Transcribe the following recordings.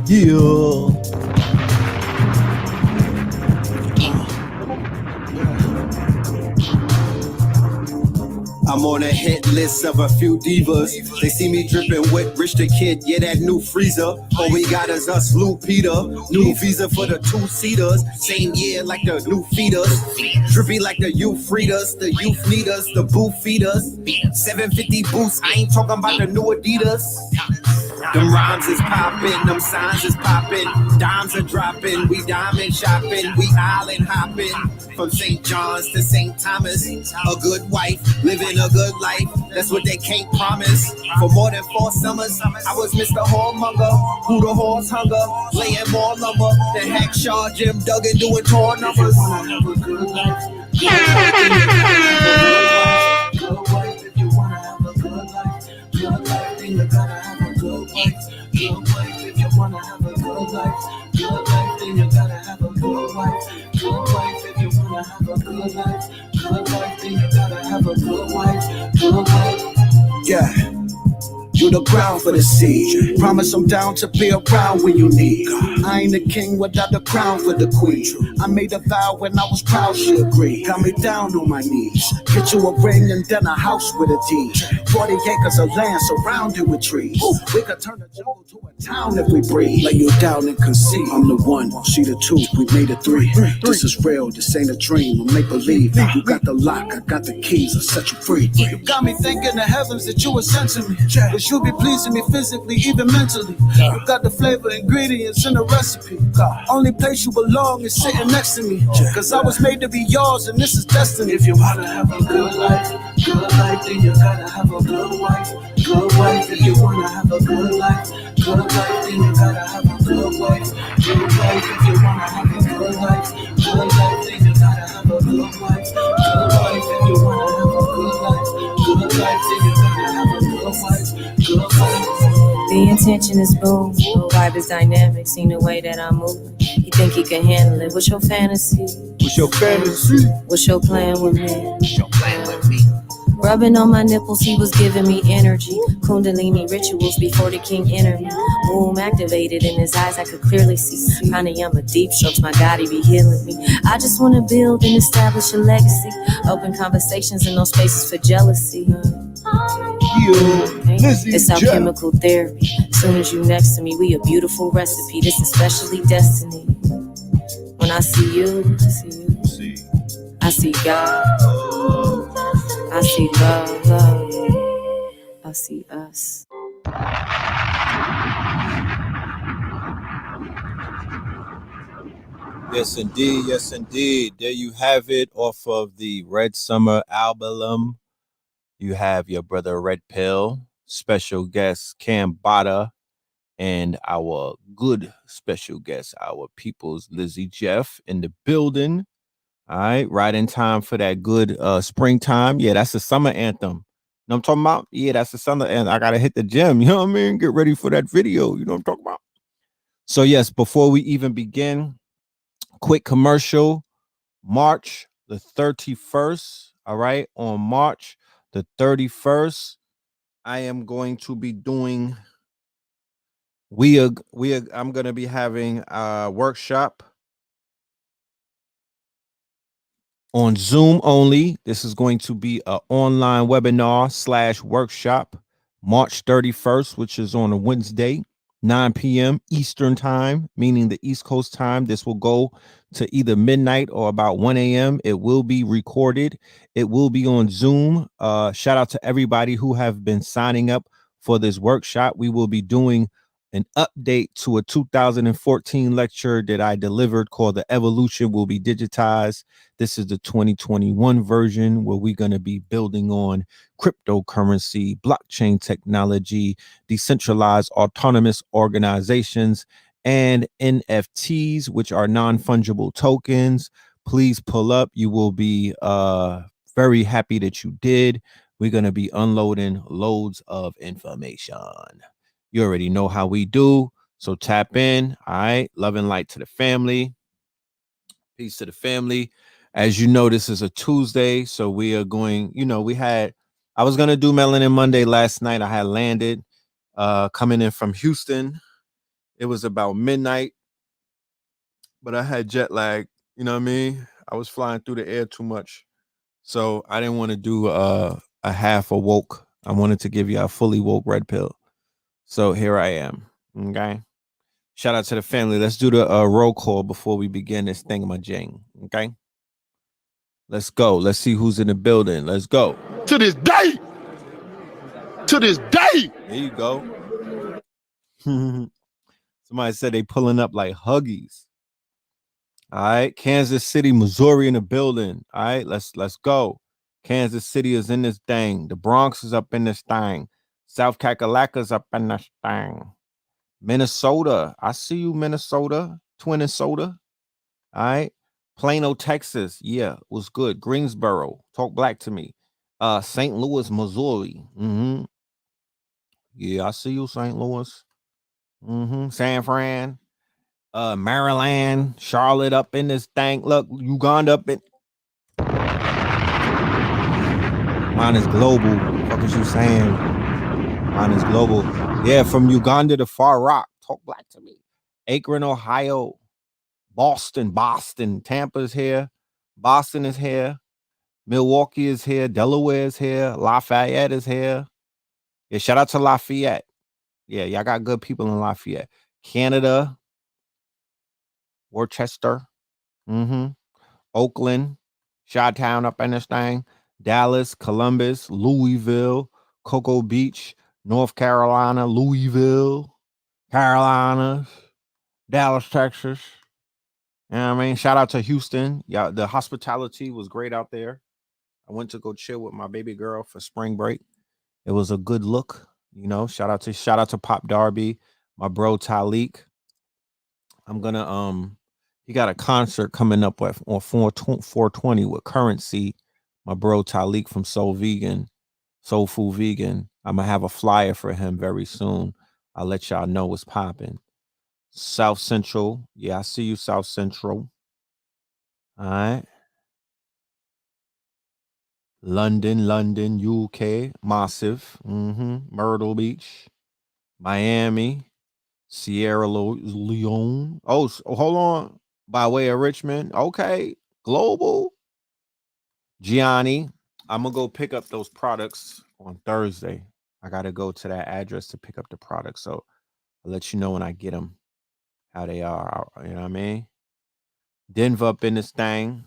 Yeah. I'm on a hit list of a few divas. They see me dripping wet, Rich the Kid, yeah, that new freezer. All we got is us, Lou Peter. New visa for the two-seaters. Same year like the new feeders. Drippy like the youth readers. The youth need us, the boo feeders. 750 boots, I ain't talking about the new Adidas. Them rhymes is poppin', them signs is poppin', dimes are droppin', we diamond shopping, we island hopping. From St. John's to St. Thomas, a good wife, living a good life, that's what they can't promise. For more than 4 summers, I was Mr. Whoremonger, who the horse hunger, laying more lumber than Hackshaw, Jim Duggan doing tour numbers. Good wife, if you wanna have a good life, good life, then you gotta have a good wife. Good wife, if you wanna have a good life, good life, then you gotta have a good wife. Good wife, if you wanna have a good life, good life, then you gotta have a good wife. Good wife. Yeah. You the ground for the seed. Promise I'm down to be around when you need. I ain't a king without the crown for the queen. I made a vow when I was proud, she agreed. Got me down on my knees. Get you a ring and then a house with a deed. 40 acres of land surrounded with trees. We could turn the jungle to a town if we breathe. Lay you down and conceive. I'm the one, she the two, we made it 3. This is real, this ain't a dream, I make believe. You got the lock, I got the keys, I'll set you free. You got me thinking the heavens that you were sent to me. You be pleasing me physically, even mentally. You got the flavor, ingredients in the recipe. Only place you belong is sitting next to me. Cause I was made to be yours and this is destiny. If you wanna have a good life, then you gotta have a good wife. Good wife, if you wanna have a good life, then you gotta have a good wife. Good wife, if you wanna have a good life, then you gotta have a good wife. Good wife, if you wanna have a good life, then you gotta have a good wife. The intention is boom, the vibe is dynamic, seen the way that I'm moving. You think you can handle it? What's your fantasy? What's your fantasy? What's your plan with me? What's your plan with me? Rubbing on my nipples, he was giving me energy. Kundalini rituals before the king entered me. Womb activated in his eyes, I could clearly see. Pranayama deep strokes, my God, he be healing me. I just want to build and establish a legacy. Open conversations and no spaces for jealousy. It's alchemical therapy. Soon as you next to me, we a beautiful recipe. This is specially destiny. When I see you, I see God. I see love. I see us. Yes, indeed. Yes, indeed. There you have it off of the Red Summer album. You have your brother Red Pill, special guest Cam Bada, and our good special guest, our people's Lizzie Jeff in the building. All right, right in time for that good springtime. Yeah, that's the summer anthem. You know what I'm talking about? Yeah, that's the summer anthem. I gotta hit the gym. You know what I mean? Get ready for that video. You know what I'm talking about? So yes, before we even begin, quick commercial. March the 31st. All right, on March the 31st, I am going to be doing. I'm gonna be having a workshop on Zoom only. This is going to be an online webinar / workshop, March 31st, which is on a Wednesday, 9 p.m. Eastern time, meaning the East Coast time. This will go to either midnight or about 1 a.m. It will be recorded. It will be on Zoom. Shout out to everybody who have been signing up for this workshop. We will be doing an update to a 2014 lecture that I delivered called The Evolution Will Be Digitized. This is the 2021 version where we're going to be building on cryptocurrency, blockchain technology, decentralized autonomous organizations, and NFTs, which are non-fungible tokens. Please pull up. You will be very happy that you did. We're going to be unloading loads of information. You already know how we do. So tap in. All right. Love and light to the family. Peace to the family. As you know, this is a Tuesday. So we are going, I was going to do Melanin Monday last night. I had landed coming in from Houston. It was about midnight, but I had jet lag. You know what I mean? I was flying through the air too much. So I didn't want to do a half awoke. I wanted to give you a fully woke red pill. So here I am. Okay. Shout out to the family. Let's do the roll call before we begin this thingamajig. Okay. Let's go. Let's see who's in the building. Let's go. To this day. To this day. There you go. Somebody said they pulling up like Huggies. All right. Kansas City, Missouri in the building. All right. Let's go. Kansas City is in this thing. The Bronx is up in this thing. South Kakalaka's up in this thing. Minnesota. I see you, Minnesota. Twin and soda. All right. Plano, Texas. Yeah, was good. Greensboro. Talk black to me. St. Louis, Missouri. Mm-hmm. Yeah, I see you, St. Louis. Mm-hmm. San Fran. Maryland. Charlotte up in this thing. Look, Uganda up in. Mine is global. What is you saying? Mine is global. Yeah, from Uganda to Far Rock. Talk black to me. Akron, Ohio. Boston. Tampa's here. Boston is here. Milwaukee is here. Delaware is here. Lafayette is here. Yeah, shout out to Lafayette. Yeah, y'all got good people in Lafayette. Canada. Worcester. Mm-hmm. Oakland. Chi-Town up in this thing. Dallas. Columbus. Louisville. Cocoa Beach. North Carolina. Louisville. Carolinas. Dallas, Texas. You know what I mean? Shout out to Houston. Yeah, the hospitality was great out there. I went to go chill with my baby girl for spring break. It was a good look, you know. Shout out to Pop Darby, my bro Talik. I'm gonna he got a concert coming up on 420 with Currency. My bro Talik from Soul Food Vegan. I'm gonna have a flyer for him very soon. I'll let y'all know what's popping. South Central. Yeah, I see you, South Central. All right. London, UK, massive. Myrtle Beach, Miami, Sierra Leone. Oh, hold on. By way of Richmond. Okay. Global. Gianni. I'm going to go pick up those products on Thursday. I got to go to that address to pick up the products. So I'll let you know when I get them, how they are. You know what I mean? Denver up in this thing.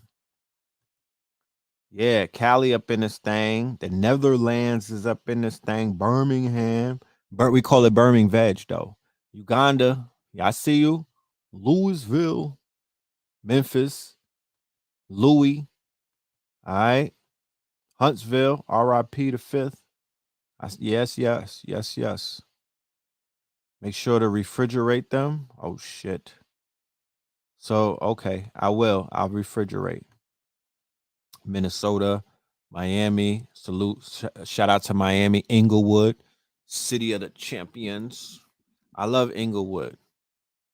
Yeah, Cali up in this thing. The Netherlands is up in this thing. Birmingham. We call it Birmingham Veg, though. Uganda. Yeah, I see you. Louisville. Memphis. Louis. All right. Huntsville. RIP the 5th. Yes. Make sure to refrigerate them. Oh, shit. So, okay. I will. I'll refrigerate. Minnesota, Miami. Salute. Shout out to Miami. Inglewood, city of the champions. I love Inglewood.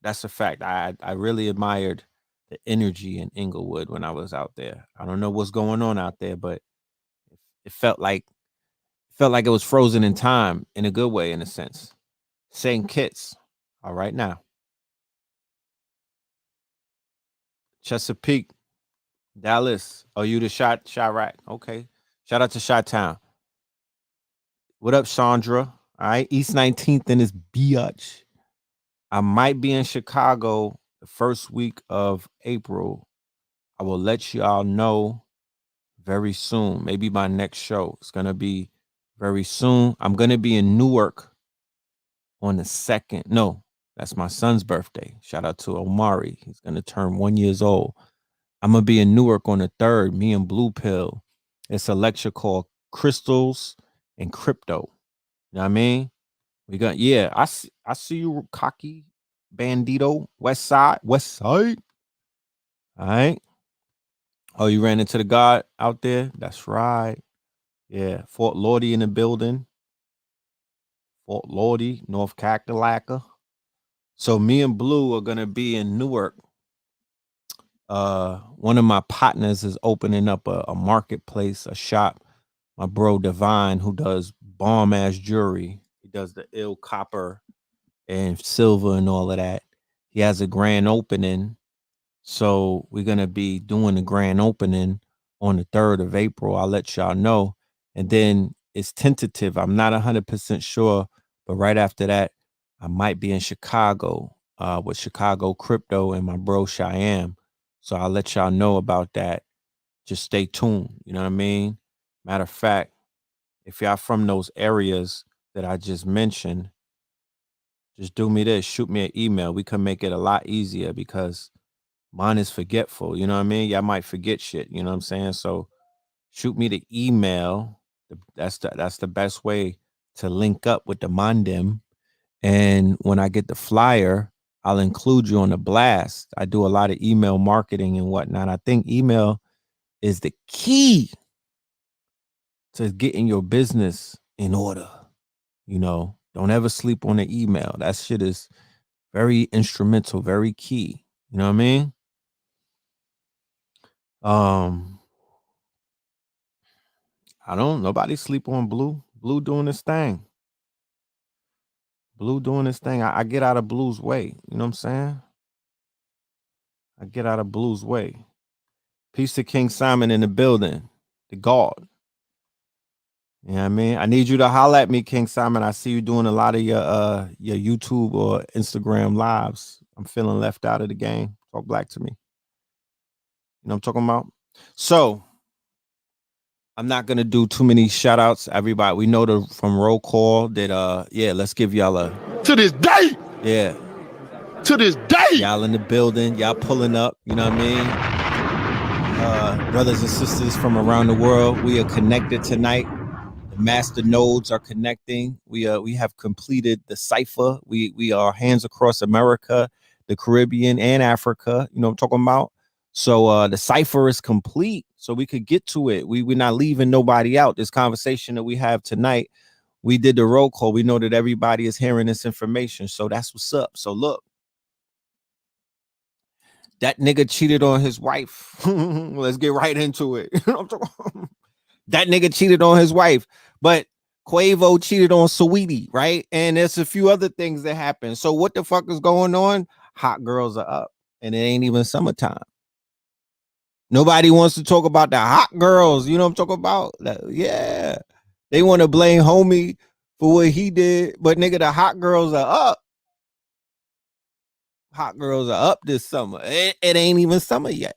That's a fact. I really admired the energy in Inglewood when I was out there. I don't know what's going on out there, but it felt like it was frozen in time in a good way, in a sense. St. Kitts. All right now. Chesapeake, Dallas. Oh, you the Chirac. Okay. Shout out to Chi-Town. What up, Chandra? All right. East 19th in this biatch. I might be in Chicago the first week of April. I will let y'all know very soon. Maybe my next show is going to be very soon. I'm going to be in Newark on the 2nd. No, that's my son's birthday. Shout out to Omari. He's going to turn 1 year old. I'm going to be in Newark on the 3rd, me and Blue Pill. It's a lecture called Crystals and Crypto. You know what I mean? I see you, cocky bandito. West Side. All right. Oh, you ran into the God out there? That's right. Yeah. Fort Lordy in the building. Fort Lordy, North Kakalaka. So me and Blue are gonna be in Newark. One of my partners is opening up a marketplace, a shop. My bro Divine, who does bomb ass jewelry. He does the ill copper and silver and all of that. He has a grand opening. So we're gonna be doing the grand opening on the 3rd of April. I'll let y'all know. And then it's tentative. I'm not 100% sure, but right after that, I might be in Chicago with Chicago Crypto and my bro Cheyenne. So I'll let y'all know about that. Just stay tuned. You know what I mean? Matter of fact, if y'all from those areas that I just mentioned, just do me this, shoot me an email. We can make it a lot easier because mine is forgetful. You know what I mean? Y'all might forget shit. You know what I'm saying? So shoot me the email. That's the best way to link up with the Mandem. And when I get the flyer, I'll include you on the blast. I do a lot of email marketing and whatnot. I think email is the key to getting your business in order. You know, don't ever sleep on the email. That shit is very instrumental, very key. You know what I mean? Um, I don't. Nobody sleep on Blue. Blue doing this thing. Blue doing this thing. I get out of Blue's way. You know what I'm saying? I get out of Blue's way. Peace to King Simon in the building. The God. You know what I mean? I need you to holler at me, King Simon. I see you doing a lot of your YouTube or Instagram lives. I'm feeling left out of the game. Talk black to me. You know what I'm talking about? So I'm not gonna do too many shout outs. Everybody, we know from roll call that yeah, let's give y'all a To this day, yeah. to this day. Y'all in the building, y'all pulling up, you know what I mean? Brothers and sisters from around the world, we are connected tonight. The master nodes are connecting. We have completed the cipher. We are hands across America, the Caribbean, and Africa. You know what I'm talking about? So the cipher is complete. So we could get to it. We're not leaving nobody out. This conversation that we have tonight, we did the roll call. We know that everybody is hearing this information. So that's what's up. So look, that nigga cheated on his wife. Let's get right into it. You know what I'm talking about? That nigga cheated on his wife, but Quavo cheated on Saweetie, right? And there's a few other things that happen. So what the fuck is going on? Hot girls are up, and it ain't even summertime. Nobody wants to talk about the hot girls. You know what I'm talking about? Yeah, they want to blame homie for what he did, but nigga, the hot girls are up. Hot girls are up this summer. It ain't even summer yet.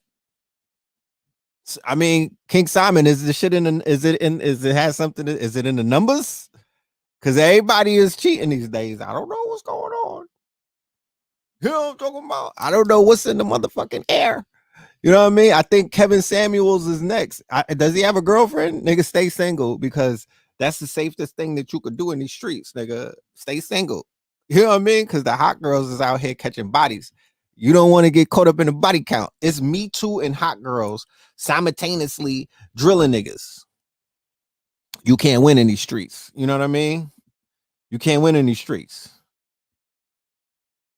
I mean, King Simon, is the shit is it has something is it in the numbers? Because everybody is cheating these days. I don't know what's going on. You know what I'm talking about? I don't know what's in the motherfucking air. You know what I mean? I think Kevin Samuels is next. Does he have a girlfriend? Nigga, stay single, because that's the safest thing that you could do in these streets, nigga. Stay single. You know what I mean? Because the hot girls is out here catching bodies. You don't want to get caught up in the body count. It's Me Too and hot girls simultaneously drilling niggas. You can't win in these streets. You know what I mean? You can't win in these streets.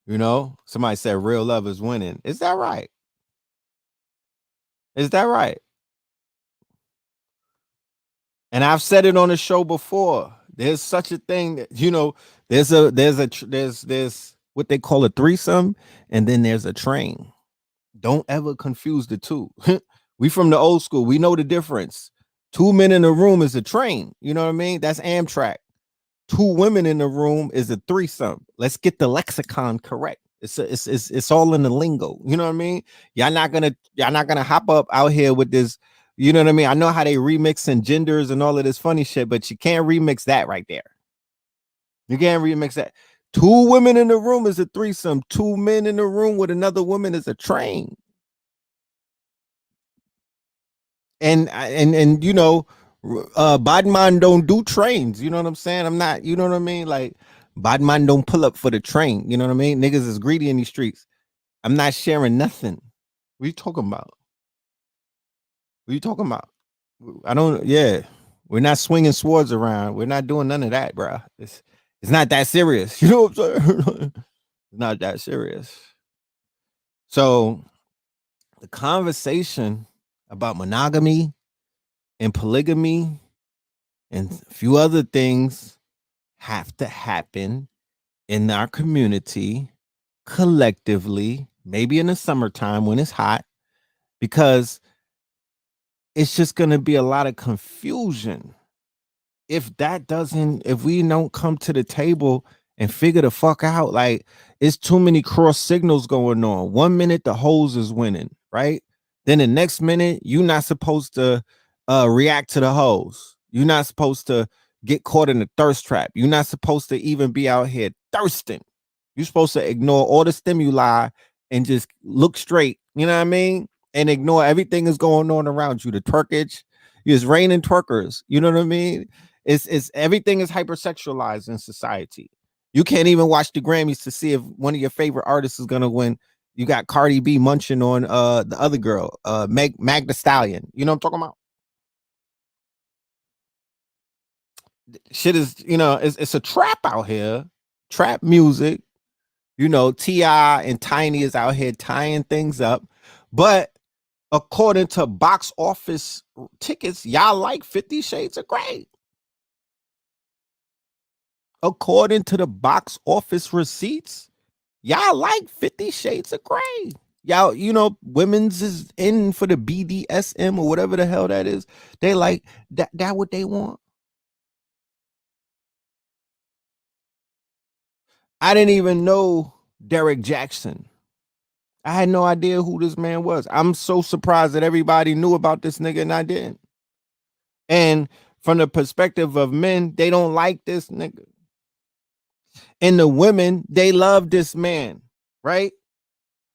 You know, somebody said real love is winning. Is that right? Is that right? And I've said it on the show before. There's such a thing that, you know, there's what they call a threesome, and then there's a train. Don't ever confuse the two. We from the old school. We know the difference. Two men in a room is a train. You know what I mean? That's Amtrak. Two women in the room is a threesome. Let's get the lexicon correct. It's all in the lingo. You know what I mean? Y'all not gonna hop up out here with this. You know what I mean? I know how they remixing genders and all of this funny shit, but you can't remix that right there. You can't remix that. Two women in the room is a threesome. Two men in the room with another woman is a train. And you know, Badman don't do trains. You know what I'm saying? I'm not. You know what I mean? Like, Badman don't pull up for the train. You know what I mean? Niggas is greedy in these streets. I'm not sharing nothing. What you talking about? What you talking about? I don't. Yeah, we're not swinging swords around. We're not doing none of that, bro. It's not that serious. You know what I'm saying? It's not that serious. So the conversation about monogamy and polygamy and a few other things have to happen in our community collectively, maybe in the summertime when it's hot, because it's just going to be a lot of confusion if we don't come to the table and figure the fuck out. Like, it's too many cross signals going on. 1 minute the hose is winning, right? Then the next minute you're not supposed to react to the hose. You're not supposed to get caught in a thirst trap. You're not supposed to even be out here thirsting. You're supposed to ignore all the stimuli and just look straight, you know what I mean? And ignore everything that's going on around you. The twerkage, it's raining twerkers, you know what I mean? It's everything is hypersexualized in society. You can't even watch the Grammys to see if one of your favorite artists is gonna win. You got Cardi B munching on the other girl, Mag the Stallion. You know what I'm talking about? Shit is, it's a trap out here. Trap music. T.I. and Tiny is out here tying things up. But according to box office tickets, y'all like 50 Shades of Grey. According to the box office receipts, y'all like 50 Shades of Grey. Y'all, women's is in for the BDSM or whatever the hell that is. They like that what they want. I didn't even know Derek Jackson. I had no idea who this man was. I'm so surprised that everybody knew about this nigga and I didn't. And from the perspective of men, they don't like this nigga. And the women, they love this man, right?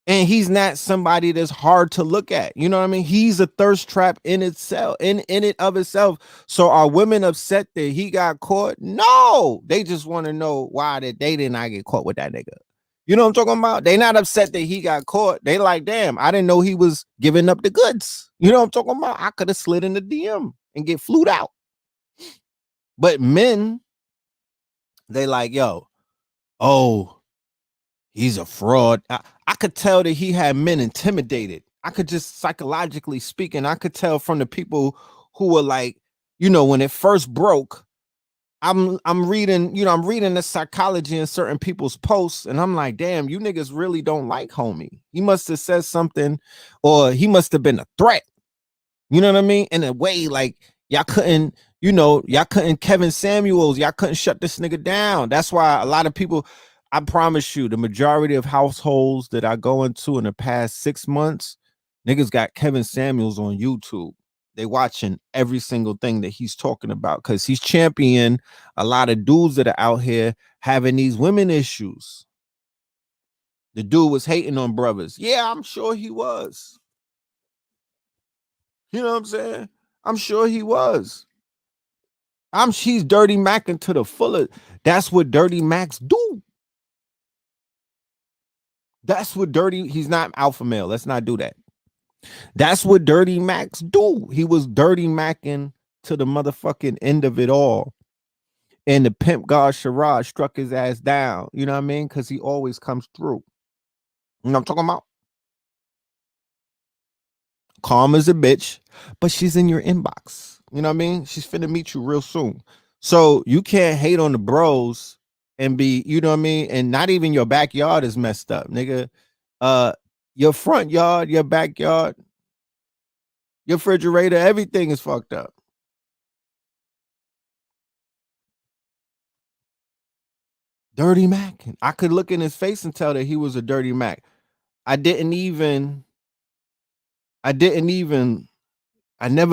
And he's not somebody that's hard to look at. You know what I mean? He's a thirst trap in itself, in it of itself. So are women upset that he got caught? No, they just want to know why that they did not get caught with that nigga. You know what I'm talking about? They not upset that he got caught. They like, damn, I didn't know he was giving up the goods. You know what I'm talking about? I could have slid in the DM and get flued out. But men, they like, yo, oh, he's a fraud. I could tell that he had men intimidated. I could just psychologically speaking, I could tell from the people who were like, when it first broke, I'm reading, I'm reading the psychology in certain people's posts, and I'm like, damn, you niggas really don't like homie. He must have said something, or he must have been a threat. You know what I mean? In a way, like y'all couldn't Kevin Samuels, y'all couldn't shut this nigga down. That's why a lot of people, I promise you, the majority of households that I go into in the past 6 months, niggas got Kevin Samuels on YouTube. They watching every single thing that he's talking about because he's championing a lot of dudes that are out here having these women issues. The dude was hating on brothers. Yeah, I'm sure he was. You know what I'm saying? I'm sure he was. She's Dirty Macking to the fullest. That's what Dirty Macs do. That's what he's not alpha male. Let's not do that. That's what Dirty Macs do. He was Dirty Macking to the motherfucking end of it all. And the pimp god Sharad struck his ass down. You know what I mean? Because he always comes through. You know what I'm talking about? Calm as a bitch, but she's in your inbox. You know what I mean? She's finna meet you real soon. So you can't hate on the bros and be, you know what I mean? And not even your backyard is messed up, nigga. Your front yard, your backyard, your refrigerator, everything is fucked up. Dirty Mac. I could look in his face and tell that he was a dirty Mac. I never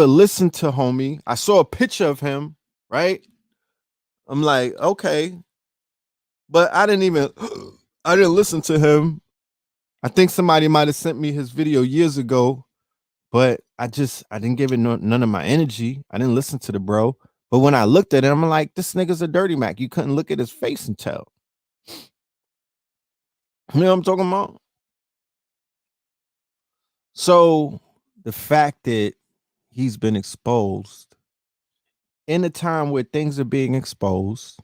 listened to homie. I saw a picture of him, right? I'm like, okay. But I didn't listen to him. I think somebody might have sent me his video years ago, but I didn't give it none of my energy. I didn't listen to the bro. But when I looked at him, I'm like, this nigga's a dirty Mac. You couldn't look at his face and tell. You know what I'm talking about? So the fact that he's been exposed in a time where things are being exposed,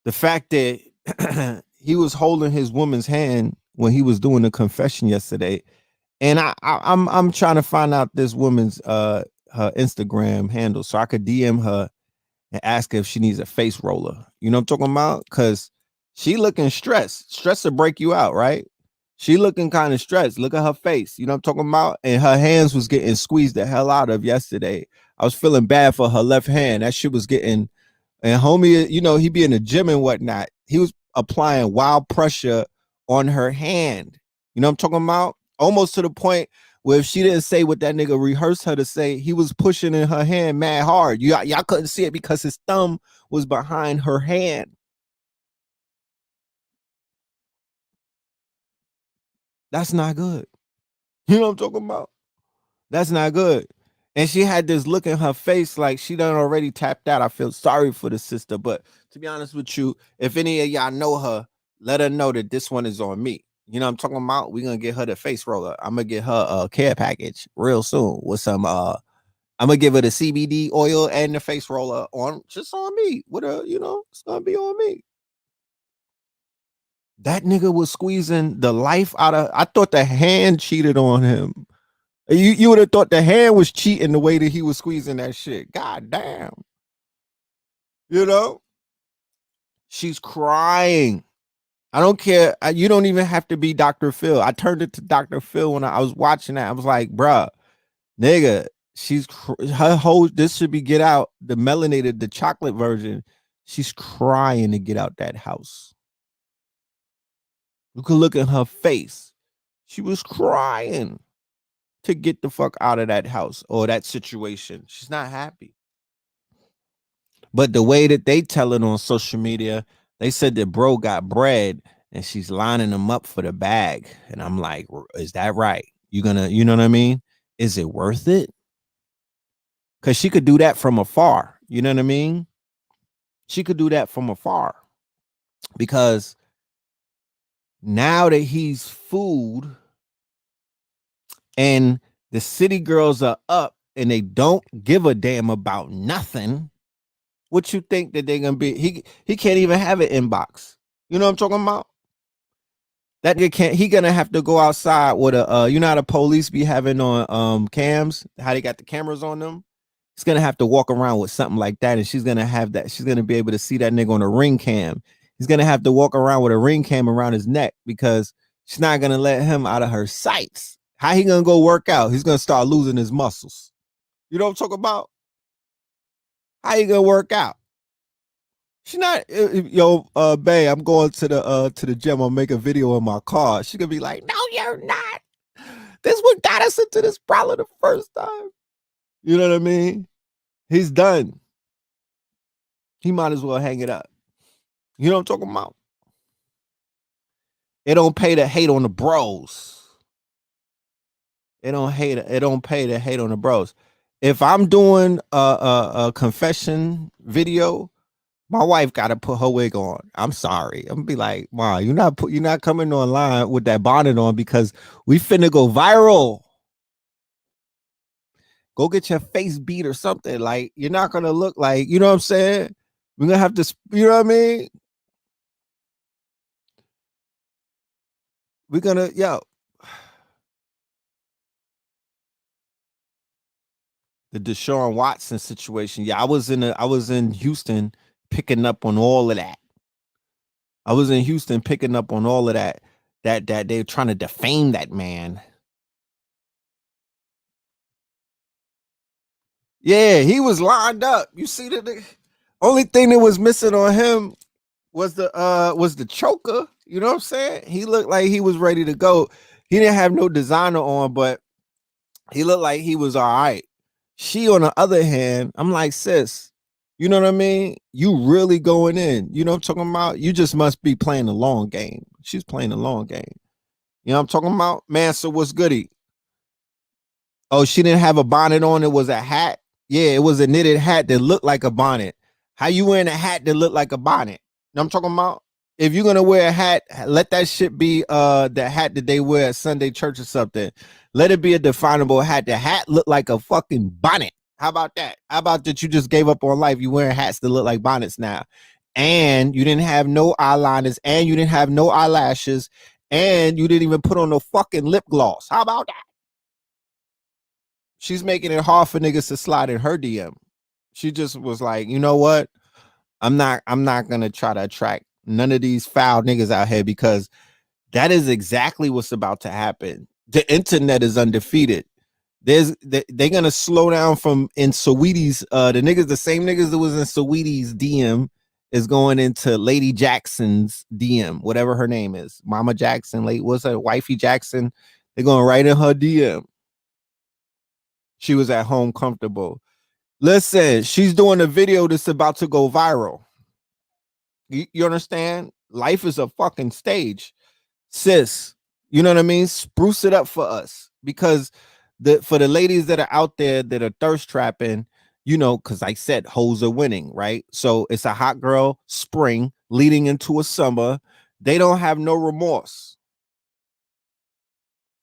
the fact that he was holding his woman's hand when he was doing the confession yesterday, and I'm trying to find out this woman's her Instagram handle so I could DM her and ask her if she needs a face roller. You know what I'm talking about? Because She looking stressed. Stress to break you out, right? She looking kind of stressed. Look at her face. You know what I'm talking about? And her hands was getting squeezed the hell out of yesterday. I was feeling bad for her left hand. That shit was getting, and homie, you know, he be in the gym and whatnot. He was applying wild pressure on her hand. You know what I'm talking about? Almost to the point where if she didn't say what that nigga rehearsed her to say, he was pushing in her hand mad hard. Y'all couldn't see it because his thumb was behind her hand. That's not good. You know what I'm talking about? That's not good. And she had this look in her face like she done already tapped out. I feel sorry for the sister, but to be honest with you, if any of y'all know her, let her know that this one is on me. You know what I'm talking about? We're gonna get her the face roller. I'm gonna get her a care package real soon with some I'm gonna give her the CBD oil and the face roller on just on me. With a, you know, it's gonna be on me. That nigga was squeezing the life out of, I thought the hand cheated on him. You would have thought the hand was cheating the way that he was squeezing that shit. God damn. You know? She's crying. I don't care. You don't even have to be Dr. Phil. I turned it to Dr. Phil when I was watching that. I was like, bruh, nigga, her whole, this should be Get Out, the melanated, the chocolate version. She's crying to get out that house. You could look at her face. She was crying to get the fuck out of that house or that situation. She's not happy. But the way that they tell it on social media, they said that bro got bread and she's lining him up for the bag. And I'm like, is that right? You gonna, you know what I mean? Is it worth it? Because she could do that from afar. You know what I mean? She could do that from afar. Because now that he's food and the city girls are up and they don't give a damn about nothing, what you think that they're gonna be? He can't even have an inbox. You know what I'm talking about? That nigga can't. He gonna have to go outside with a. You know how the police be having on cams? How they got the cameras on them? He's gonna have to walk around with something like that, and she's gonna have that. She's gonna be able to see that nigga on a ring cam. He's gonna have to walk around with a ring cam around his neck because she's not gonna let him out of her sights. How he gonna go work out? He's gonna start losing his muscles. You know what I'm talking about? How you gonna work out? She not, yo, babe, I'm going to the gym. I'll make a video in my car. She gonna be like, no, you're not. This what got us into this problem the first time. You know what I mean? He's done. He might as well hang it up. You know what I'm talking about? It don't pay to hate on the bros. It don't pay to hate on the bros. If I'm doing a confession video, my wife got to put her wig on. I'm sorry. I'm gonna be like, "Ma, you're not coming online with that bonnet on because we finna go viral. Go get your face beat or something. Like you're not gonna look like, you know what I'm saying? We're gonna have to, you know what I mean? We're gonna, yo, the Deshaun Watson situation. Yeah, I was in Houston picking up on all of that. I was in Houston picking up on all of that. That they're trying to defame that man. Yeah, he was lined up. You see the only thing that was missing on him was the choker. You know what I'm saying? He looked like he was ready to go. He didn't have no designer on, but he looked like he was all right. She, on the other hand, I'm like, sis, you know what I mean? You really going in. You know what I'm talking about? You just must be playing the long game. She's playing the long game. You know what I'm talking about? Man, so what's goody? Oh, she didn't have a bonnet on. It was a hat. Yeah, it was a knitted hat that looked like a bonnet. How you wearing a hat that looked like a bonnet? You know what I'm talking about? If you're gonna wear a hat, let that shit be the hat that they wear at Sunday church or something. Let it be a definable hat. The hat looked like a fucking bonnet. How about that? How about that you just gave up on life? You wearing hats that look like bonnets now. And you didn't have no eyeliners, and you didn't have no eyelashes, and you didn't even put on no fucking lip gloss. How about that? She's making it hard for niggas to slide in her DM. She just was like, you know what? I'm not gonna try to attract none of these foul niggas out here, because that is exactly what's about to happen. The internet is undefeated. They're gonna slow down from in Saweetie's the same niggas that was in Saweetie's DM is going into Lady Jackson's DM, whatever her name is. Mama Jackson, what's her wifey Jackson? They're going right in her DM. She was at home comfortable. Listen, she's doing a video that's about to go viral. You understand? Life is a fucking stage, sis. You know what I mean? Spruce it up for us, because for the ladies that are out there that are thirst trapping, because I said hoes are winning, right? So it's a hot girl spring leading into a summer. They don't have no remorse.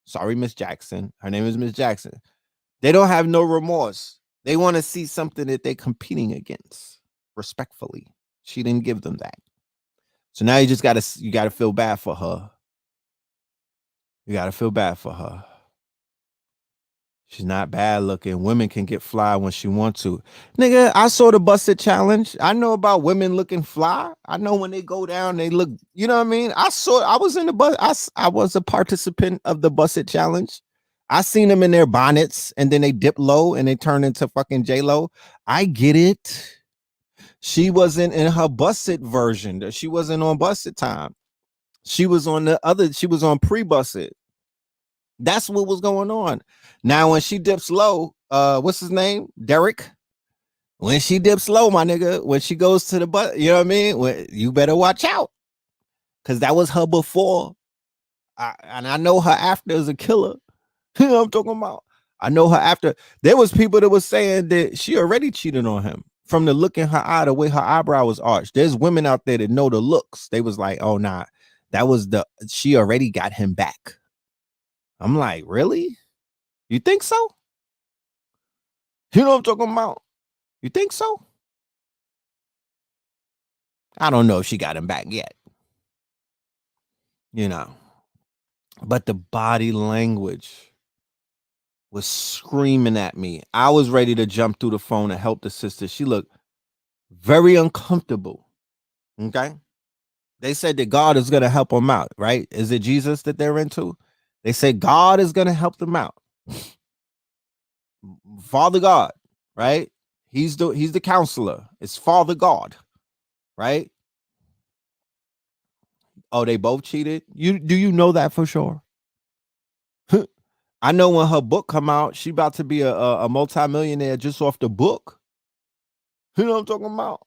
Sorry, Miss Jackson. Her name is Miss Jackson. They don't have no remorse. They want to see something that they're competing against respectfully. She didn't give them that. So now you gotta feel bad for her. You gotta feel bad for her. She's not bad looking. Women can get fly when she wants to. Nigga, I saw the busted challenge. I know about women looking fly. I know when they go down, they look, you know what I mean? I was in the bus. I was a participant of the busted challenge. I seen them in their bonnets and then they dip low and they turn into fucking J-Lo. I get it. She wasn't in her busted version. She wasn't on busted time. She was on she was on pre-busted. That's what was going on. Now, when she dips low, what's his name? Derek. When she dips low, my nigga, when she goes to the butt, you know what I mean? You better watch out. Cause that was her before. And I know her after is a killer. You know what I'm talking about? I know her after. There was people that was saying that she already cheated on him from the look in her eye, the way her eyebrow was arched. There's women out there that know the looks. They was like, oh nah, she already got him back. I'm like, really? You think so? You know what I'm talking about? You think so? I don't know if she got him back yet. But the body language was screaming at me. I was ready to jump through the phone and help the sister. She looked very uncomfortable. Okay. They said that God is going to help them out, right? Is it Jesus that they're into? They say God is going to help them out. Father God, right? He's the counselor. It's Father God, right? Oh, they both cheated. Do you know that for sure? I know when her book come out, she about to be a multimillionaire just off the book. You know what I'm talking about?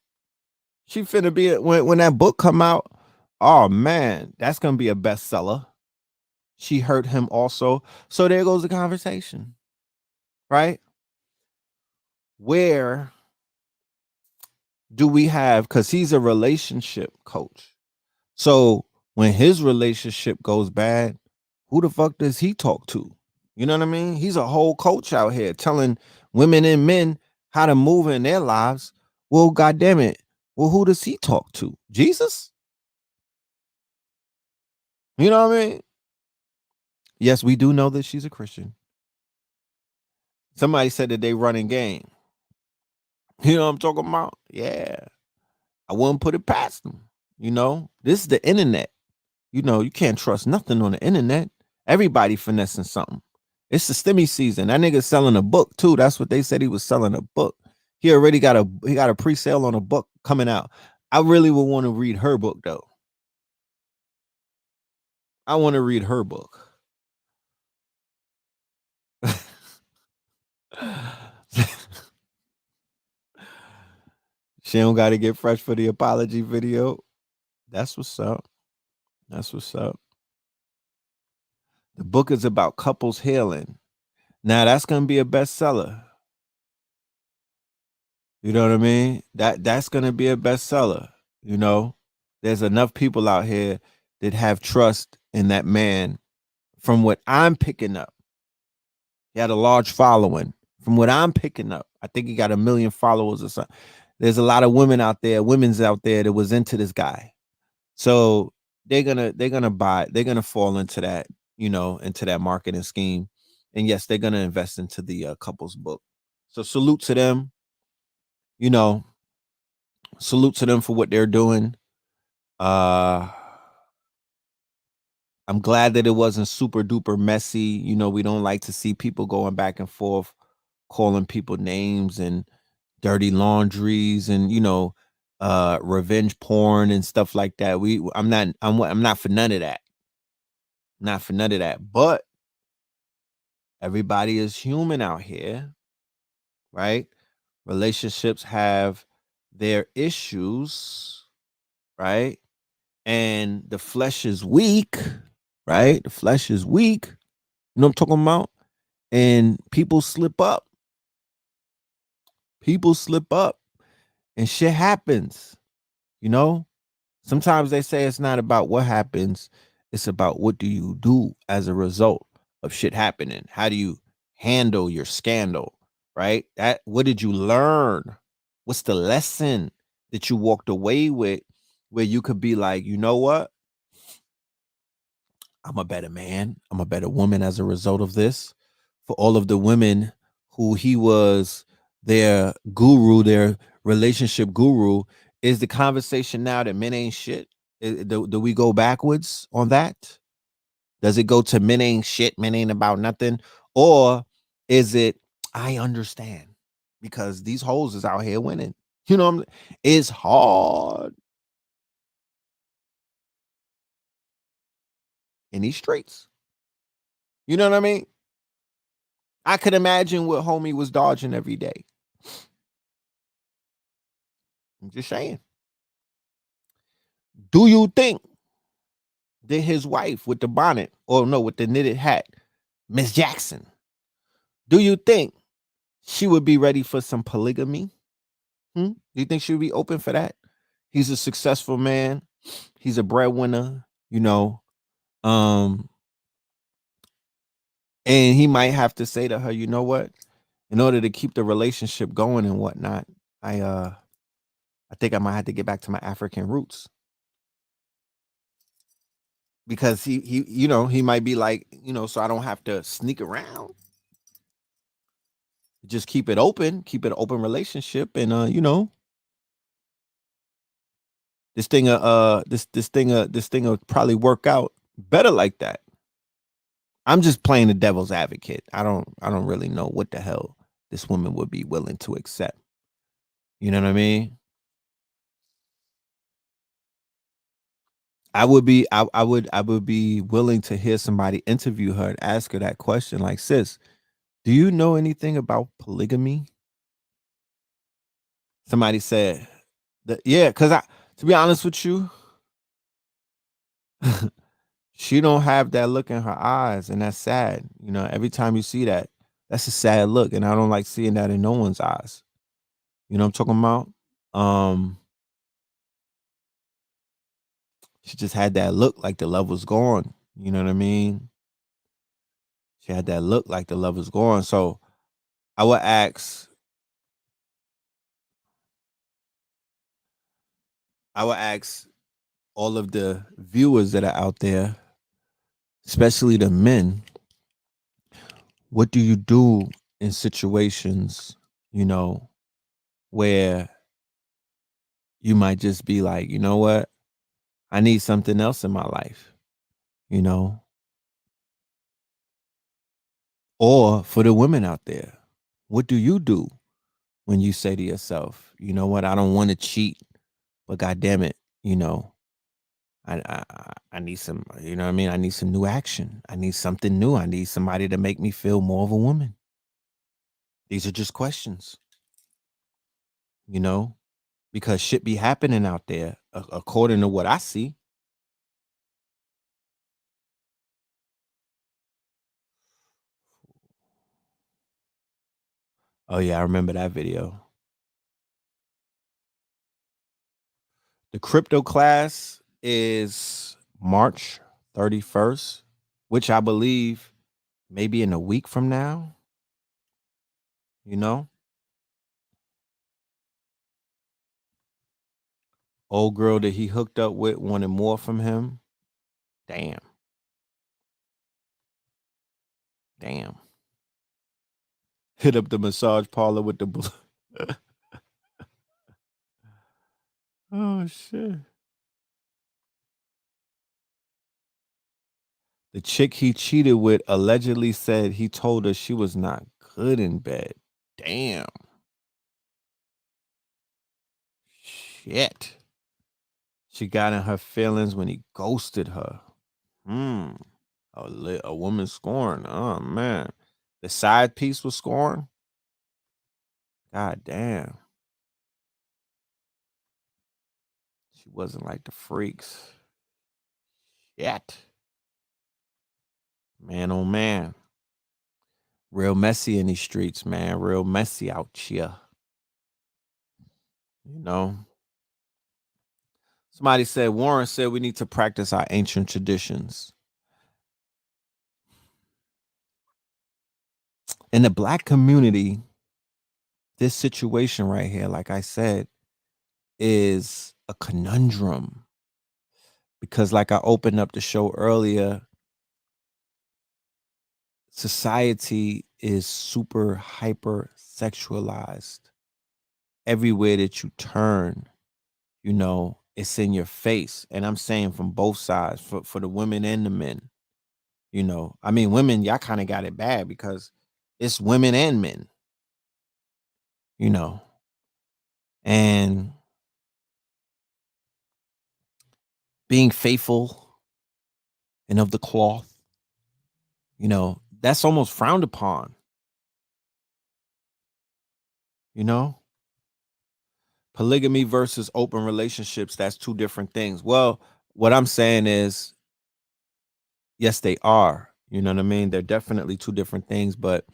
She finna be when that book come out. Oh man, that's gonna be a bestseller. She hurt him also. So there goes the conversation, right? Where do we have? Because he's a relationship coach. So when his relationship goes bad, who the fuck does he talk to? You know what I mean? He's a whole coach out here telling women and men how to move in their lives. Well, goddamn it. Well, who does he talk to? Jesus? You know what I mean? Yes, we do know that she's a Christian. Somebody said that they running game. You know what I'm talking about? Yeah. I wouldn't put it past them. This is the internet. You can't trust nothing on the internet. Everybody finessing something. It's the stimmy season. That nigga selling a book too. That's what they said, he was selling a book. He already got a pre-sale on a book coming out. I really would want to read her book though. I want to read her book. She don't got to get fresh for the apology video. That's what's up. That's what's up. The book is about couples healing. Now that's gonna be a bestseller. You know what I mean? That's gonna be a bestseller. There's enough people out here that have trust in that man. From what I'm picking up, he had a large following. From what I'm picking up, I think he got 1 million followers or something. There's a lot of women's out there that was into this guy. So they're gonna buy, they're gonna fall into that, into that marketing scheme. And yes, they're gonna invest into the couples book. So salute to them, salute to them for what they're doing. Uh I'm glad that it wasn't super duper messy. We don't like to see people going back and forth, calling people names and dirty laundries and revenge porn and stuff like that. I'm not for none of that. Not for none of that. But everybody is human out here, right? Relationships have their issues, right? And the flesh is weak, right? The flesh is weak. You know what I'm talking about? And people slip up. People slip up and shit happens, you know? Sometimes they say it's not about what happens, it's about what do you do as a result of shit happening. How do you handle your scandal, right? That what did you learn? What's the lesson that you walked away with where you could be like, you know what? I'm a better man. I'm a better woman as a result of this. For all of the women who he was their guru, their relationship guru, is the conversation now that men ain't shit? Do we go backwards on that? Does it go to men ain't shit, men ain't about nothing? Or is it, I understand because these hoes is out here winning? It's hard in these streets. You know what I mean? I could imagine what homie was dodging every day. I'm just saying. Do you think that his wife with the bonnet, or no, with the knitted hat, Miss Jackson, do you think she would be ready for some polygamy? Do you think she would be open for that? He's a successful man. He's a breadwinner, um, and he might have to say to her, you know what? In order to keep the relationship going and whatnot, I think I might have to get back to my African roots. Because he might be like, so I don't have to sneak around. Just keep it an open relationship, and this thing will probably work out better like that. I'm just playing the devil's advocate. I don't really know what the hell this woman would be willing to accept. You know what I mean? I would be willing to hear somebody interview her and ask her that question, like, sis, do you know anything about polygamy? Somebody said that, yeah, because I to be honest with you, she don't have that look in her eyes, and that's sad. Every time you see that, that's a sad look, and I don't like seeing that in no one's eyes. You know what I'm talking about? Um, she just had that look like the love was gone. You know what I mean? She had that look like the love was gone. So I would ask, I would ask all of the viewers that are out there, especially the men, what do you do in situations, you know, where you might just be like, you know what? I need something else in my life, you know? Or for the women out there, what do you do when you say to yourself, you know what? I don't want to cheat, but God damn it, I need some, you know what I mean? I need some new action. I need something new. I need somebody to make me feel more of a woman. These are just questions, you know, because shit be happening out there according to what I see. Oh yeah, I remember that video. The crypto class is March 31st, which I believe maybe in a week from now, you know? Old girl that he hooked up with wanted more from him. Damn. Damn. Hit up the massage parlor with the oh shit. The chick he cheated with allegedly said he told her she was not good in bed. Damn. Shit. She got in her feelings when he ghosted her. Hmm. A woman scorned. Oh man. The side piece was scorned. God damn. She wasn't like the freaks. Yet. Man, oh man. Real messy in these streets, man. Real messy out here. You know. Somebody said, Warren said we need to practice our ancient traditions. In the black community, this situation right here, like I said, is a conundrum. Because, like I opened up the show earlier, society is super hyper sexualized. Everywhere that you turn, it's in your face. And I'm saying from both sides, for the women and the men. I mean, women, y'all kind of got it bad because it's women and men, you know, and being faithful and of the cloth, that's almost frowned upon, you know? Polygamy versus open relationships, that's two different things. Well, what I'm saying is, yes, they are. You know what I mean? They're definitely two different things, but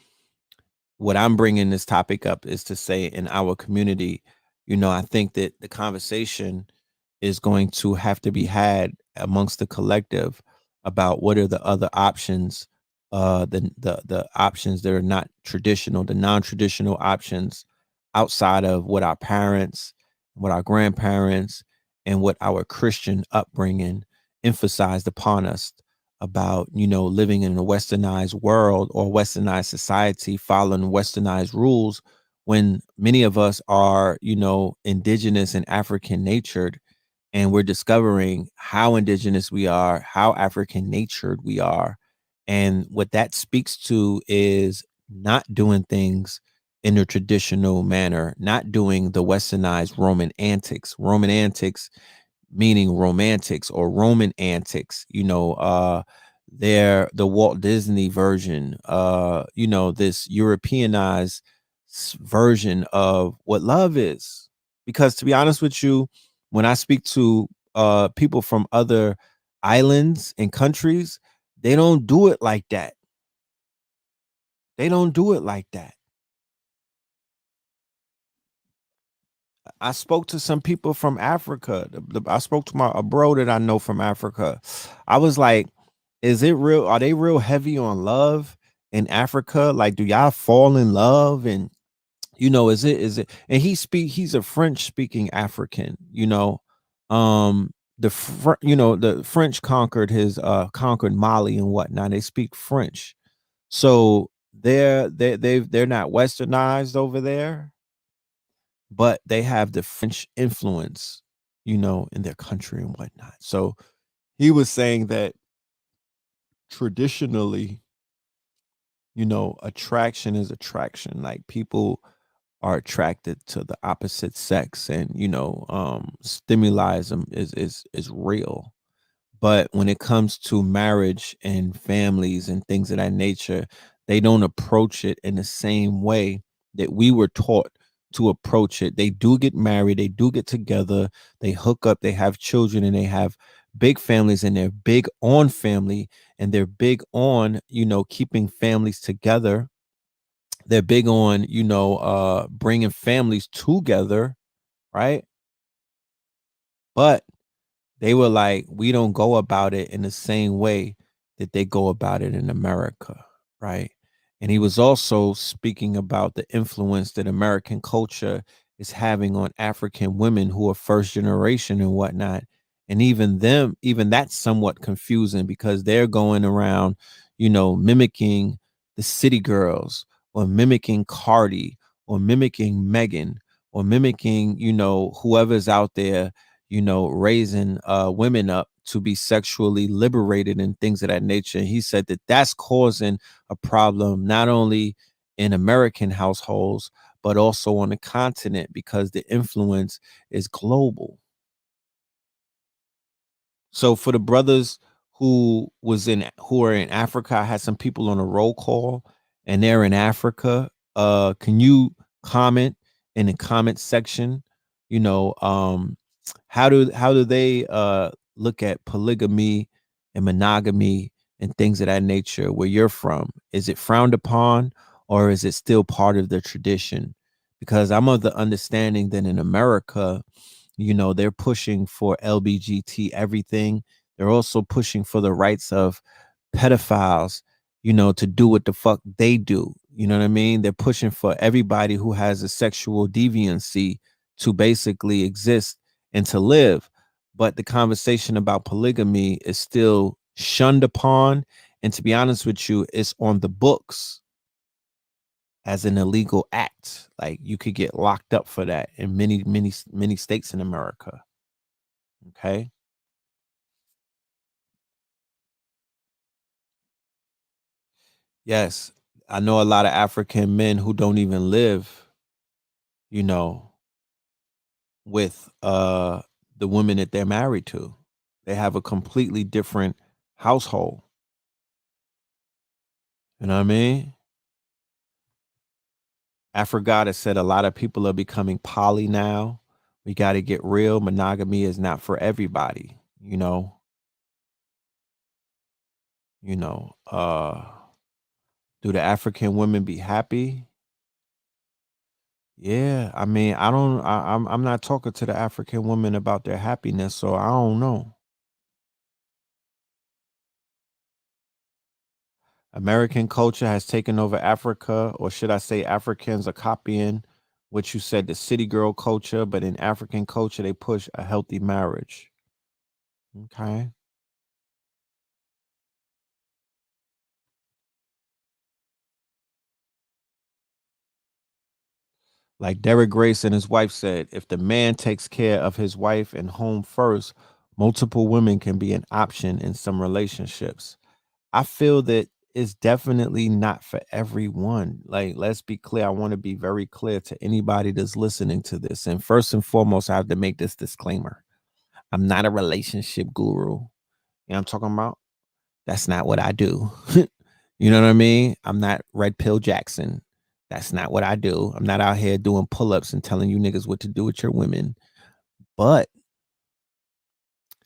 what I'm bringing this topic up is to say in our community, I think that the conversation is going to have to be had amongst the collective about what are the other options, the options that are not traditional, the non-traditional options outside of what our parents, what our grandparents, and what our Christian upbringing emphasized upon us about, living in a westernized world or westernized society, following westernized rules, when many of us are, indigenous and African natured, and we're discovering how indigenous we are, how African natured we are. And what that speaks to is not doing things in a traditional manner, not doing the westernized Roman antics meaning romantics or Roman antics, they're the Walt Disney version, this Europeanized version of what love is. Because to be honest with you, when I speak to people from other islands and countries, they don't do it like that. They don't do it like that. I spoke to some people from Africa. I spoke to a bro that I know from Africa. I was like, is it real? Are they real heavy on love in Africa? Like, do y'all fall in love? And, and he's a French speaking African, the French conquered Mali and whatnot. They speak French. So they're not westernized over there, but they have the French influence, in their country and whatnot. So he was saying that traditionally, attraction is attraction. Like people are attracted to the opposite sex, and stimuli is real. But when it comes to marriage and families and things of that nature, they don't approach it in the same way that we were taught to approach it. They do get married, they do get together, they hook up, they have children, and they have big families, and they're big on family, and they're big on, keeping families together. They're big on, bringing families together, right? But they were like, we don't go about it in the same way that they go about it in America, right? And he was also speaking about the influence that American culture is having on African women who are first generation and whatnot. And even that's somewhat confusing because they're going around, mimicking the city girls or mimicking Cardi or mimicking Megan or mimicking, whoever's out there, raising women up to be sexually liberated and things of that nature. And he said that that's causing a problem not only in American households but also on the continent because the influence is global. So for the brothers who are in Africa, I had some people on a roll call and they're in Africa. Can you comment in the comment section? You know, how do they look at polygamy and monogamy and things of that nature where you're from? Is it frowned upon or is it still part of the tradition? Because I'm of the understanding that in America, they're pushing for LBGT everything. They're also pushing for the rights of pedophiles, to do what the fuck they do. You know what I mean? They're pushing for everybody who has a sexual deviancy to basically exist and to live. But the conversation about polygamy is still shunned upon. And to be honest with you, it's on the books as an illegal act. Like you could get locked up for that in many, many, many states in America. Okay. Yes. I know a lot of African men who don't even live, you know, with the women that they're married to. They have a completely different household. You know what I mean? Afrigada said a lot of people are becoming poly now. We got to get real. Monogamy is not for everybody, you know. Do the African women be happy? Yeah, I mean, I don't. I'm not talking to the African women about their happiness, so I don't know. American culture has taken over Africa, or should I say, Africans are copying what you said, the city girl culture, but in African culture, they push a healthy marriage. Okay. Like Derek Grace and his wife said, if the man takes care of his wife and home first, multiple women can be an option in some relationships. I feel that it's definitely not for everyone. Like, let's be clear. I want to be very clear to anybody that's listening to this. And first and foremost, I have to make this disclaimer. I'm not a relationship guru. You know what I'm talking about? That's not what I do. You know what I mean? I'm not Red Pill Jackson. That's not what I do. I'm not out here doing pull-ups and telling you niggas what to do with your women. But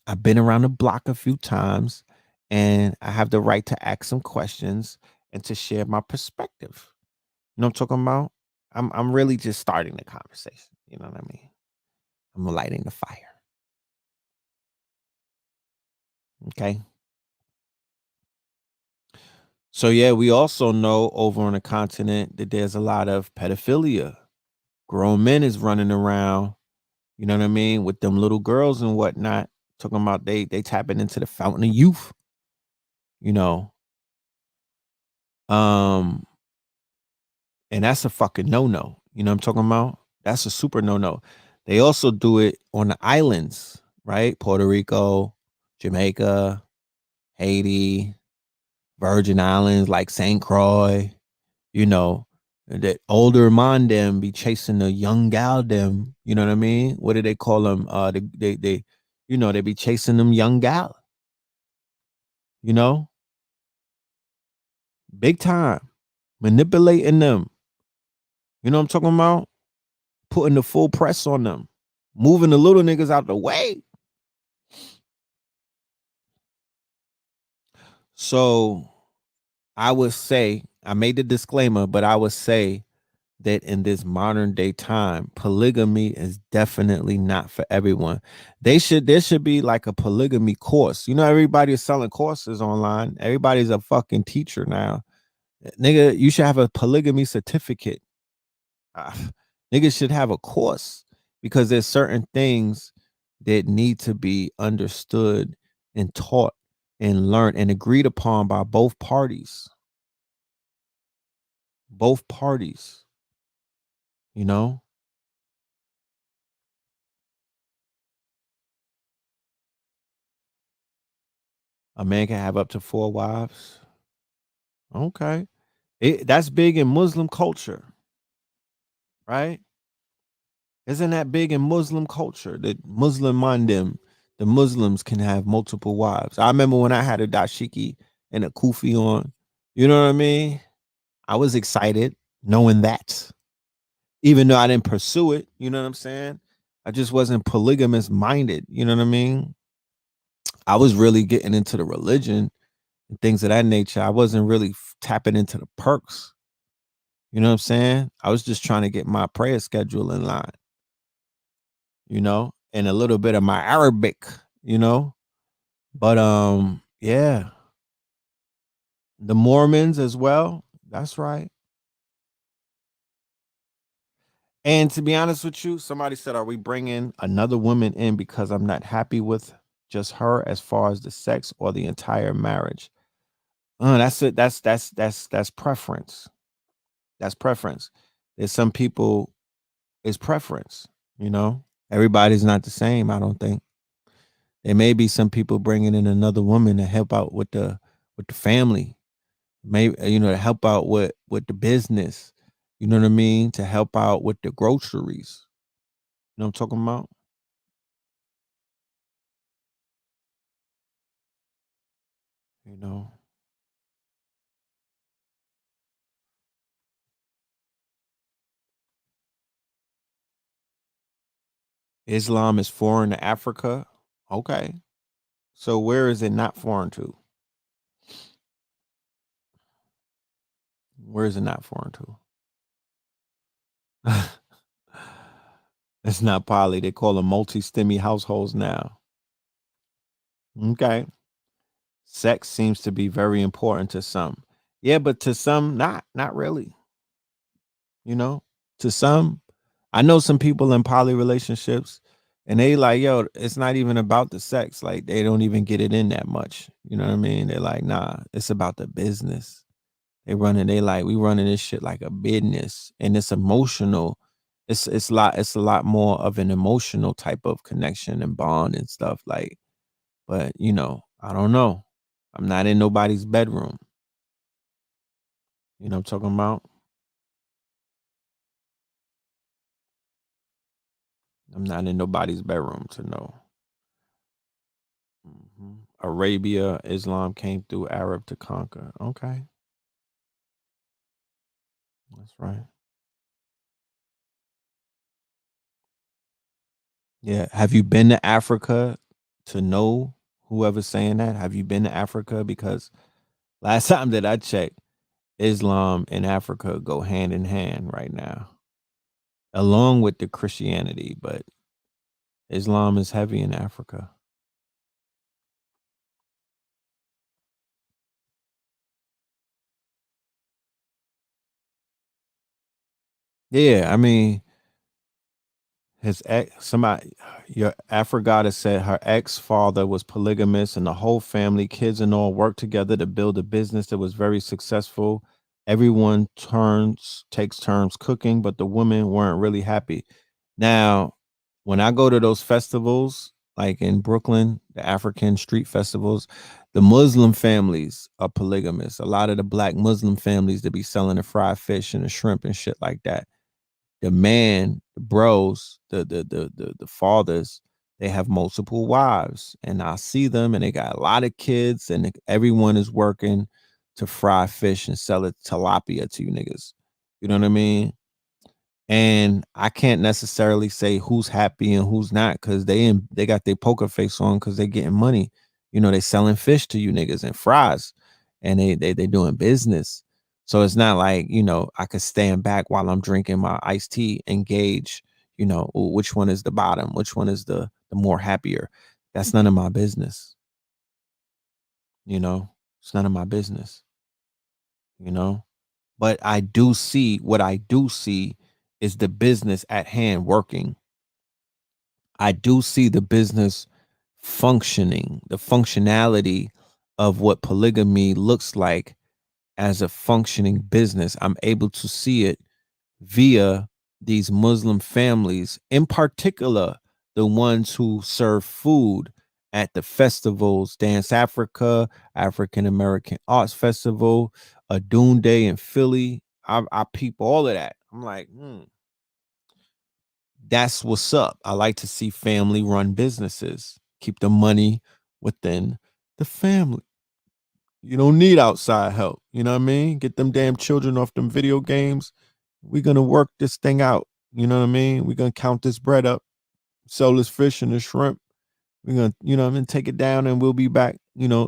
I've been around the block a few times and I have the right to ask some questions and to share my perspective. You know what I'm talking about? I'm really just starting the conversation. You know what I mean? I'm lighting the fire. Okay. So yeah, we also know over on the continent that there's a lot of pedophilia. Grown men is running around, you know what I mean, with them little girls and whatnot. Talking about they tapping into the fountain of youth, you know. Um, and that's a fucking no-no. You know what I'm talking about? That's a super no-no. They also do it on the islands, right? Puerto Rico, Jamaica, Haiti, Virgin Islands like St. Croix, you know, that older man them be chasing the young gal them, you know what I mean? What do they call them? They be chasing them young gal, you know, big time, manipulating them. You know what I'm talking about? Putting the full press on them, moving the little niggas out the way. So I would say, I made the disclaimer, but I would say that in this modern day time, polygamy is definitely not for everyone. There should be like a polygamy course. You know, everybody is selling courses online. Everybody's a fucking teacher now. Nigga, you should have a polygamy certificate. Niggas should have a course because there's certain things that need to be understood and taught and learned and agreed upon by both parties. Both parties, you know? A man can have up to 4 wives. Okay. That's big in Muslim culture, right? Isn't that big in Muslim culture? That Muslim mandim, the Muslims can have multiple wives. I remember when I had a dashiki and a kufi on. You know what I mean? I was excited knowing that, even though I didn't pursue it. You know what I'm saying? I just wasn't polygamous minded. You know what I mean? I was really getting into the religion and things of that nature. I wasn't really tapping into the perks. You know what I'm saying? I was just trying to get my prayer schedule in line, and a little bit of my Arabic, you know. But yeah, the Mormons as well. That's right. And to be honest with you, somebody said, "Are we bringing another woman in because I'm not happy with just her as far as the sex or the entire marriage?" That's it. That's preference. That's preference. There's some people, it's preference. You know, everybody's not the same. I don't think. There may be some people bringing in another woman to help out with the family, maybe, to help out with the business. You know what I mean? To help out with the groceries. You know what I'm talking about? You know, Islam is foreign to Africa. Okay, so where is it not foreign to? Where is it not foreign to? It's not poly. They call them multi-stemmy households now. Okay. Sex seems to be very important to some. Yeah, but to some not really, you know? To some, I know some people in poly relationships and they like, yo, it's not even about the sex. Like they don't even get it in that much. You know what I mean? They're like, nah, it's about the business. They like, we running this shit like a business and it's emotional. It's a lot more of an emotional type of connection and bond and stuff. Like, but I don't know. I'm not in nobody's bedroom. You know what I'm talking about? I'm not in nobody's bedroom to know. Arabia, Islam came through Arab to conquer. Okay, that's right. Yeah. Have you been to Africa to know whoever's saying that? Have you been to Africa? Because last time that I checked, Islam and Africa go hand in hand right now, along with the Christianity, but Islam is heavy in Africa. Yeah, I mean, his ex, somebody, your Afrogata said her ex father was polygamous, and the whole family, kids and all, worked together to build a business that was very successful. Everyone takes turns cooking, but the women weren't really happy. Now, when I go to those festivals, like in Brooklyn, the African street festivals, the Muslim families are polygamous. A lot of the black Muslim families that be selling the fried fish and the shrimp and shit like that, the man, the bros, the fathers, they have multiple wives, and I see them, and they got a lot of kids, and everyone is working to fry fish and sell it tilapia to you niggas. You know what I mean? And I can't necessarily say who's happy and who's not because they got their poker face on because they getting money. They selling fish to you niggas and fries, and they doing business. So it's not like I could stand back while I'm drinking my iced tea and gauge, which one is the bottom, which one is the more happier. That's none of my business. It's none of my business. You know, but I do see is the business at hand working. I do see the business functioning, the functionality of what polygamy looks like as a functioning business. I'm able to see it via these Muslim families, in particular, the ones who serve food at the festivals, Dance Africa, African American Arts Festival, a Dune Day in Philly. I peep all of that. I'm like, that's what's up. I like to see family run businesses. Keep the money within the family. You don't need outside help. You know what I mean? Get them damn children off them video games. We're gonna work this thing out. You know what I mean? We're gonna count this bread up, sell this fish and the shrimp. We're gonna, you know what I mean, take it down and we'll be back,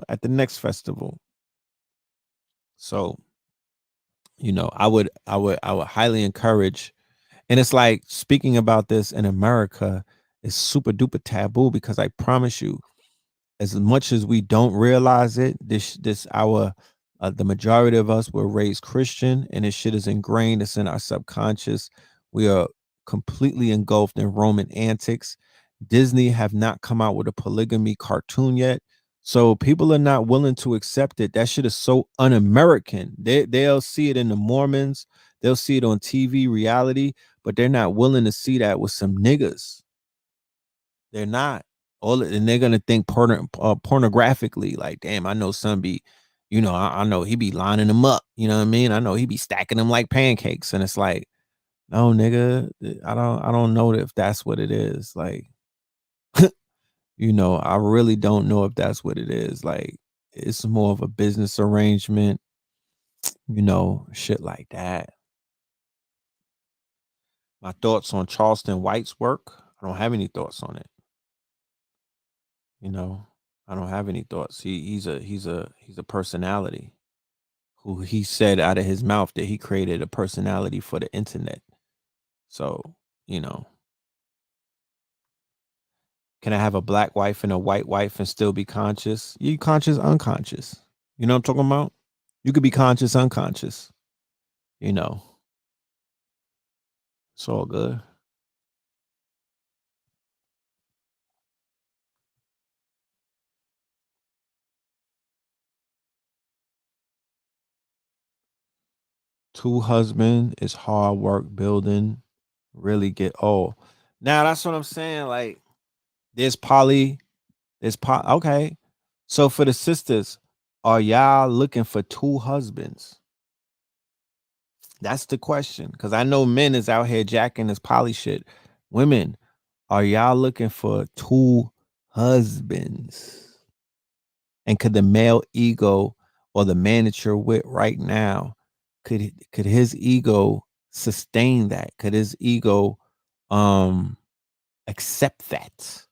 at the next festival. So, I would highly encourage. And it's like speaking about this in America is super duper taboo because I promise you, as much as we don't realize it, this our the majority of us were raised Christian, and this shit is ingrained. It's in our subconscious. We are completely engulfed in Roman antics. Disney have not come out with a polygamy cartoon yet, so people are not willing to accept it. That shit is so un-American. They'll see it in the Mormons, they'll see it on TV reality, but they're not willing to see that with some niggas. They're not. And they're gonna think pornographically. Like, damn, I know some be, I know he be lining them up. You know what I mean? I know he be stacking them like pancakes, and it's like, no, nigga, I don't know if that's what it is. Like, I really don't know if that's what it is. Like, it's more of a business arrangement, shit like that. My thoughts on Charleston White's work, I don't have any thoughts on it. You know, I don't have any thoughts. He's a personality who he said out of his mouth that he created a personality for the internet. So, you know, can I have a black wife and a white wife and still be conscious? You conscious, unconscious. You know what I'm talking about? You could be conscious, unconscious. You know, it's all good. Two husband is hard work building. Really get old. Now that's what I'm saying. Like, there's poly. Okay. So for the sisters, are y'all looking for two husbands? That's the question. Cause I know men is out here jacking this poly shit. Women, are y'all looking for two husbands? And could the male ego or the man that you're with right now, could his ego sustain that? Could his ego accept that?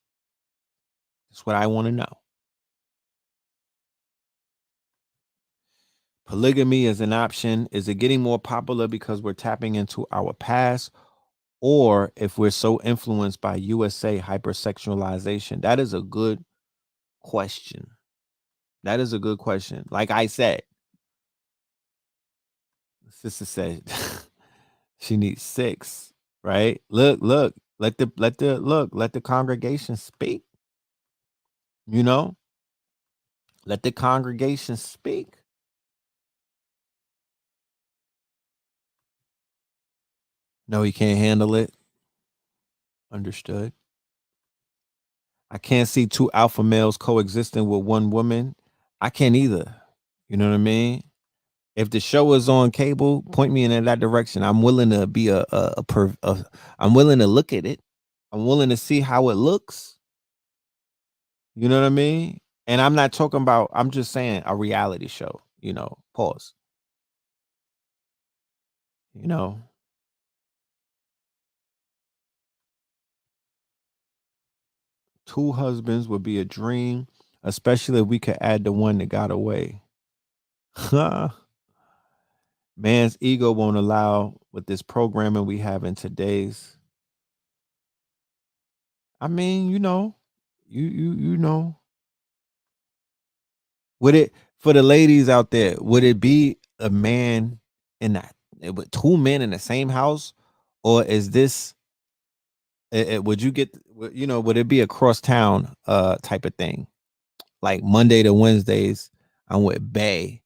That's what I want to know. Polygamy is an option. Is it getting more popular because we're tapping into our past, or if we're so influenced by USA hypersexualization? That is a good question. That is a good question. Like I said, sister said she needs six, right? Look, let the congregation speak. You know, let the congregation speak. No, he can't handle it. Understood. I can't see two alpha males coexisting with one woman. I can't either. You know what I mean? If the show is on cable, point me in that direction. I'm willing to be I'm willing to look at it. I'm willing to see how it looks. You know what I mean? And I'm not talking about, I'm just saying a reality show, pause. You know, two husbands would be a dream, especially if we could add the one that got away. Man's ego won't allow with this programming we have in today's. I mean, you know, would it, for the ladies out there, would it be a man in that, with two men in the same house, or is this? Would you get, would it be a cross town type of thing? Like Monday to Wednesdays, I'm with Bay,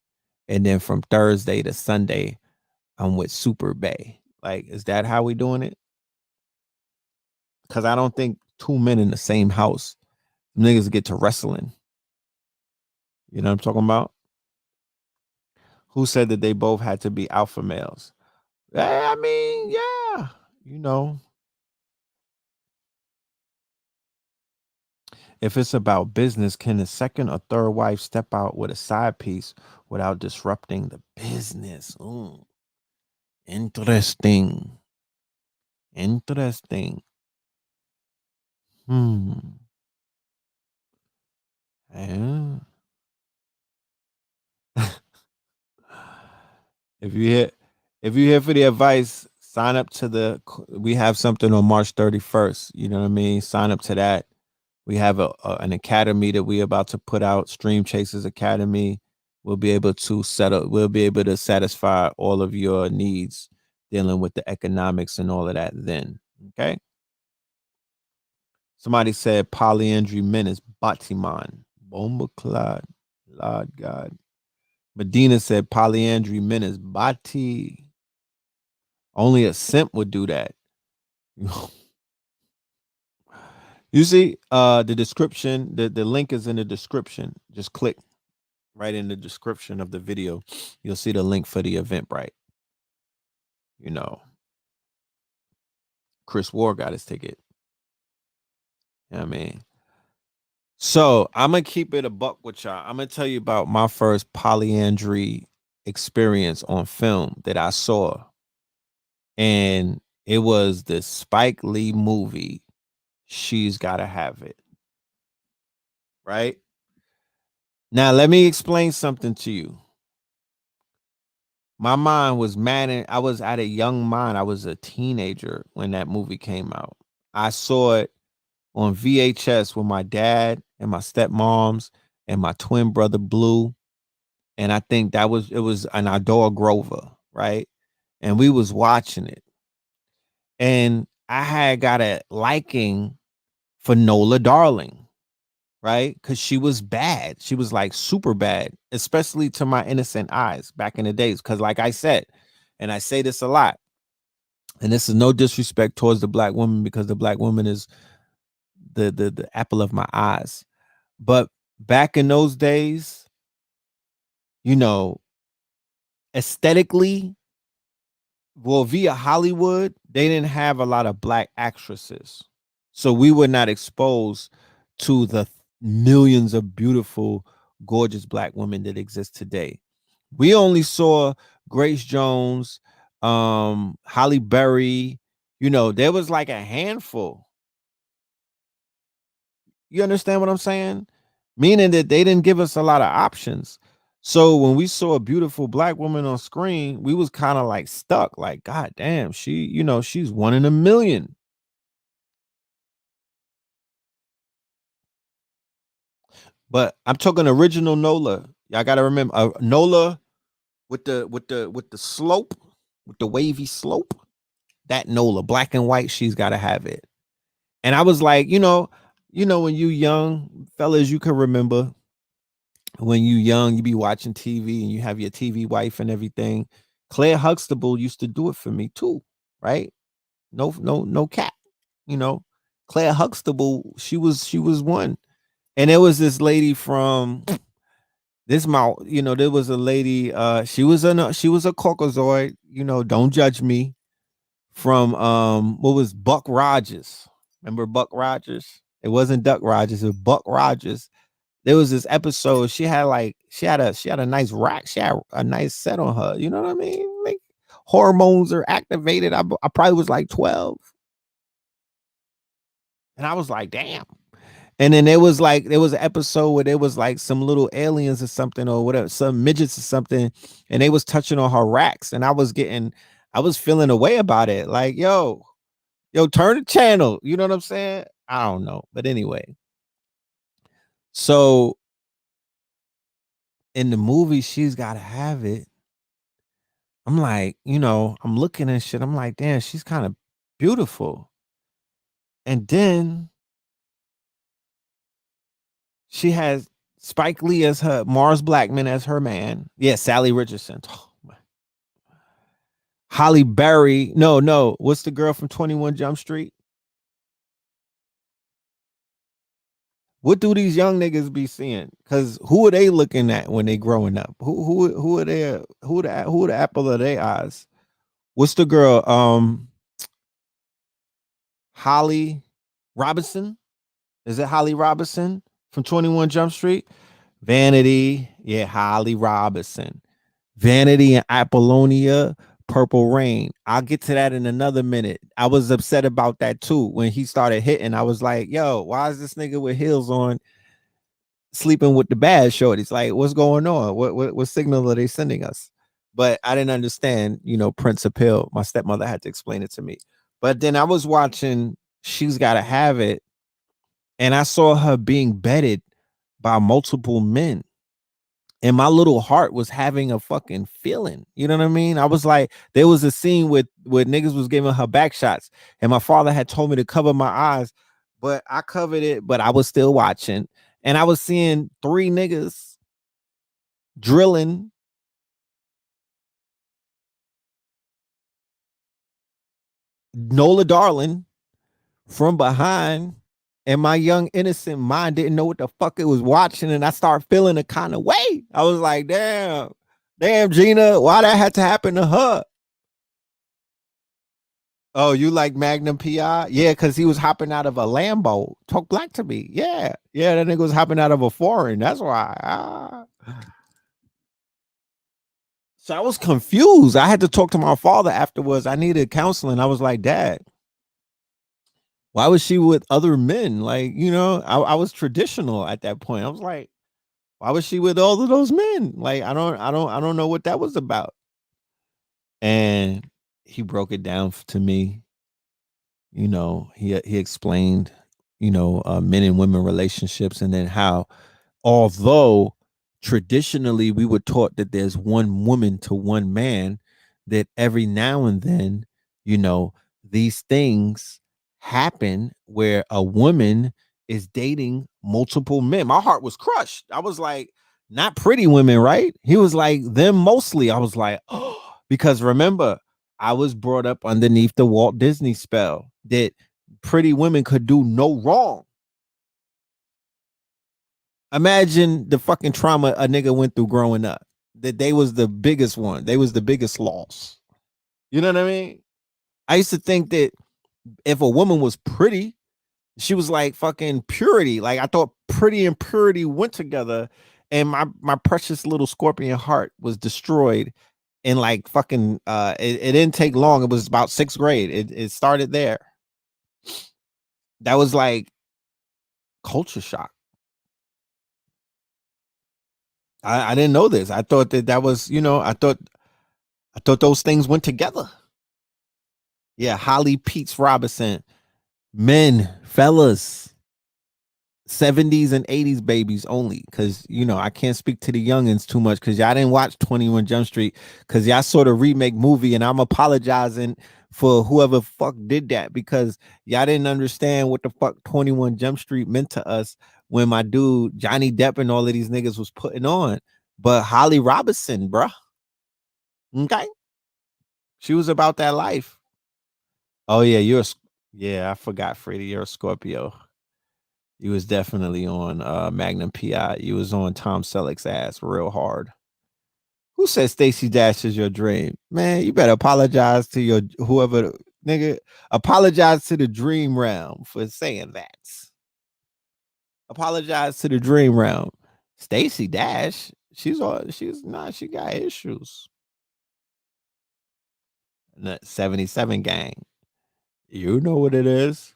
and then from Thursday to Sunday, I'm with Super Bay. Like, is that how we doing it? Because I don't think two men in the same house Niggas get to wrestling. You know what I'm talking about? Who said that they both had to be alpha males? I mean, yeah. You know, if it's about business, can the second or third wife step out with a side piece without disrupting the business? Ooh, interesting. Interesting. Hmm. Yeah. if you hit, if you here for the advice, sign up to the. We have something on March 31st. You know what I mean? Sign up to that. We have an academy that we're about to put out, Stream Chasers Academy. We'll be able to settle. We'll be able to satisfy all of your needs dealing with the economics and all of that. Then, okay. Somebody said polyandry men is Batiman. Bomba Clyde. Lord God. Medina said polyandry men is Bati. Only a simp would do that. You see, the description, the link is in the description. Just click right in the description of the video. You'll see the link for the Eventbrite. You know, Chris Ward got his ticket. You know what I mean? So I'm gonna keep it a buck with y'all. I'm gonna tell you about my first polyandry experience on film that I saw. And it was the Spike Lee movie, She's Gotta Have It. Right? Now let me explain something to you. My mind was mad, and I was at a young mind. I was a teenager when that movie came out. I saw it on VHS with my dad and my stepmoms and my twin brother Blue. And I think it was an Adora Grover, right? And we was watching it. And I had got a liking for Nola Darling, right? Because she was bad. She was like super bad, especially to my innocent eyes back in the days. Because, like I said, and I say this a lot, and this is no disrespect towards the black woman because the black woman is the apple of my eyes. But back in those days, you know, aesthetically, well, via Hollywood, they didn't have a lot of black actresses. So we were not exposed to the millions of beautiful, gorgeous black women that exist today. We only saw Grace Jones, Holly Berry. You know, there was like a handful. You understand what I'm saying? Meaning that they didn't give us a lot of options. So when we saw a beautiful black woman on screen, we was kind of like stuck, like, God damn, she's one in a million. But I'm talking original Nola. Y'all gotta remember Nola with the slope, with the wavy slope. That Nola, black and white, she's gotta have it. And I was like, when you young fellas, you can remember when you young, you be watching TV and you have your TV wife and everything. Claire Huxtable used to do it for me too, right? No cap. You know, Claire Huxtable, she was one. And there was this lady from this mouth, there was a lady, she was a Caucasoid, don't judge me, from what was Buck Rogers. Remember Buck Rogers? It wasn't Duck Rogers, it was Buck Rogers. There was this episode. She had a nice rack. She had a nice set on her. You know what I mean? Like hormones are activated. I probably was like 12, and I was like, damn. And then there was an episode where there was like some little aliens or something or whatever, some midgets or something, and they was touching on her racks, and I was feeling a way about it. Like, yo, turn the channel. You know what I'm saying? I don't know, but anyway. So in the movie, she's got to have it. I'm like, I'm looking at shit. I'm like, damn, she's kind of beautiful. And then she has Spike Lee as her, Mars Blackman as her man. Yeah, Sally Richardson. Holly Berry. No, no. What's the girl from 21 Jump Street? What do these young niggas be seeing? Cause who are they looking at when they growing up? Who are they? Who the apple of their eyes? What's the girl? Holly Robinson. Is it Holly Robinson from 21 Jump Street? Vanity, yeah, Holly Robinson. Vanity and Apollonia, Purple Rain. I'll get to that in another minute. I was upset about that too. When he started hitting, I was like, yo, why is this nigga with heels on sleeping with the bad shorties? Like, what's going on? What signal are they sending us? But I didn't understand, Prince of Pill. My stepmother had to explain it to me. But then I was watching She's Gotta Have It, and I saw her being bedded by multiple men. And my little heart was having a fucking feeling. You know what I mean? I was like, there was a scene with niggas was giving her back shots, and my father had told me to cover my eyes, but I covered it, but I was still watching. And I was seeing three niggas drilling Nola Darling from behind, and my young innocent mind didn't know what the fuck it was watching, and I started feeling a kind of way. I was like, damn, Gina, why that had to happen to her? Oh, you like Magnum PI? Yeah, because he was hopping out of a Lambo. Talk black to me. Yeah, that nigga was hopping out of a foreign. That's why. So I was confused. I had to talk to my father afterwards. I needed counseling. I was like, Dad, why was she with other men? Like, I was traditional at that point. I was like, why was she with all of those men? Like, I don't know what that was about. And he broke it down to me. He explained, men and women relationships, and then how, although traditionally we were taught that there's one woman to one man, that every now and then, you know, these things happen where a woman is dating multiple men. My heart was crushed. I was like, not pretty women, right? He was like, them mostly. I was like, oh, because remember, I was brought up underneath the Walt Disney spell that pretty women could do no wrong. Imagine the fucking trauma a nigga went through growing up. That they was the biggest one. They was the biggest loss. You know what I mean? I used to think that if a woman was pretty, she was like fucking purity. Like I thought pretty and purity went together. And my precious little scorpion heart was destroyed. And like fucking it didn't take long. It was about sixth grade. It started there. That was like culture shock. I didn't know this. I thought that was, I thought those things went together. Yeah, Holly Peets Robinson. Men, fellas, 70s and 80s babies only. Cause I can't speak to the youngins too much because y'all didn't watch 21 Jump Street because y'all sort of remake movie, and I'm apologizing for whoever fuck did that because y'all didn't understand what the fuck 21 Jump Street meant to us when my dude Johnny Depp and all of these niggas was putting on. But Holly Robinson, bruh. Okay. She was about that life. Oh yeah, yeah, I forgot, Freddie. You're a Scorpio. You was definitely on Magnum PI. You was on Tom Selleck's ass real hard. Who said Stacey Dash is your dream? Man, you better apologize to your whoever nigga. Apologize to the dream realm for saying that. Apologize to the dream realm. Stacey Dash, she's not, she got issues. The 77 gang. You know what it is.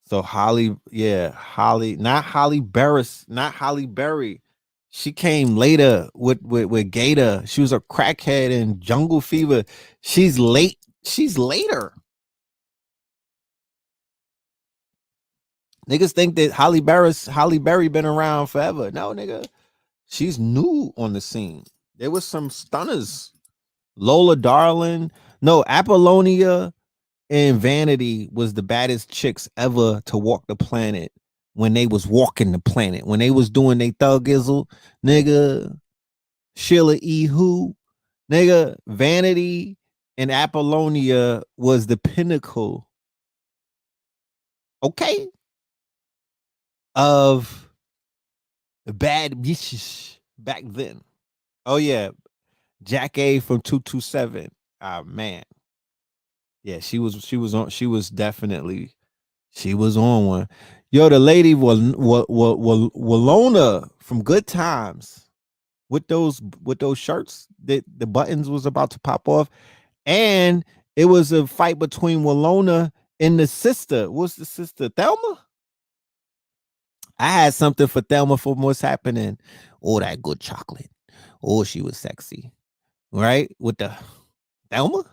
So Holly, yeah, Holly, not Holly Barris, not Holly Berry. She came later with Gator. She was a crackhead in Jungle Fever. She's late. She's later. Niggas think that Holly Berry been around forever. No, nigga. She's new on the scene. There was some stunners. Lola Darling. No, Apollonia and Vanity was the baddest chicks ever to walk the planet when they was walking the planet. When they was doing they thugizzle, nigga, Sheila E. Who, nigga, Vanity and Apollonia was the pinnacle. Okay. of bad bitches back then. Oh yeah, Jack A from 227. Ah man. Yeah, she was definitely she was on one. Yo, the lady was Walona from Good Times with those shirts that the buttons was about to pop off, and it was a fight between Walona and the sister. What's the sister? Thelma. I had something for Thelma from what's happening. Oh, that good chocolate. Oh, she was sexy, right? With the Thelma.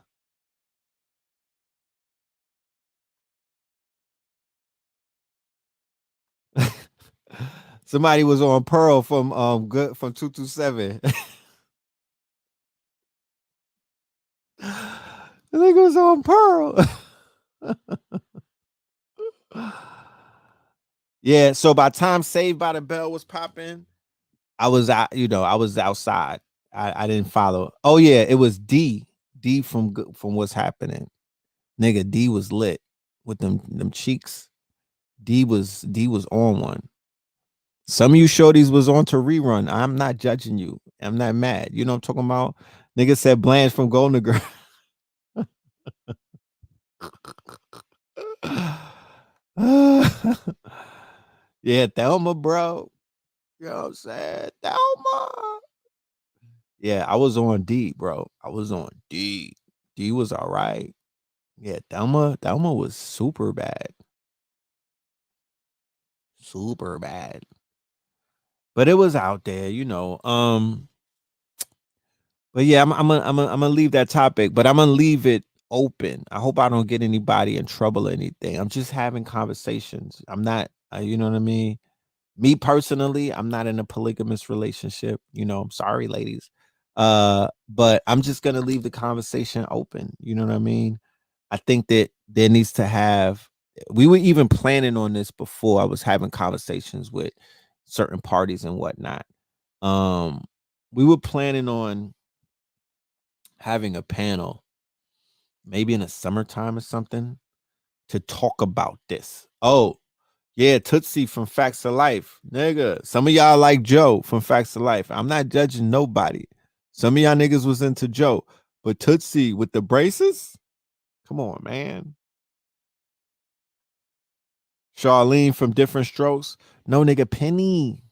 Somebody was on Pearl from good from 227. I think it was on Pearl. Yeah, so by the time Saved by the Bell was popping, I was out, I was outside. I didn't follow. Oh yeah, it was D. D from What's Happening. Nigga, D was lit with them cheeks. D was on one. Some of you shorties was on to rerun. I'm not judging you. I'm not mad. You know what I'm talking about? Nigga said Blanche from Golden Girl. Yeah, Thelma, bro. You know what I'm saying? Thelma. Yeah, I was on D, bro. I was on D. D was all right. Yeah, Thelma was super bad. Super bad. But it was out there. But yeah, I'm gonna leave that topic, but I'm gonna leave it open. I hope I don't get anybody in trouble or anything. I'm just having conversations. I'm not, you know what I mean? Me personally, I'm not in a polygamous relationship. I'm sorry, ladies. But I'm just gonna leave the conversation open. You know what I mean? I think that there needs to have we were even planning on this before I was having conversations with certain parties and whatnot. Um, we were planning on having a panel, maybe in the summertime or something, to talk about this. Oh, yeah, Tootsie from Facts of Life. Nigga, some of y'all like Joe from Facts of Life. I'm not judging nobody. Some of y'all niggas was into Joe. But Tootsie with the braces? Come on, man. Charlene from Different Strokes? No, nigga, Penny.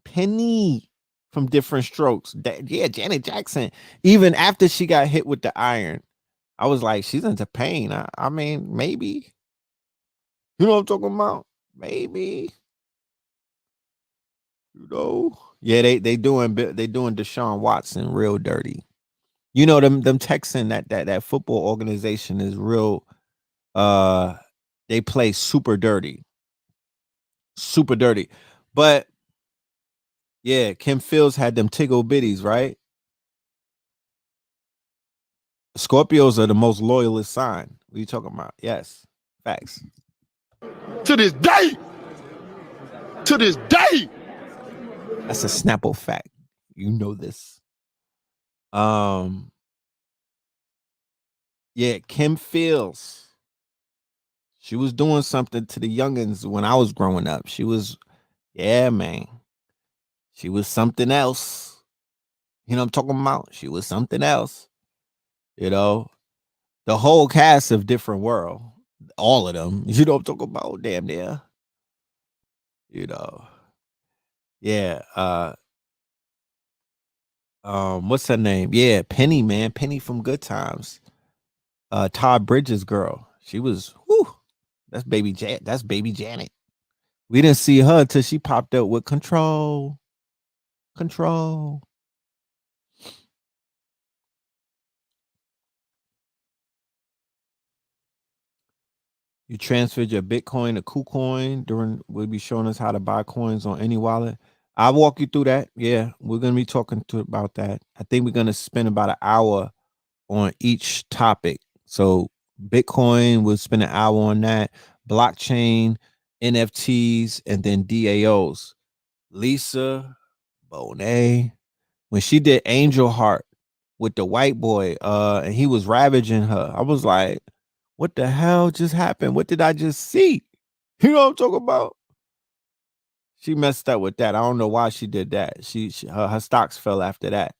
Penny from Different Strokes. Yeah, Janet Jackson. Even after she got hit with the iron, I was like, she's into pain. I mean, maybe. You know what I'm talking about? Maybe. Yeah, they doing Deshaun Watson real dirty. Them Texan that football organization is real. Uh, they play super dirty, super dirty. But yeah, Kim Fields had them tiggle bitties, right? Scorpios are the most loyalist sign. What are you talking about? Yes, facts. To this day, to this day. That's a Snapple fact. You know this. Um, yeah, Kim Fields. She was doing something to the youngins when I was growing up. Yeah, man. She was something else. You know what I'm talking about? She was something else. You know, the whole cast of Different World, all of them. You know what I'm talking about? Damn near. You know, yeah. What's her name? Yeah, Penny, man, Penny from Good Times. Todd Bridges' girl. She was. Whew, that's baby Janet. We didn't see her till she popped up with Control. Control. You transferred your Bitcoin to KuCoin during. We'll be showing us how to buy coins on any wallet. I'll walk you through that. Yeah, we're gonna be talking about that. I think we're gonna spend about an hour on each topic. So Bitcoin, we'll spend an hour on that. Blockchain, NFTs, and then DAOs. Lisa Bonet, when she did Angel Heart with the white boy, and he was ravaging her, I was like, what the hell just happened? What did I just see? You know what I'm talking about? She messed up with that. I don't know why she did that. Her stocks fell after that.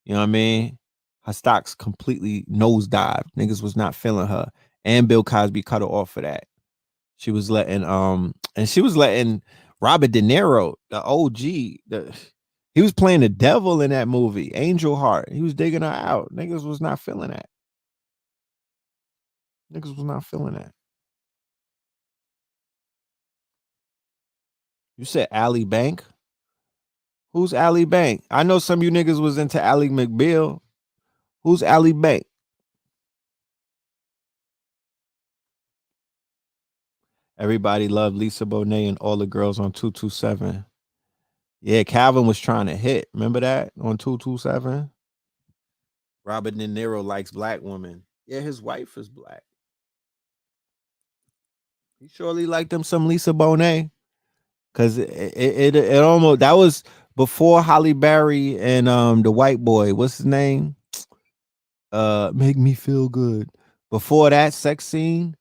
You know what I mean? Her stocks completely nosedived. Niggas was not feeling her. And Bill Cosby cut her off for that. She was letting and she was letting Robert De Niro, the OG, he was playing the devil in that movie, Angel Heart. He was digging her out. Niggas was not feeling that. Niggas was not feeling that. You said Allie Bank? Who's Allie Bank? I know some of you niggas was into Allie McBeal. Who's Allie Bank? Everybody loved Lisa Bonet and all the girls on 227. Yeah, Calvin was trying to hit. Remember that on 227? Robert De Niro likes black women. Yeah, his wife is black. He surely liked him some Lisa Bonet. Cause it almost that was before Holly Berry and the white boy. What's his name? Make Me Feel Good. Before that sex scene,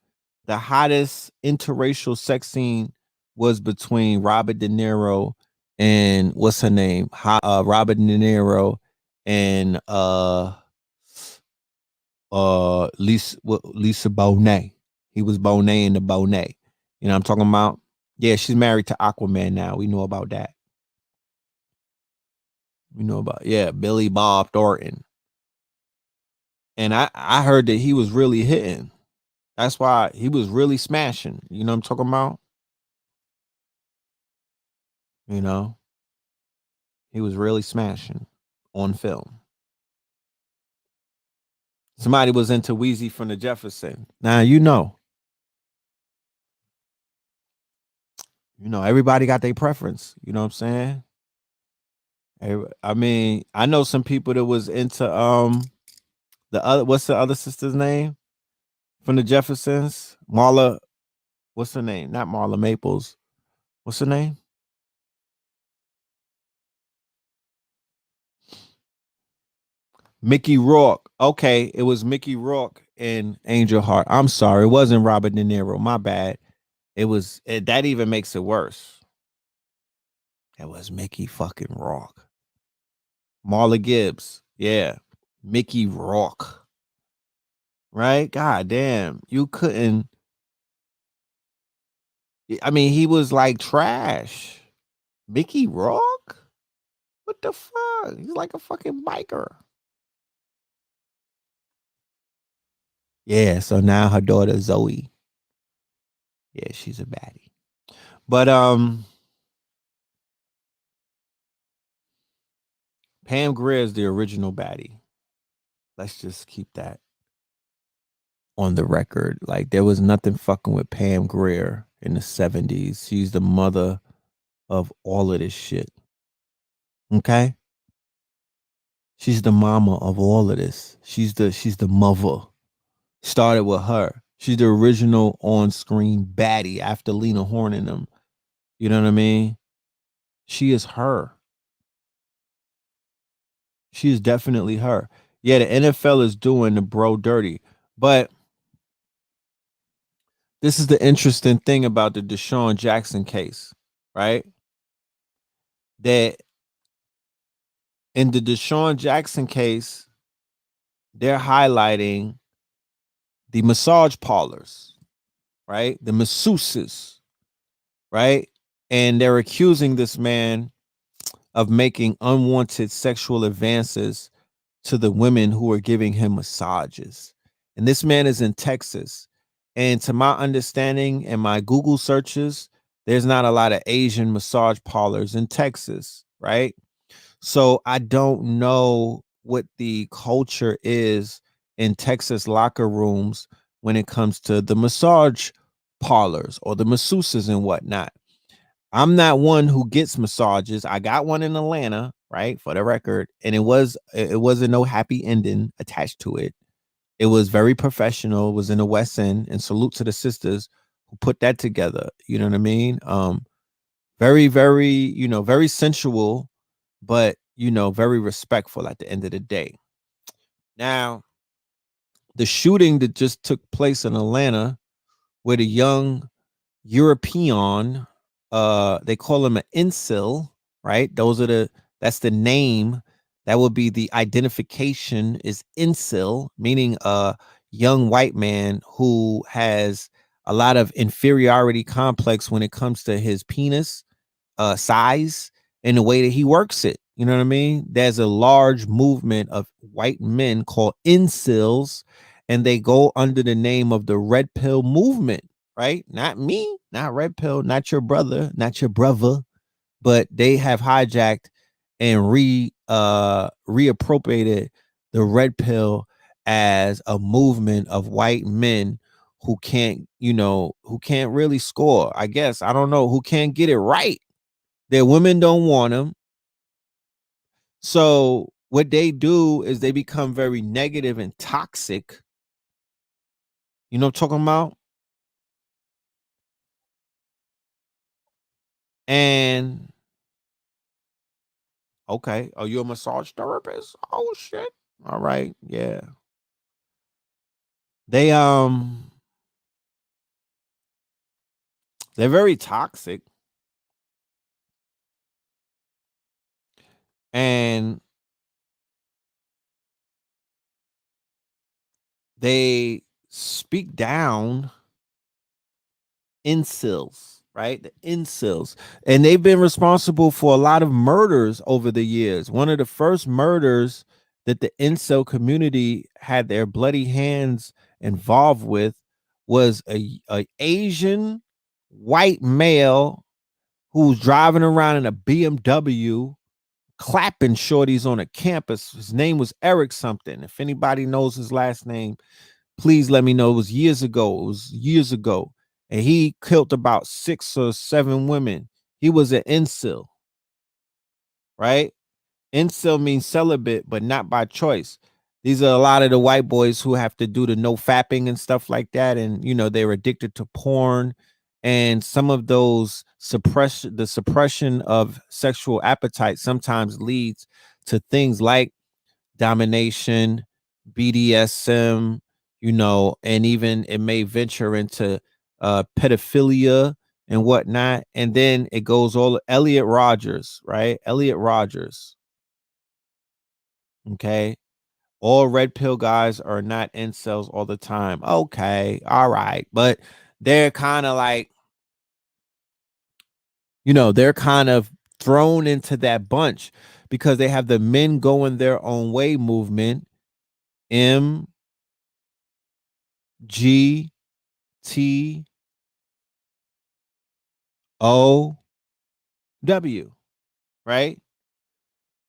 the hottest interracial sex scene was between Robert De Niro and what's her name? Robert De Niro and Lisa Bonet. He was Bonet in the Bonet. You know what I'm talking about? Yeah, she's married to Aquaman now. We know about that. We know about Billy Bob Thornton. And I heard that he was really hitting. That's why he was really smashing. You know what I'm talking about? You know, he was really smashing on film. Somebody was into Wheezy from the Jefferson. Now everybody got their preference. You know what I'm saying? I mean, I know some people that was into the other. What's the other sister's name from the Jeffersons? Marla. What's her name? Not Marla Maples. What's her name? Mickey Rourke. Okay, it was Mickey Rourke and Angel Heart. I'm sorry, it wasn't Robert De Niro. My bad. That even makes it worse. It was Mickey fucking Rourke. Marla Gibbs. Yeah. Mickey Rourke. Right? God damn. You couldn't. I mean, he was like trash. Mickey Rourke? What the fuck? He's like a fucking biker. Yeah, so now her daughter Zoe. Yeah, she's a baddie. But Pam Grier is the original baddie. Let's just keep that on the record. Like there was nothing fucking with Pam Grier in the 70s. She's the mother of all of this shit. Okay? She's the mama of all of this. She's the mother. Started with her. She's the original on-screen baddie after Lena Horne and them. You know what I mean? She is her. She is definitely her. Yeah, the NFL is doing the bro dirty. But this is the interesting thing about the Deshaun Jackson case, right? That in the Deshaun Jackson case, they're highlighting the massage parlors, right? The masseuses, right? And they're accusing this man of making unwanted sexual advances to the women who are giving him massages. And this man is in Texas. And to my understanding and my Google searches, there's not a lot of Asian massage parlors in Texas, right? So I don't know what the culture is in Texas locker rooms when it comes to the massage parlors or the masseuses and whatnot. I'm not one who gets massages. I got one in Atlanta, right, for the record, and it wasn't no happy ending attached to it. It was very professional. It was in the West End, and salute to the sisters who put that together. You know what I mean? Very, very, very sensual, but very respectful at the end of the day. Now, the shooting that just took place in Atlanta, where the young European they call them an incel, right? That's the name. That would be the identification is incel, meaning a young white man who has a lot of inferiority complex when it comes to his penis size and the way that he works it. You know what I mean? There's a large movement of white men called incels, and they go under the name of the red pill movement, right? Not me, not red pill, not your brother, not your brother, but they have hijacked and reappropriated the red pill as a movement of white men who can't, who can't really score. I guess I don't know, who can't get it right. Their women don't want them. So what they do is they become very negative and toxic. You know what I'm talking about? And okay, are you a massage therapist? Oh shit. All right, yeah. They they're very toxic, and they speak down incels, right? The incels. And they've been responsible for a lot of murders over the years. One of the first murders that the incel community had their bloody hands involved with was a Asian white male who was driving around in a BMW clapping shorties on a campus. His name was Eric something. If anybody knows his last name, please let me know. It was years ago. It was years ago. And he killed about 6 or 7 women. He was an incel, right? Incel means celibate, but not by choice. These are a lot of the white boys who have to do the no fapping and stuff like that. And, they're addicted to porn. And some of those suppression of sexual appetite sometimes leads to things like domination, BDSM, and even it may venture into pedophilia and whatnot. And then it goes all Elliot Rogers, right? Elliot Rogers. Okay. All red pill guys are not incels all the time. Okay. All right. But they're kind of like, they're kind of thrown into that bunch because they have the men going their own way movement. MGTOW, right?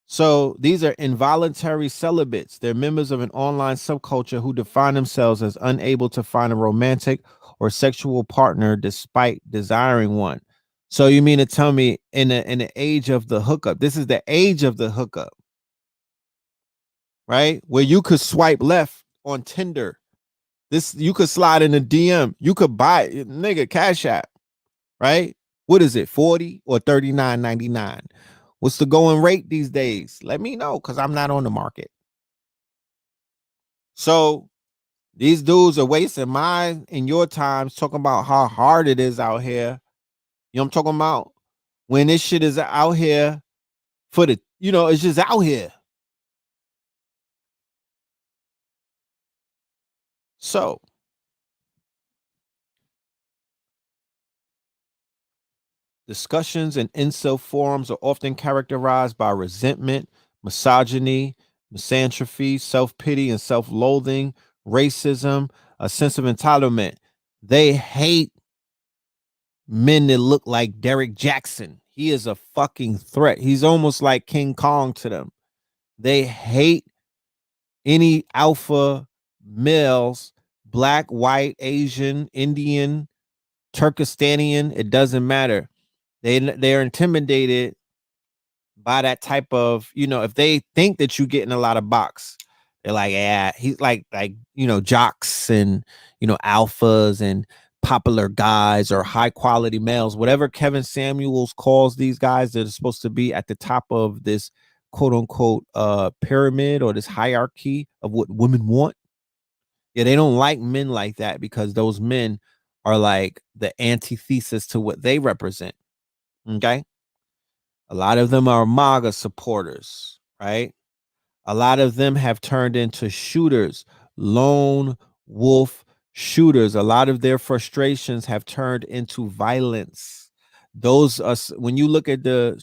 So these are involuntary celibates. They're members of an online subculture who define themselves as unable to find a romantic or sexual partner despite desiring one. So you mean to tell me in the age of the hookup, this is the age of the hookup, right? Where you could swipe left on Tinder. This you could slide in a DM. You could buy nigga Cash App, right? What is it, 40 or 39.99? What's the going rate these days? Let me know because I'm not on the market. So these dudes are wasting mine and your times talking about how hard it is out here. You know what I'm talking about? When this shit is out here for the, it's just out here. So discussions in incel forums are often characterized by resentment, misogyny, misanthropy, self-pity, and self-loathing, racism, a sense of entitlement. They hate men that look like Derek Jackson. He is a fucking threat. He's almost like King Kong to them. They hate any alpha males, black, white, Asian, Indian, Turkestanian. It doesn't matter. They're intimidated by that type of, if they think that you're getting a lot of box, they're like, yeah, he's like, jocks and, alphas and popular guys or high quality males, whatever Kevin Samuels calls these guys that are supposed to be at the top of this quote unquote pyramid or this hierarchy of what women want. Yeah, they don't like men like that because those men are like the antithesis to what they represent. Okay. A lot of them are MAGA supporters, right? A lot of them have turned into shooters, lone wolf shooters. A lot of their frustrations have turned into violence. Those are, when you look at uh, the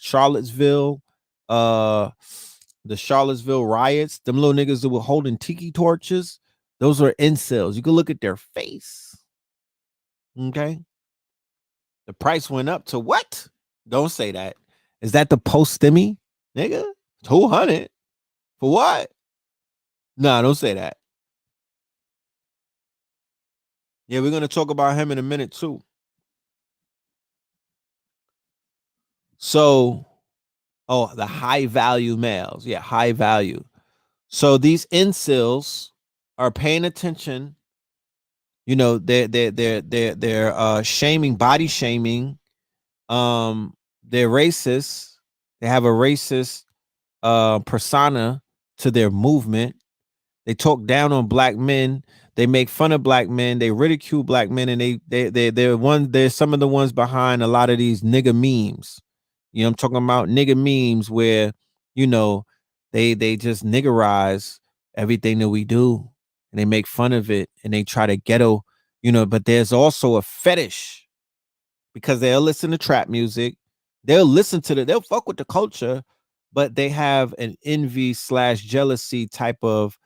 Charlottesville riots, them little niggas that were holding tiki torches, those are incels. You can look at their face. Okay. The price went up to what? Don't say that. Is that the post stimmy? Nigga, 200 for what? Nah, don't say that. Yeah, we're gonna talk about him in a minute too. So, oh, the high value males. Yeah, high value. So these incels are paying attention. You know, they're shaming, body shaming. They're racist. They have a racist persona to their movement. They talk down on black men. They make fun of black men. They ridicule black men, and they're some of the ones behind a lot of these nigga memes. You know, I'm talking about nigga memes where, you know, they just niggerize everything that we do, and they make fun of it, and they try to ghetto, you know. But there's also a fetish because they'll listen to trap music, they'll fuck with the culture, but they have an envy slash jealousy type of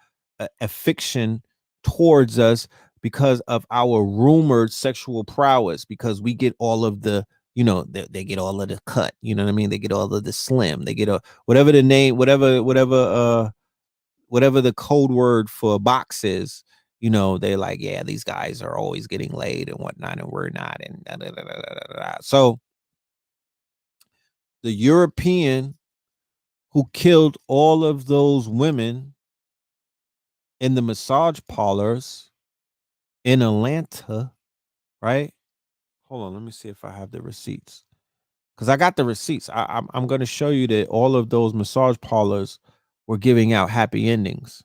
affection towards us because of our rumored sexual prowess, because we get all of the, you know, they get all of the cut, you know what I mean, they get all of the slim, they get a whatever the name, whatever the code word for a box is. You know, they're like, yeah, these guys are always getting laid and whatnot, and we're not. And da, da, da, da, da, da. So the European who killed all of those women in the massage parlors in Atlanta, right? Hold on, let me see if I have the receipts. Because I got the receipts. I'm going to show you that all of those massage parlors were giving out happy endings.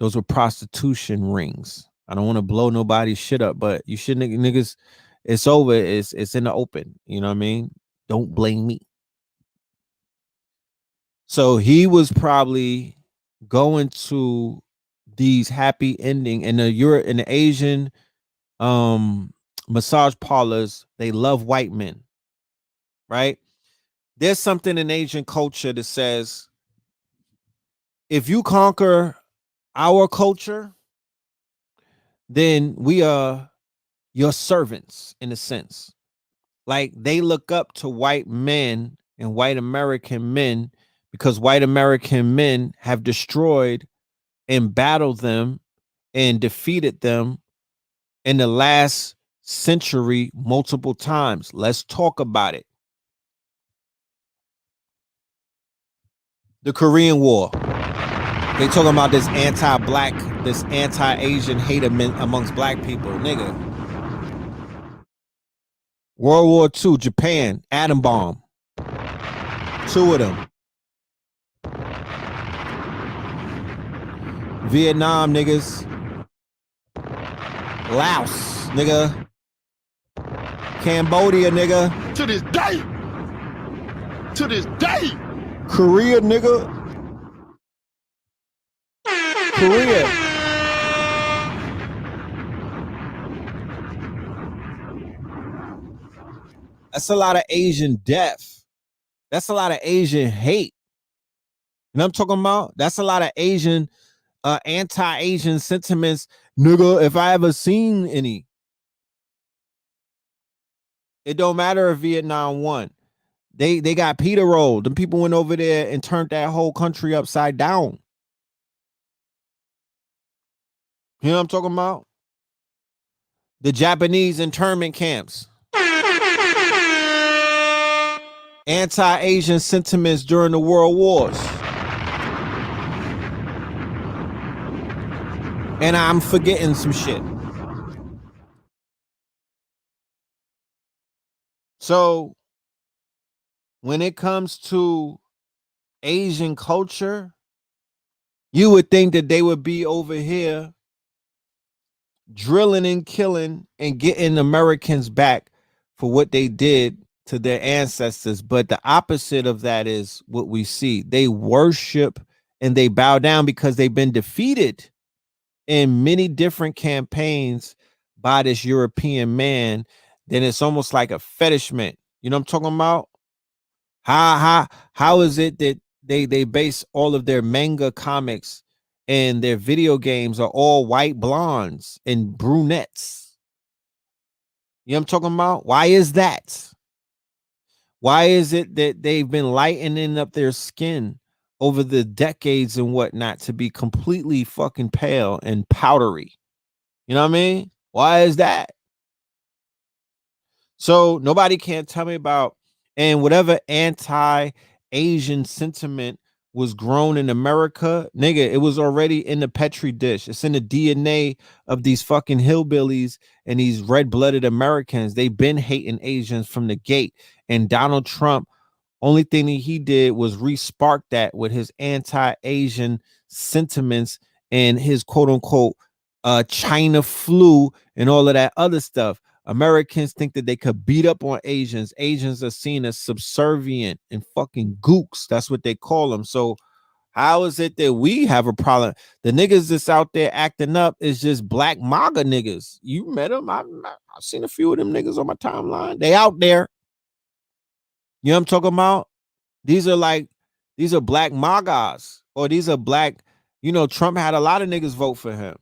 Those were prostitution rings. I don't want to blow nobody's shit up, but you shouldn't, niggas. It's over. It's in the open. You know what I mean? Don't blame me. So he was probably going to these happy ending, and the Asian massage parlors. They love white men, right? There's something in Asian culture that says if you conquer our culture, then we are your servants in a sense. Like they look up to white men and white American men because white American men have destroyed and battled them and defeated them in the last century multiple times. Let's talk about it. The Korean War. They talking about this anti-black, this anti-Asian hate amongst black people, nigga. World War II, Japan, atom bomb. Two of them. Vietnam, niggas. Laos, nigga. Cambodia, nigga. To this day. To this day. Korea, nigga. Korea. That's a lot of Asian death. That's a lot of Asian hate. You know what I'm talking about? That's a lot of Asian, anti-Asian sentiments, nigga, if I ever seen any. It don't matter if Vietnam won. They got Peter rolled. Them people went over there and turned that whole country upside down. You know what I'm talking about? The Japanese internment camps. Anti-Asian sentiments during the world wars. And I'm forgetting some shit. So when it comes to Asian culture, you would think that they would be over here drilling and killing and getting Americans back for what they did to their ancestors. But the opposite of that is what we see. They worship and they bow down because they've been defeated in many different campaigns by this European man. Then it's almost like a fetishment. You know what I'm talking about? How is it that they base all of their manga comics and their video games are all white blondes and brunettes? You know what I'm talking about? Why is that? Why is it that they've been lightening up their skin over the decades and whatnot to be completely fucking pale and powdery? You know what I mean? Why is that? So nobody can tell me about, and whatever anti-Asian sentiment was grown in America, nigga, it was already in the petri dish. It's in the DNA of these fucking hillbillies and these red-blooded Americans. They've been hating Asians from the gate. And Donald Trump, only thing that he did was re-spark that with his anti-Asian sentiments and his quote-unquote China flu and all of that other stuff. Americans think that they could beat up on Asians. Asians are seen as subservient and fucking gooks. That's what they call them. So how is it that we have a problem? The niggas that's out there acting up is just black MAGA niggas. You met them? I've seen a few of them niggas on my timeline. They out there. You know what I'm talking about? These are black MAGAs, or these are black, Trump had a lot of niggas vote for him.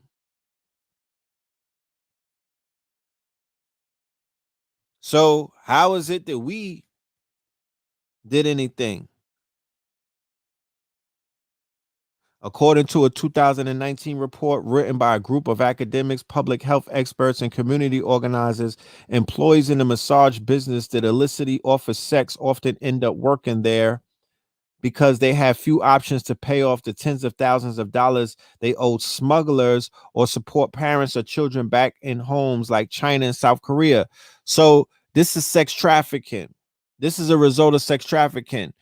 So how is it that we did anything? According to a 2019 report written by a group of academics, public health experts, and community organizers, employees in the massage business that illicitly offer sex often end up working there because they have few options to pay off the tens of thousands of dollars they owe smugglers or support parents or children back in homes like China and South Korea. So this is sex trafficking. This is a result of sex trafficking.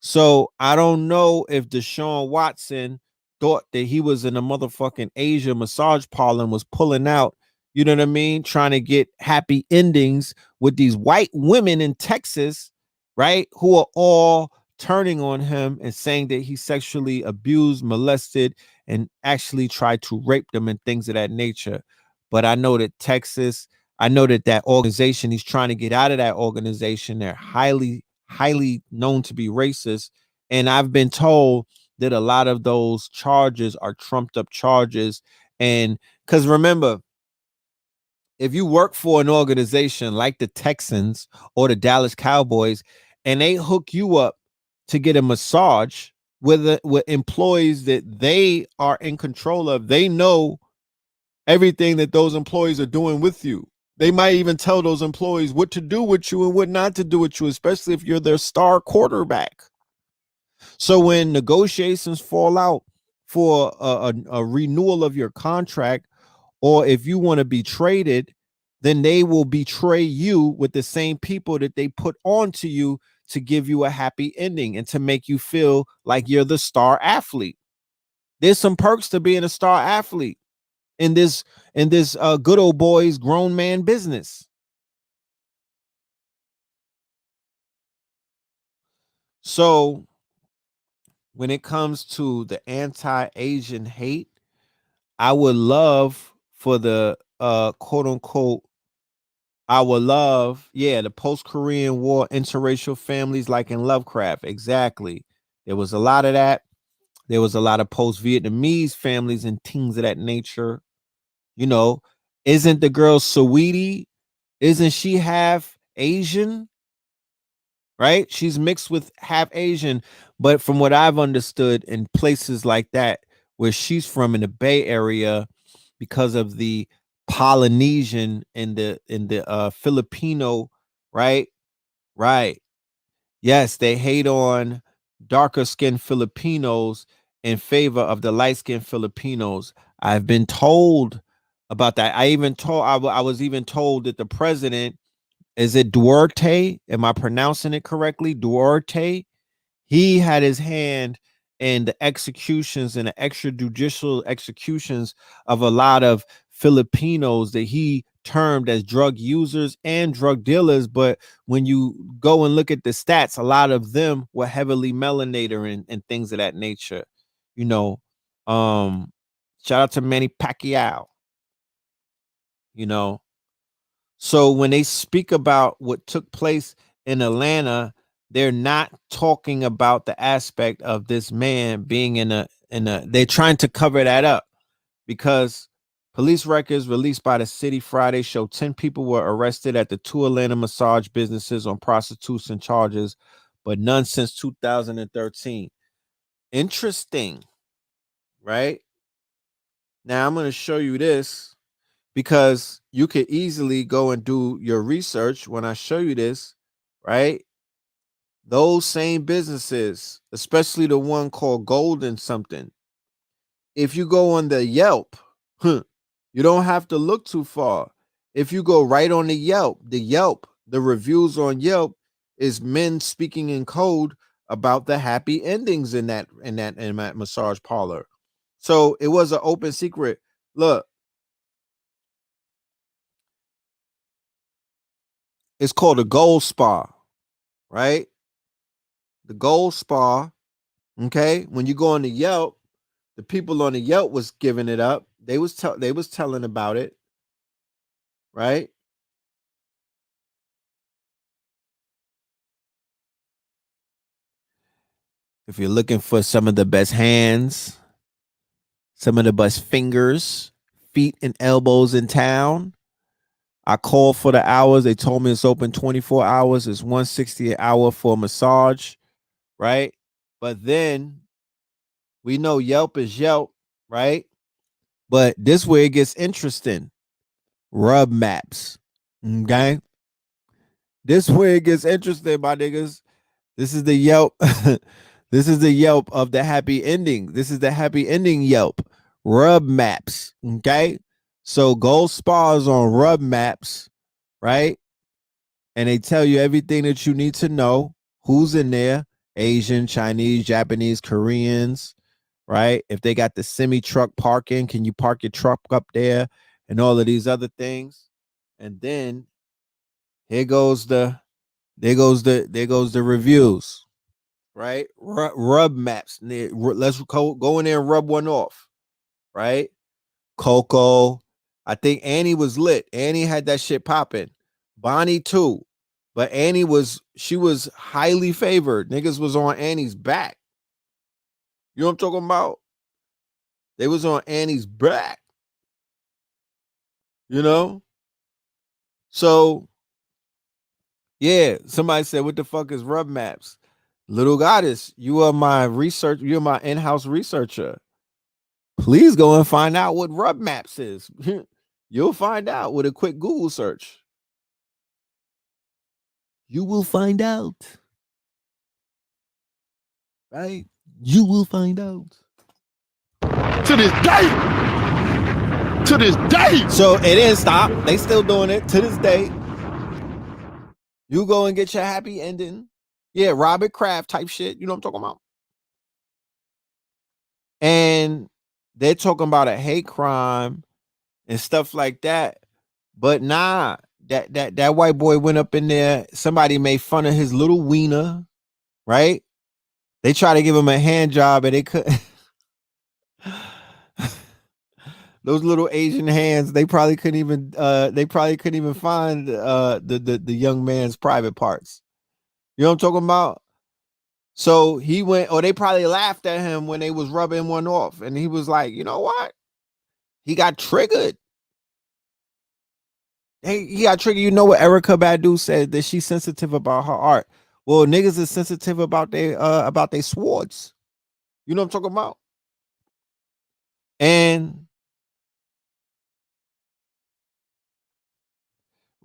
So I don't know if Deshaun Watson thought that he was in a motherfucking Asia massage parlor and was pulling out, you know what I mean, trying to get happy endings with these white women in Texas, right, who are all turning on him and saying that he sexually abused, molested, and actually tried to rape them and things of that nature. But I know that Texas, I know that organization, he's trying to get out of that organization. They're highly known to be racist. And I've been told that a lot of those charges are trumped up charges. And because remember, if you work for an organization like the Texans or the Dallas Cowboys and they hook you up to get a massage with employees that they are in control of, they know everything that those employees are doing with you. They might even tell those employees what to do with you and what not to do with you, especially if you're their star quarterback. So when negotiations fall out for a renewal of your contract, or if you want to be traded, then they will betray you with the same people that they put onto you to give you a happy ending and to make you feel like you're the star athlete. There's some perks to being a star athlete in this good old boys grown man business. So when it comes to the anti-Asian hate, I would love for the quote unquote, I would love, the post-Korean War interracial families like in Lovecraft. Exactly. There was a lot of that. There was a lot of post-Vietnamese families and things of that nature. You know, isn't the girl Saweetie, isn't she half Asian? Right? She's mixed with half Asian. But from what I've understood in places like that, where she's from in the Bay Area, because of the Polynesian and the Filipino, right? Right. Yes, they hate on darker skinned Filipinos in favor of the light skinned Filipinos. I've been told about that. I was even told that the president, is it Duarte? Am I pronouncing it correctly? Duarte? He had his hand in the executions and the extrajudicial executions of a lot of Filipinos that he termed as drug users and drug dealers, but when you go and look at the stats, a lot of them were heavily melanated and things of that nature. You know, shout out to Manny Pacquiao. You know, so when they speak about what took place in Atlanta, they're not talking about the aspect of this man being in a they're trying to cover that up because police records released by the city Friday show 10 people were arrested at the two Atlanta massage businesses on prostitution charges, but none since 2013. Interesting, right? Now I'm going to show you this because you could easily go and do your research when I show you this, right? Those same businesses, especially the one called Golden something, if you go on the Yelp, you don't have to look too far. If you go right on the reviews on Yelp is men speaking in code about the happy endings in that massage parlor. So it was an open secret. Look, it's called a Gold Spa, right? The Gold Spa. Okay, when you go on the Yelp, the people on the Yelp was giving it up. They was telling about it, right? If you're looking for some of the best hands, some of the best fingers, feet, and elbows in town, I called for the hours. They told me it's open 24 hours. It's $160 an hour for a massage, right? But then we know Yelp is Yelp, right? But this way it gets interesting. Rub maps. Okay. This way it gets interesting, my niggas. This is the Yelp. This is the Yelp of the happy ending. This is the happy ending Yelp. Rub maps. Okay. So Gold Spas on Rub maps, right? And they tell you everything that you need to know. Who's in there? Asian, Chinese, Japanese, Koreans, right? If they got the semi truck parking, can you park your truck up there? And all of these other things. And then here goes the reviews, right? Rub maps. Let's go in there and rub one off, right? Coco. I think Annie was lit. Annie had that shit popping. Bonnie too. But she was highly favored. Niggas was on Annie's back. You know what I'm talking about? They was on Annie's back. You know? So, yeah, somebody said, what the fuck is rub maps? Little goddess, you are my in-house researcher. Please go and find out what rub maps is. You'll find out with a quick Google search. You will find out. Right? You will find out. To this day. To this day. So it didn't stop. They still doing it to this day. You go and get your happy ending. Yeah, Robert Kraft type shit. You know what I'm talking about? And they're talking about a hate crime and stuff like that. But nah, that white boy went up in there. Somebody made fun of his little wiener, right? They tried to give him a hand job and they couldn't. Those little Asian hands, they probably couldn't even find the young man's private parts. You know what I'm talking about? So he went, or they probably laughed at him when they was rubbing one off, and he was like, you know what? He got triggered. Hey, he got triggered. You know what Erica Badu said, that she's sensitive about her art. Well, niggas is sensitive about their swords. You know what I'm talking about? And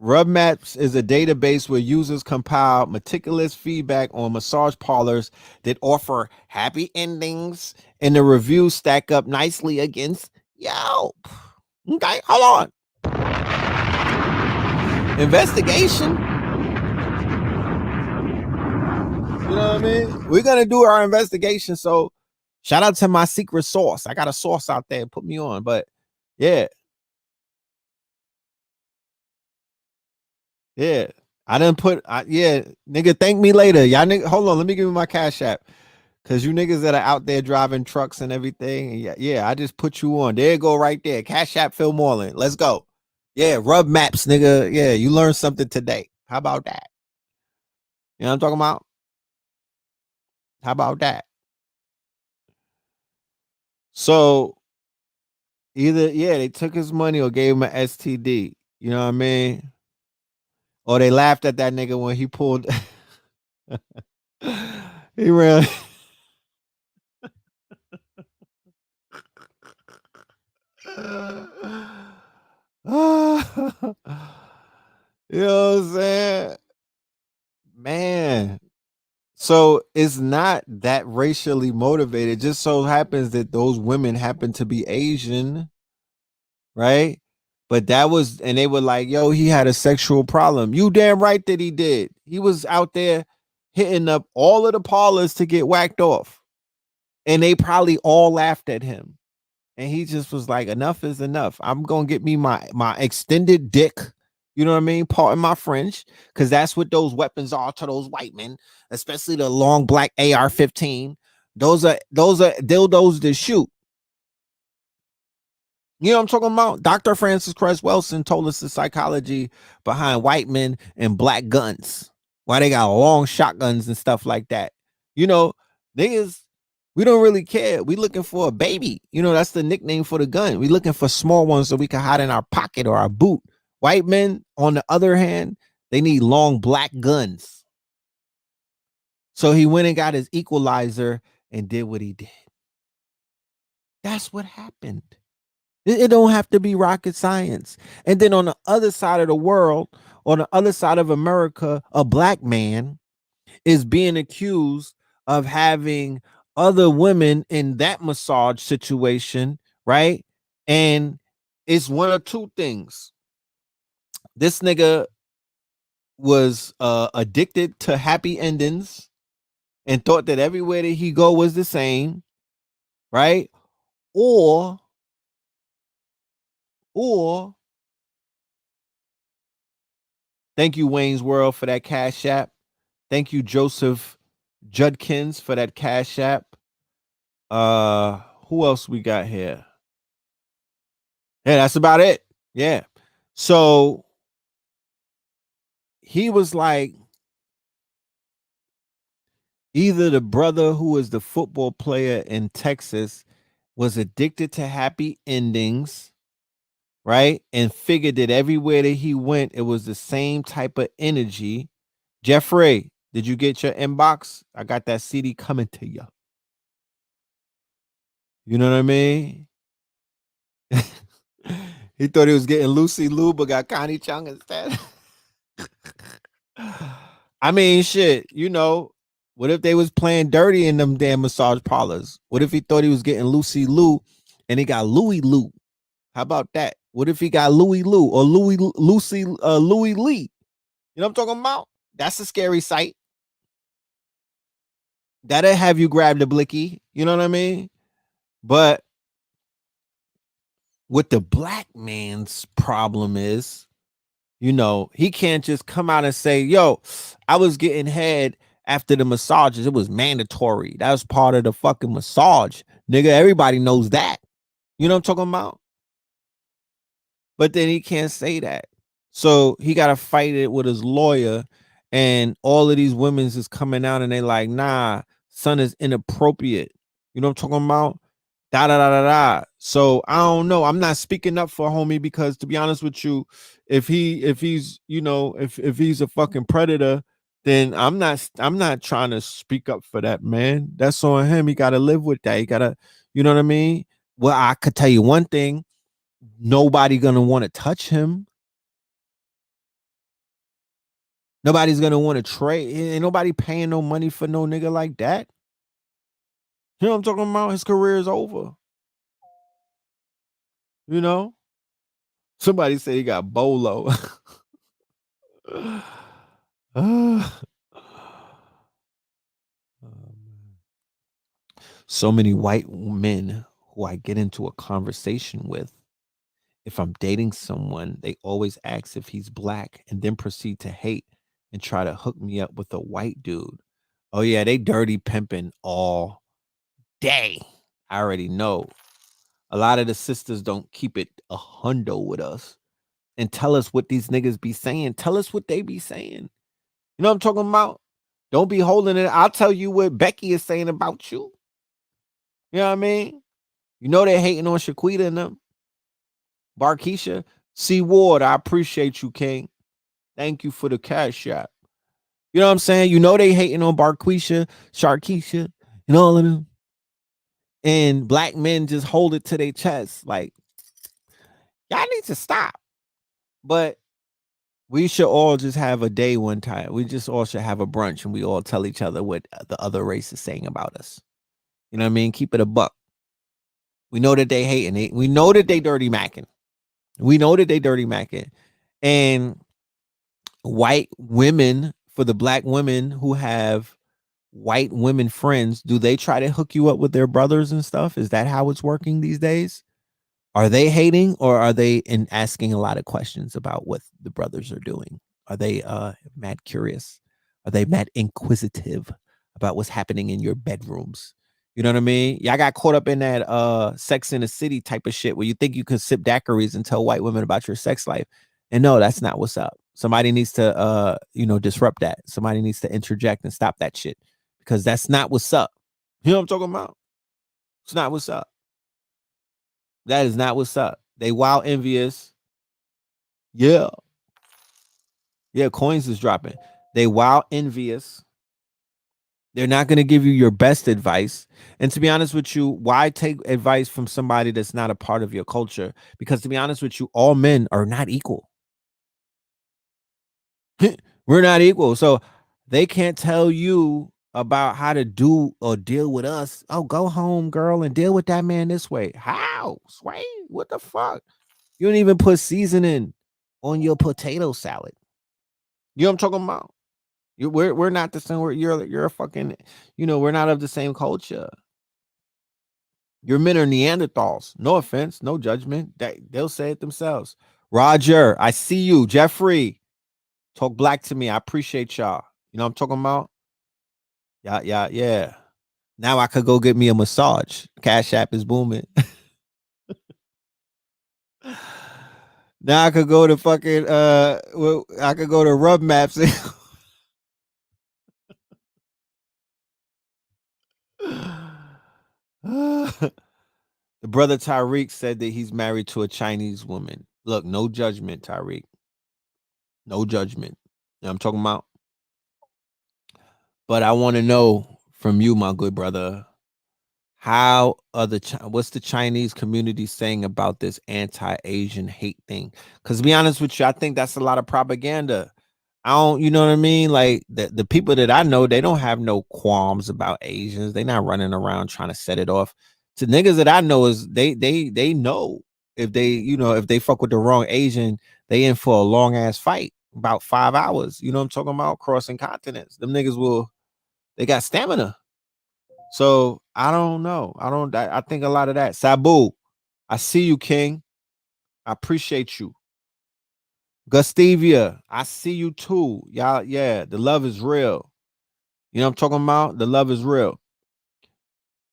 Rub Maps is a database where users compile meticulous feedback on massage parlors that offer happy endings, and the reviews stack up nicely against Yelp. Okay, hold on. Investigation. You know what I mean? We're gonna do our investigation. So shout out to my secret source. I got a source out there. Put me on. But yeah. Yeah. I didn't put yeah, nigga, thank me later. Y'all nigga, hold on, let me give you my cash app. Cause you niggas that are out there driving trucks and everything. Yeah, yeah, I just put you on. There you go right there. Cash app Phil Moreland. Let's go. Yeah, rub maps, nigga. Yeah, you learned something today. How about that? You know what I'm talking about? How about that? So either yeah, they took his money or gave him an STD. You know what I mean? Or they laughed at that nigga when he pulled he ran. You know what I'm saying? Man. So it's not that racially motivated. It just so happens that those women happen to be Asian, right? But that was, and they were like, yo, he had a sexual problem. You damn right that he did. He was out there hitting up all of the parlors to get whacked off. And they probably all laughed at him. And he just was like, enough is enough. I'm gonna get me my extended dick. You know what I mean? Pardon my French, because that's what those weapons are to those white men, especially the long black AR-15. Those are dildos that shoot. You know what I'm talking about? Dr. Francis Cress Welsing told us the psychology behind white men and black guns. Why they got long shotguns and stuff like that. You know, niggas, we don't really care. We looking for a baby. You know, that's the nickname for the gun. We looking for small ones so we can hide in our pocket or our boot. White men, on the other hand, they need long black guns. So he went and got his equalizer and did what he did. That's what happened. It don't have to be rocket science. And then on the other side of the world, on the other side of America, a black man is being accused of having other women in that massage situation, right? And it's one of two things. This nigga was addicted to happy endings and thought that everywhere that he go was the same, right? Or or thank you Wayne's World for that cash app. Thank you Joseph Judkins for that cash app. Uh who else we got here? Yeah, that's about it. Yeah. So he was like either the brother who is the football player in Texas was addicted to happy endings, right? And figured that everywhere that he went, it was the same type of energy. Jeffrey, did you get your inbox? I got that CD coming to you. You know what I mean? He thought he was getting Lucy Lou, but got Connie Chung instead. I mean, shit, you know, what if they was playing dirty in them damn massage parlors? What if he thought he was getting Lucy Lou and he got Louis Lou? How about that? What if he got Louis Lou or Louis Lee? You know what I'm talking about? That's a scary sight. That'll have you grab the blicky. You know what I mean? But what the black man's problem is, you know, he can't just come out and say, yo, I was getting head after the massages. It was mandatory. That was part of the fucking massage. Nigga, everybody knows that. You know what I'm talking about? But then he can't say that. So he got to fight it with his lawyer. And all of these women's is coming out and they like, nah, son is inappropriate. You know what I'm talking about? Da da da da da. So I don't know. I'm not speaking up for homie because to be honest with you, if he's you know if he's a fucking predator, then I'm not trying to speak up for that man. That's on him. He got to live with that. He got to, you know what I mean? Well, I could tell you one thing: nobody gonna want to touch him. Nobody's gonna want to trade. Ain't nobody paying no money for no nigga like that. You know what I'm talking about? His career is over. You know. Somebody say he got bolo. So many white men who I get into a conversation with, If I'm dating someone, they always ask if he's black and then proceed to hate and try to hook me up with a white dude. Oh yeah, they dirty pimping all day. I already know. A lot of the sisters don't keep it a hundo with us and tell us what these niggas be saying. Tell us what they be saying. You know what I'm talking about? Don't be holding it. I'll tell you what Becky is saying about you. You know what I mean? You know they're hating on Shaquita and them. Barkeisha. C. Ward, I appreciate you, King. Thank you for the cash app. You know what I'm saying? You know they hating on Barquisha, Sharkeisha, and all of them. And black men just hold it to their chest. Like, y'all need to stop. But we should all just have a day one time. We just all should have a brunch and we all tell each other what the other race is saying about us. You know what I mean? Keep it a buck. We know that they hating it. We know that they dirty macking. We know that they dirty macking. And white women, for the black women who have white women friends, do they try to hook you up with their brothers and stuff? Is that how it's working these days? Are they hating or are they in asking a lot of questions about what the brothers are doing? Are they mad curious? Are they mad inquisitive about what's happening in your bedrooms? You know what I mean? Y'all got caught up in that Sex in the City type of shit where you think you can sip daiquiris and tell white women about your sex life. And no, that's not what's up. Somebody needs to disrupt that. Somebody needs to interject and stop that shit because that's not what's up. You know what I'm talking about? It's not what's up. That is not what's up. They wild envious. Yeah. Yeah, coins is dropping. They wild envious. They're not going to give you your best advice. And to be honest with you, why take advice from somebody that's not a part of your culture? Because to be honest with you, all men are not equal. We're not equal. So they can't tell you about how to do or deal with us. Oh, go home, girl, and deal with that man this way. How? Sway? What the fuck? You don't even put seasoning on your potato salad. You know what I'm talking about? We're not the same. You're a fucking, we're not of the same culture. Your men are Neanderthals. No offense, no judgment. They'll say it themselves. Roger, I see you. Jeffrey, talk black to me. I appreciate y'all. You know what I'm talking about? Yeah. Now I could go get me a massage. Cash App is booming. Now I could go to fucking I could go to Rub Maps. The brother Tyreek said that he's married to a Chinese woman. Look, no judgment, Tyreek. No judgment. You know what I'm talking about? But I want to know from you, my good brother, how are what's the Chinese community saying about this anti-Asian hate thing? Because to be honest with you, I think that's a lot of propaganda. I don't, you know what I mean? Like the people that I know, they don't have no qualms about Asians. They not running around trying to set it off. To niggas that I know is they know if if they fuck with the wrong Asian, they in for a long ass fight, about 5 hours. You know what I'm talking about? Crossing continents. Them niggas they got stamina. So I don't know. I think a lot of that. Sabu, I see you, King. I appreciate you. Gustavia, I see you too. Y'all, yeah, the love is real. You know what I'm talking about? The love is real.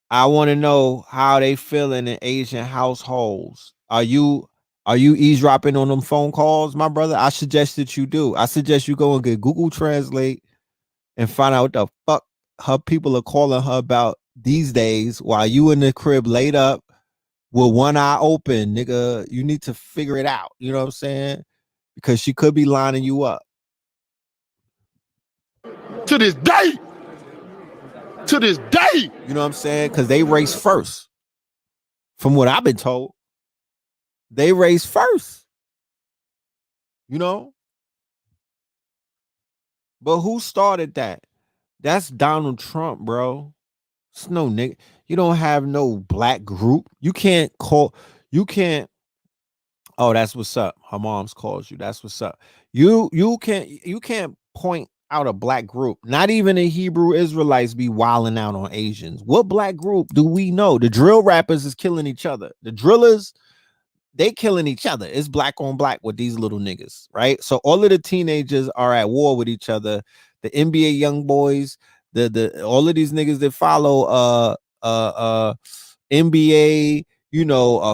I want to know how they feeling in Asian households. Are you eavesdropping on them phone calls, my brother? I suggest that you do. I suggest you go and get Google Translate and find out what the fuck her people are calling her about these days while you in the crib laid up with one eye open, nigga. You need to figure it out. You know what I'm saying? Because she could be lining you up. To this day. To this day. You know what I'm saying? Because they race first. From what I've been told, they race first. You know? But who started that? That's Donald Trump, bro. It's no nigga. You don't have no black group. You can't. Oh, that's what's up. Her mom's calls you. That's what's up. You can't point out a black group. Not even the Hebrew Israelites be wilding out on Asians. What black group do we know? The drill rappers is killing each other. The drillers, they killing each other. It's black on black with these little niggas, right? So all of the teenagers are at war with each other. The NBA young boys, the all of these niggas that follow NBA,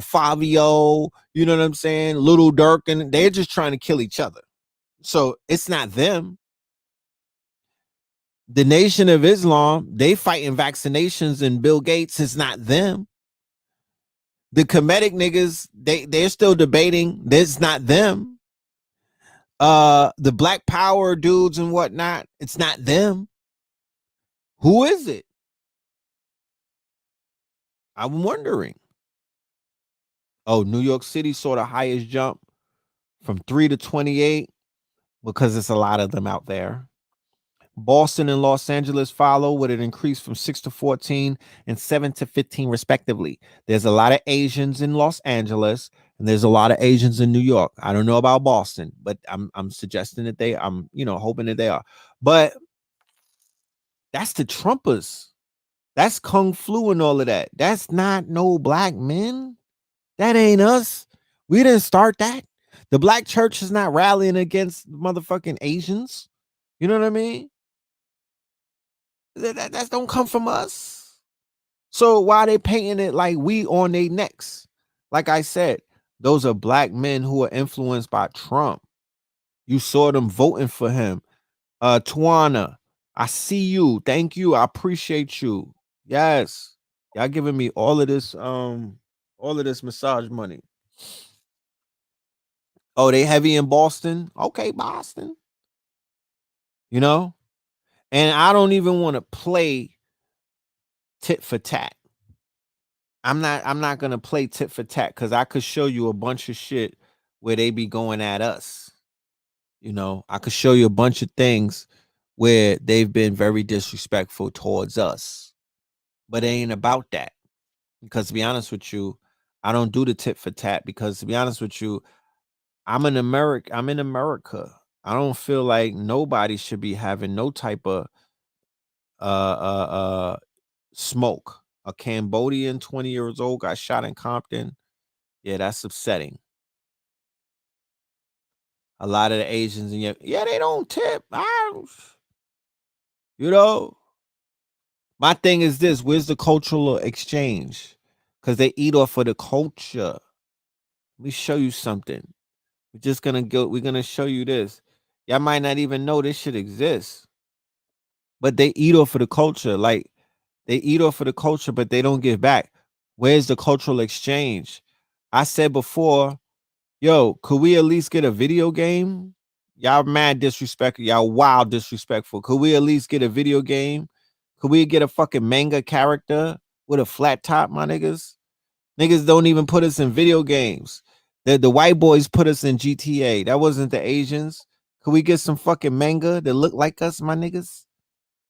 Fabio, you know what I'm saying? Little Dirk, and they're just trying to kill each other. So it's not them. The Nation of Islam, they fighting vaccinations, and Bill Gates, is not them. The comedic niggas, they're still debating. That's not them. The Black Power dudes and whatnot, it's not them. Who is it? I'm wondering. Oh, New York City saw the highest jump from 3 to 28 because it's a lot of them out there. Boston and Los Angeles follow with an increase from 6 to 14 and 7 to 15 respectively. There's a lot of Asians in Los Angeles and there's a lot of Asians in New York. I don't know about Boston, but I'm suggesting that I'm hoping that they are. But that's the Trumpers. That's Kung Flu and all of that. That's not no black men. That ain't us. We didn't start that. The black church is not rallying against motherfucking Asians. You know what I mean? That don't come from us. So why they painting it like we on their necks? Like I said, those are black men who are influenced by Trump. You saw them voting for him. Tawana, I see you. Thank you. I appreciate you. Yes. Y'all giving me all of this massage money. Oh, they heavy in Boston? Okay, Boston. You know? And I don't even want to play tit for tat. I'm not gonna play tit for tat because I could show you a bunch of shit where they be going at us. I could show you a bunch of things where they've been very disrespectful towards us. But it ain't about that. Because to be honest with you, I don't do the tit for tat because to be honest with you, I'm in America. I don't feel like nobody should be having no type of smoke. A Cambodian 20 years old got shot in Compton. Yeah, that's upsetting. A lot of the Asians and yeah, they don't tip. You know, my thing is this: where's the cultural exchange? Because they eat off of the culture. Let me show you something. We're just gonna go. We're gonna show you this. Y'all might not even know this shit exists, but they eat off of the culture. Like they eat off of the culture, but they don't give back. Where's the cultural exchange? I said before, yo, could we at least get a video game? Y'all mad disrespectful. Y'all wild disrespectful. Could we at least get a video game? Could we get a fucking manga character with a flat top, my niggas? Niggas don't even put us in video games. The white boys put us in GTA. That wasn't the Asians. Could we get some fucking manga that look like us, my niggas?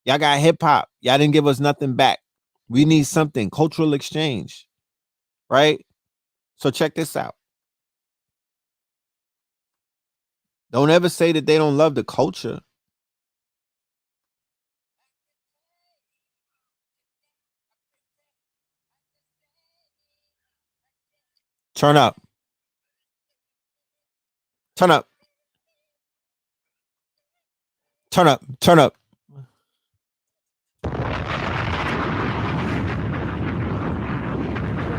Y'all got hip hop. Y'all didn't give us nothing back. We need something. Cultural exchange. Right? So check this out. Don't ever say that they don't love the culture. Turn up. Turn up. Turn up. Turn up.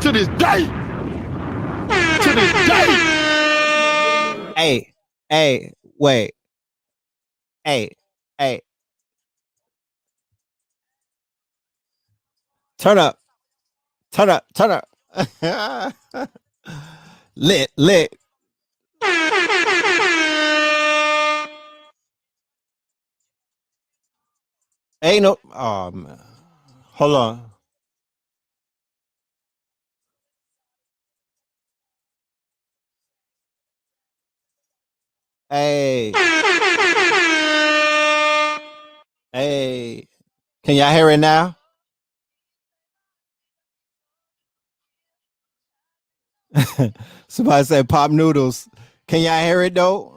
To this day. To this day. Hey, wait. Hey. Turn up. Turn up. Turn up. Lit. Ain't no. Oh man. Hold on. Hey. Hey. Can y'all hear it now? Somebody said pop noodles. Can y'all hear it though?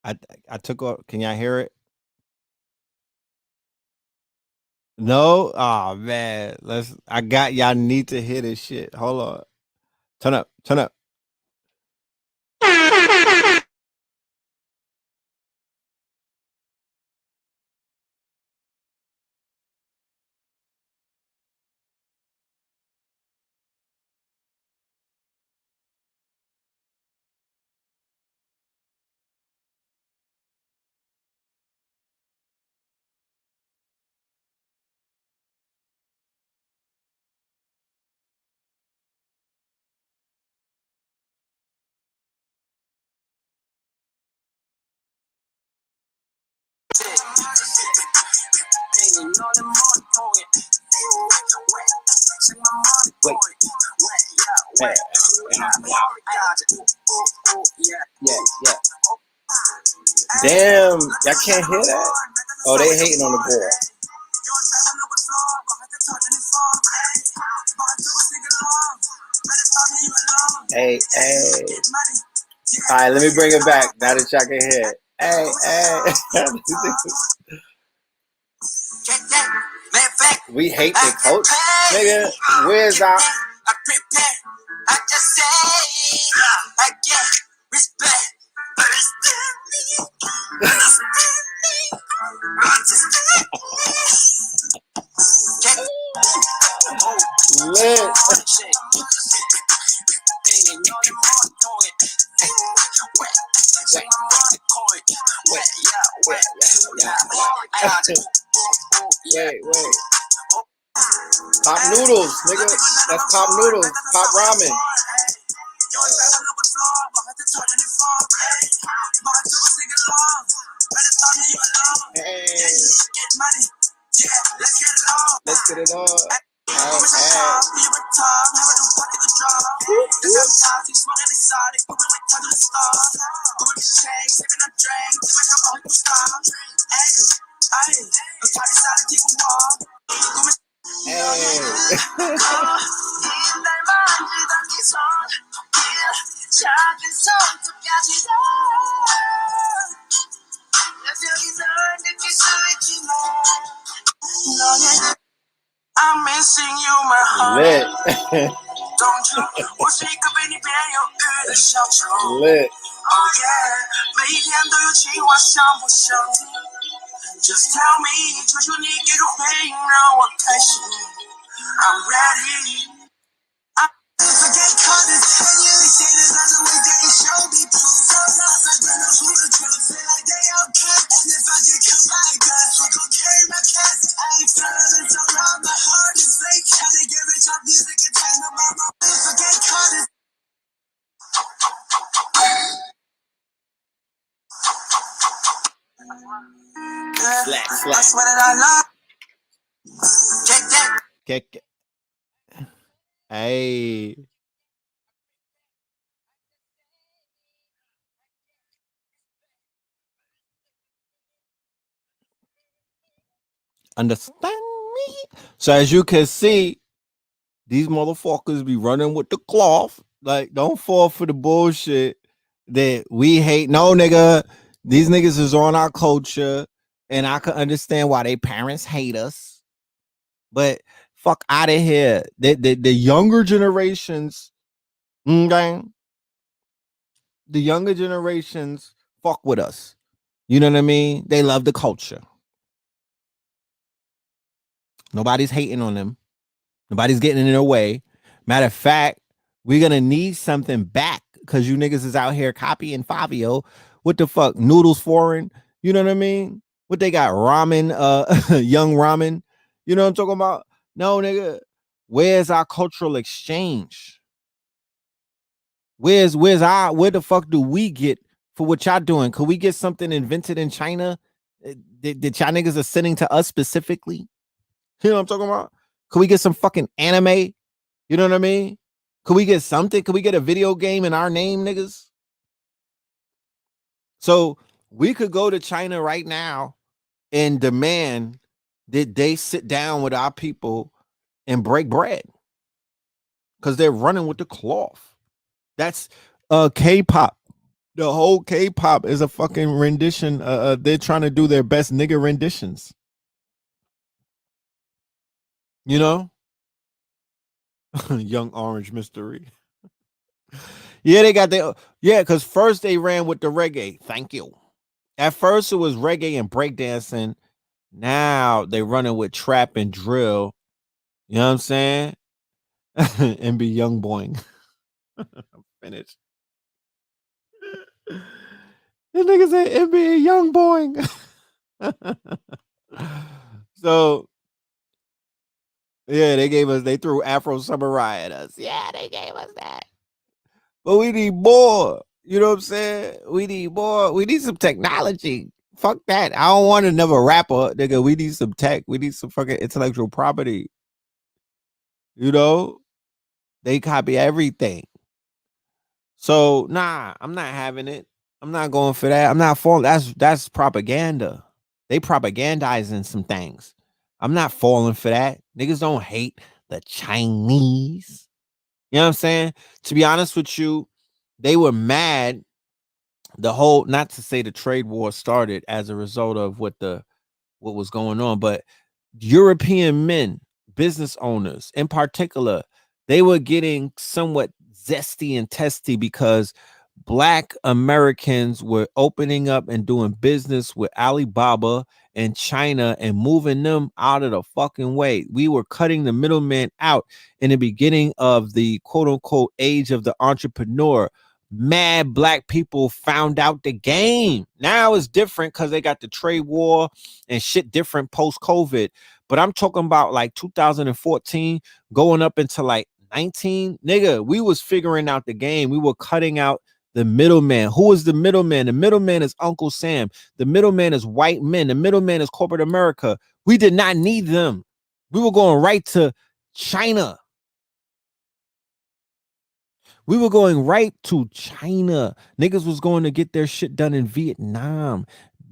I I took off. Can y'all hear it? No? Oh man. I got y'all need to hear this shit. Hold on. Turn up. Turn up. Wait. Hey. Yeah, yeah. Damn, y'all can't hear that? Oh, they hating on the board. Hey, hey. All right, let me bring it back now that y'all can hear it. Hey, hey. We hate the coach. Nigga, where's our... I just say, I get respect. Lit. Wait. Pop noodles, nigga. That's pop noodles. Pop ramen. Hey. Let's get it on. I'm missing you, my heart. Lit. Don't you? Lit. Oh yeah, 每天都有情话，想不想？Just tell me， 求求你给个回应，让我开心。I'm ready。Forget colors, and you say that that's the way they show me proof. So lost, I don't know who to trust. Feel like they all cut, and if I get come back, who gon' carry my cast? I ain't feeling so loud, my heart is fake. How they get rich off music and take my mama. Forget colors. Slack. I swear that I love. Get. Hey. Understand me? So as you can see, these motherfuckers be running with the cloth. Like, don't fall for the bullshit that we hate. No, nigga. These niggas is on our culture, and I can understand why they parents hate us. But fuck out of here. The younger generations, okay? The younger generations fuck with us. You know what I mean? They love the culture. Nobody's hating on them. Nobody's getting in their way. Matter of fact, we're gonna need something back because you niggas is out here copying Fabio. What the fuck? Noodles foreign. You know what I mean? What they got? Ramen, young ramen. You know what I'm talking about? No, nigga. Where's our cultural exchange? Where the fuck do we get for what y'all doing? Could we get something invented in China that y'all niggas are sending to us specifically? You know what I'm talking about? Could we get some fucking anime? You know what I mean? Could we get something? Could we get a video game in our name, niggas? So we could go to China right now and demand that they sit down with our people and break bread because they're running with the cloth. That's K-pop. The whole K-pop is a fucking rendition. They're trying to do their best nigga renditions. You know, Young Orange Mystery. Yeah, they got their yeah, because first they ran with the reggae. Thank you. At first it was reggae and breakdancing. Now they running with trap and drill. You know what I'm saying? And be young boing. I'm finished. This nigga said NBA young boing. So yeah, they threw Afro Samurai at us. Yeah, they gave us that. But we need more. You know what I'm saying? We need more. We need some technology. Fuck that. I don't want another rapper, nigga. We need some tech. We need some fucking intellectual property. You know? They copy everything. So nah, I'm not having it. I'm not going for that. I'm not falling. That's propaganda. They propagandizing some things. I'm not falling for that. Niggas don't hate the Chinese. You know what I'm saying? To be honest with you, they were mad the whole, not to say the trade war started as a result of what was going on, but European men, business owners in particular, they were getting somewhat zesty and testy because Black Americans were opening up and doing business with Alibaba and China and moving them out of the fucking way. We were cutting the middleman out in the beginning of the quote unquote age of the entrepreneur. Mad Black people found out the game. Now it's different because they got the trade war and shit different post COVID. But I'm talking about like 2014 going up into like 19. Nigga, we was figuring out the game. We were cutting out the middleman. Who is the middleman? The middleman is Uncle Sam. The middleman is white men. The middleman is corporate America. We did not need them. We were going right to China. We were going right to China. Niggas was going to get their shit done in Vietnam.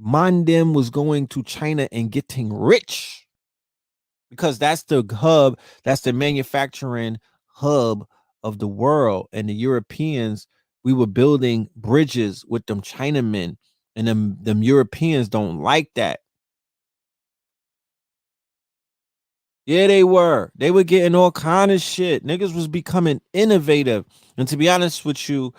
Mandem was going to China and getting rich because that's the hub, that's the manufacturing hub of the world. And the Europeans, we were building bridges with them Chinamen, and them Europeans don't like that. Yeah, they were. They were getting all kind of shit. Niggas was becoming innovative. And to be honest with you,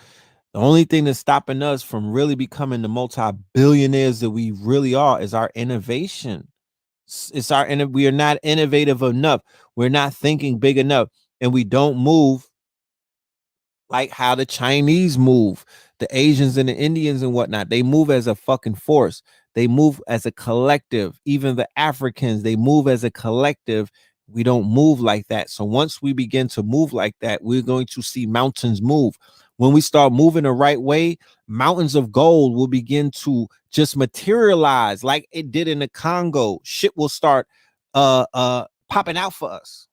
the only thing that's stopping us from really becoming the multi-billionaires that we really are is our innovation. It's our we are not innovative enough. We're not thinking big enough, and we don't move like how the Chinese move, the Asians and the Indians and whatnot. They move as a fucking force. They move as a collective. Even the Africans, they move as a collective. We don't move like that. So once we begin to move like that, we're going to see mountains move. When we start moving the right way, mountains of gold will begin to just materialize like it did in the Congo. Shit will start popping out for us.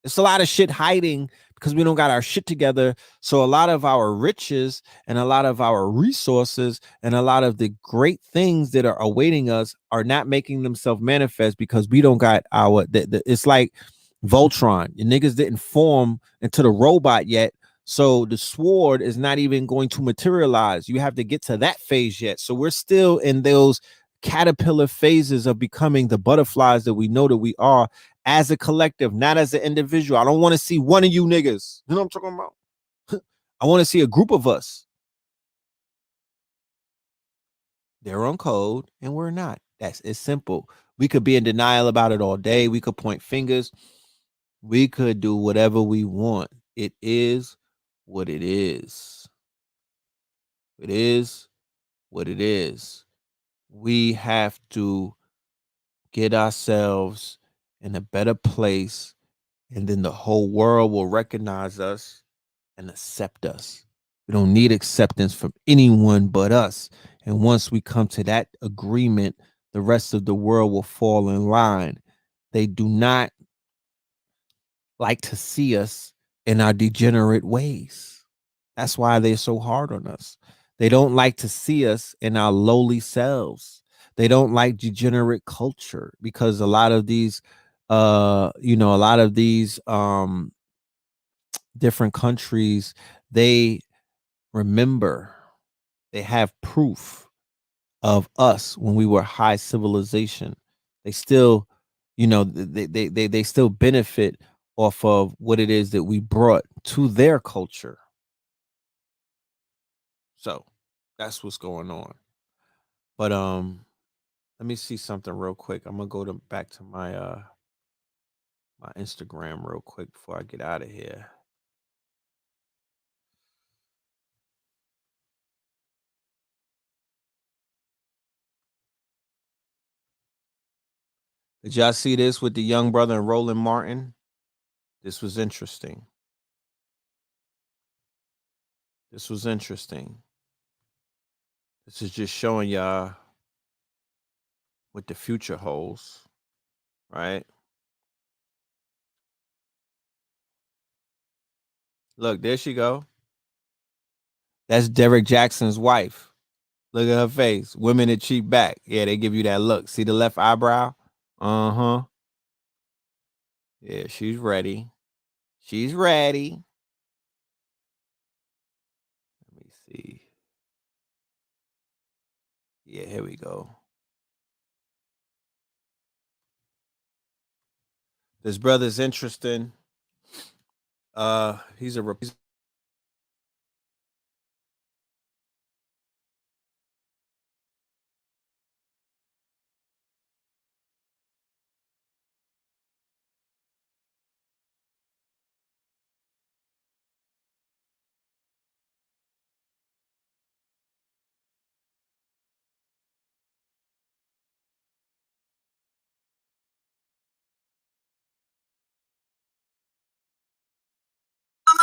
It's a lot of shit hiding because we don't got our shit together. So a lot of our riches and a lot of our resources and a lot of the great things that are awaiting us are not making themselves manifest because we don't got our it's like Voltron. Your niggas didn't form into the robot yet. So the sword is not even going to materialize. You have to get to that phase yet. So we're still in those caterpillar phases of becoming the butterflies that we know that we are as a collective, not as an individual. I don't want to see one of you niggas. You know what I'm talking about? I want to see a group of us. They're on code and we're not. It's simple. We could be in denial about it all day. We could point fingers. We could do whatever we want. It is what it is. It is what it is. We have to get ourselves in a better place, and then the whole world will recognize us and accept us. We don't need acceptance from anyone but us. And once we come to that agreement, the rest of the world will fall in line. They do not like to see us in our degenerate ways. That's why they're so hard on us. They don't like to see us in our lowly selves. They don't like degenerate culture because a lot of these a lot of these different countries, they remember, they have proof of us when we were high civilization. They still You know, they still benefit off of what it is that we brought to their culture. So that's what's going on. But let me see something real quick. I'm gonna go to back to my Instagram real quick before I get out of here. Did y'all see this with the young brother and Roland Martin? This was interesting. This was interesting. This is just showing y'all what the future holds, right? Look, there she go. That's Derek Jackson's wife. Look at her face. Women that cheat back. Yeah, they give you that look. See the left eyebrow? Uh-huh. Yeah, she's ready. She's ready. Let me see. Yeah, here we go. This brother's interesting. He's a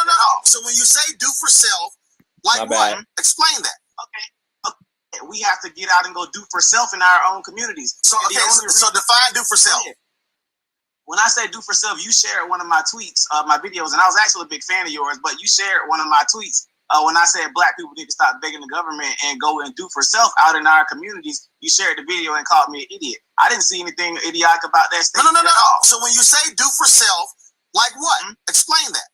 No. So when you say do for self, like what? Explain that. Okay. We have to get out and go do for self in our own communities. So so define do for self. When I say do for self, you shared one of my tweets, my videos, and I was actually a big fan of yours, but you shared one of my tweets when I said black people need to stop begging the government and go and do for self out in our communities. You shared the video and called me an idiot. I didn't see anything idiotic about that statement. No. So when you say do for self, like what? Explain that.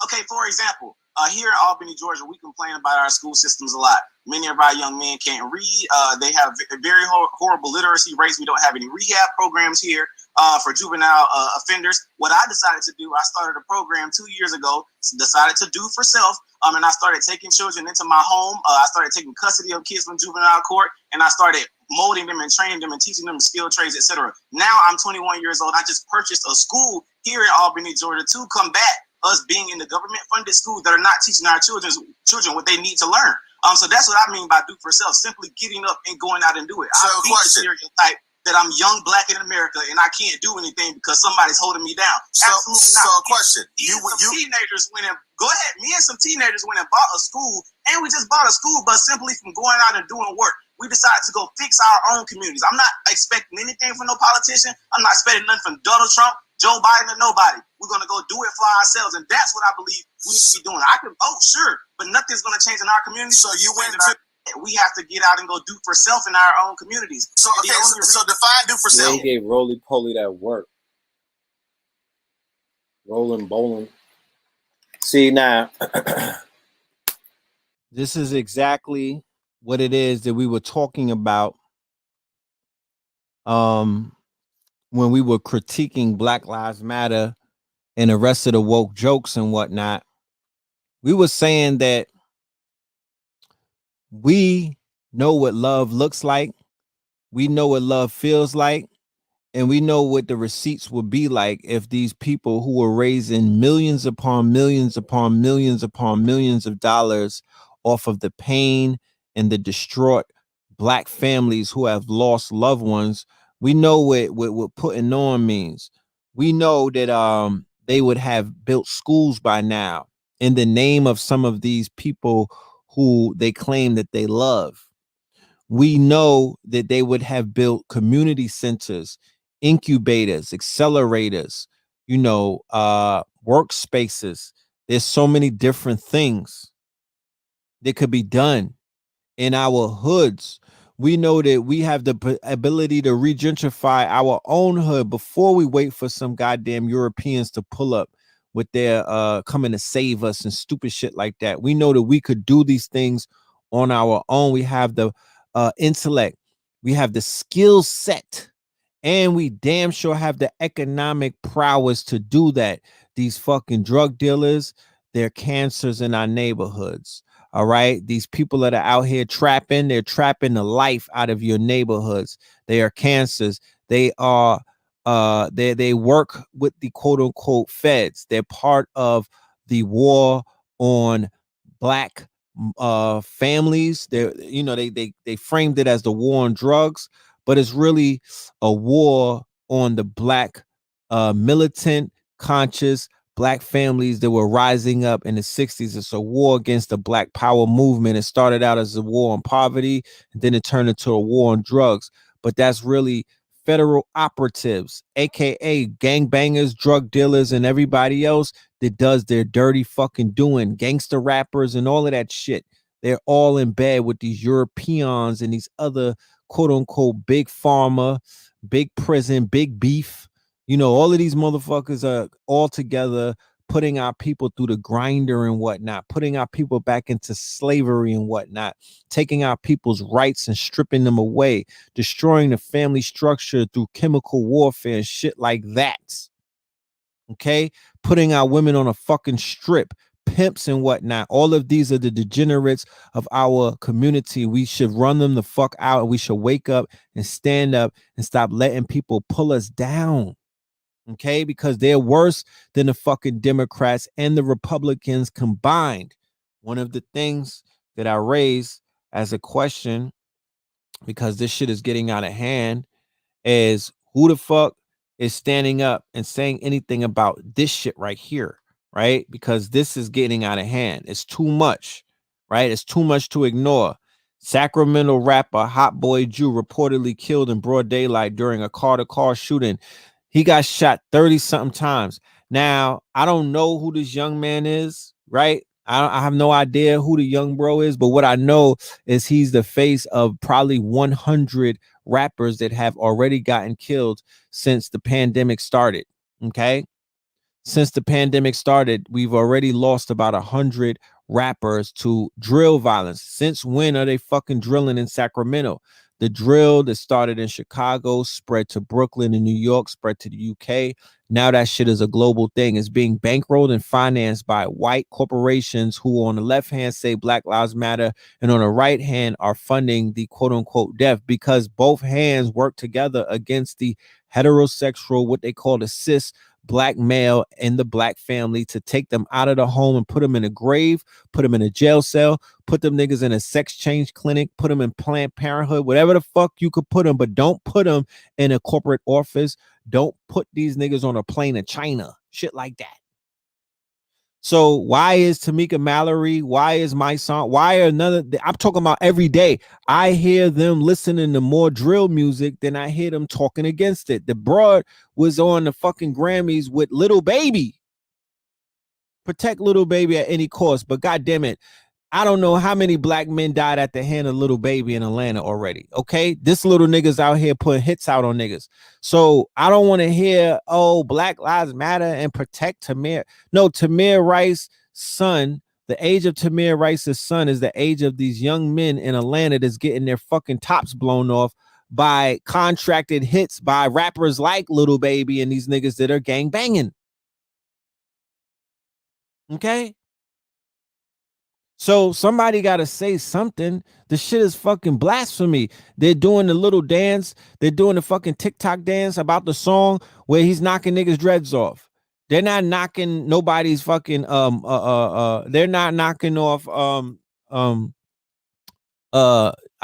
Okay, for example, here in Albany, Georgia, we complain about our school systems a lot. Many of our young men can't read. They have very horrible literacy rates. We don't have any rehab programs here for juvenile offenders. What I decided to do, I started a program 2 years ago, decided to do for self, and I started taking children into my home. I started taking custody of kids from juvenile court, and I started molding them and training them and teaching them skill trades, etc. Now I'm 21 years old. I just purchased a school here in Albany, Georgia, to combat us being in the government-funded schools that are not teaching our children what they need to learn. So that's what I mean by do for self, simply getting up and going out and do it. So I beat the stereotype that I'm young, black in America, and I can't do anything because somebody's holding me down. Absolutely not. So a question. Teenagers went and, go ahead, me and some teenagers went and bought a school, and we just bought a school bus simply from going out and doing work. We decided to go fix our own communities. I'm not expecting anything from no politician. I'm not expecting nothing from Donald Trump, Joe Biden, or nobody. We're going to go do it for ourselves, and that's what I believe we need to be doing. I can vote, sure, but nothing's going to change in our community. So you went to... We have to get out and go do for self in our own communities. So, okay, so define do for self. He gave Roly Poly that work. Rolling, bowling. See, now, this is exactly what it is that we were talking about when we were critiquing Black Lives Matter and the rest of the woke jokes and whatnot. We were saying that we know what love looks like. We know what love feels like. And we know what the receipts would be like if these people who were raising millions upon millions upon millions upon millions of dollars off of the pain and the distraught Black families who have lost loved ones, we know what putting on means. We know that they would have built schools by now in the name of some of these people who they claim that they love. We know that they would have built community centers, incubators, accelerators, workspaces. There's so many different things that could be done in our hoods. We know that we have the ability to regentrify our own hood before we wait for some goddamn Europeans to pull up with their coming to save us and stupid shit like that. We know that we could do these things on our own. We have the intellect, we have the skill set, And we damn sure have the economic prowess to do that. These fucking drug dealers, they're cancers in our neighborhoods. All right. These people that are out here trapping, they're trapping the life out of your neighborhoods. They are cancers. They are they work with the quote unquote feds. They're part of the war on black families. They framed it as the war on drugs, but it's really a war on the black militant conscious black families that were rising up in the 60s. It's a war against the black power movement. It started out as a war on poverty, and then it turned into a war on drugs. But that's really federal operatives, aka gangbangers, drug dealers, and everybody else that does their dirty fucking doing, gangster rappers and all of that shit. They're all in bed with these Europeans and these other quote unquote big pharma, big prison, big beef. All of these motherfuckers are all together putting our people through the grinder and whatnot, putting our people back into slavery and whatnot, taking our people's rights and stripping them away, destroying the family structure through chemical warfare and shit like that. Okay, putting our women on a fucking strip, pimps and whatnot. All of these are the degenerates of our community. We should run them the fuck out, and we should wake up and stand up and stop letting people pull us down. Okay, because they're worse than the fucking Democrats and the Republicans combined. One of the things that I raised as a question, because this shit is getting out of hand, is who the fuck is standing up and saying anything about this shit right here, right? Because this is getting out of hand. It's too much, right? It's too much to ignore. Sacramento rapper Hot Boy Jew reportedly killed in broad daylight during a car-to-car shooting. He got shot 30-something times. Now, I don't know who this young man is, right? I have no idea who the young bro is, but what I know is he's the face of probably 100 rappers that have already gotten killed since the pandemic started. Okay. Since the pandemic started, we've already lost about 100 rappers to drill violence. Since when are they fucking drilling in Sacramento? The drill that started in Chicago spread to Brooklyn and New York, spread to the UK. Now that shit is a global thing. It's being bankrolled and financed by white corporations who on the left hand say Black Lives Matter and on the right hand are funding the quote unquote deaf, because both hands work together against the heterosexual, what they call the cis black male in the black family, to take them out of the home and put them in a grave, put them in a jail cell, put them niggas in a sex change clinic, put them in Planned Parenthood, whatever the fuck you could put them, but don't put them in a corporate office. Don't put these niggas on a plane to China, shit like that. So why is Tamika Mallory? Why is my song? Why are I'm talking about every day. I hear them listening to more drill music than I hear them talking against it. The broad was on the fucking Grammys with Little Baby. Protect Little Baby at any cost, but God damn it, I don't know how many black men died at the hand of Little Baby in Atlanta already. Okay, this little niggas out here putting hits out on niggas. So I don't want to hear, oh, Black Lives Matter and protect Tamir. No, Tamir Rice's son, the age of Tamir Rice's son is the age of these young men in Atlanta that's getting their fucking tops blown off by contracted hits by rappers like Little Baby and these niggas that are gang banging. Okay. So somebody got to say something. The shit is fucking blasphemy. They're doing the little dance. They're doing the fucking TikTok dance about the song where he's knocking niggas' dreads off. They're not knocking nobody's fucking they're not knocking off I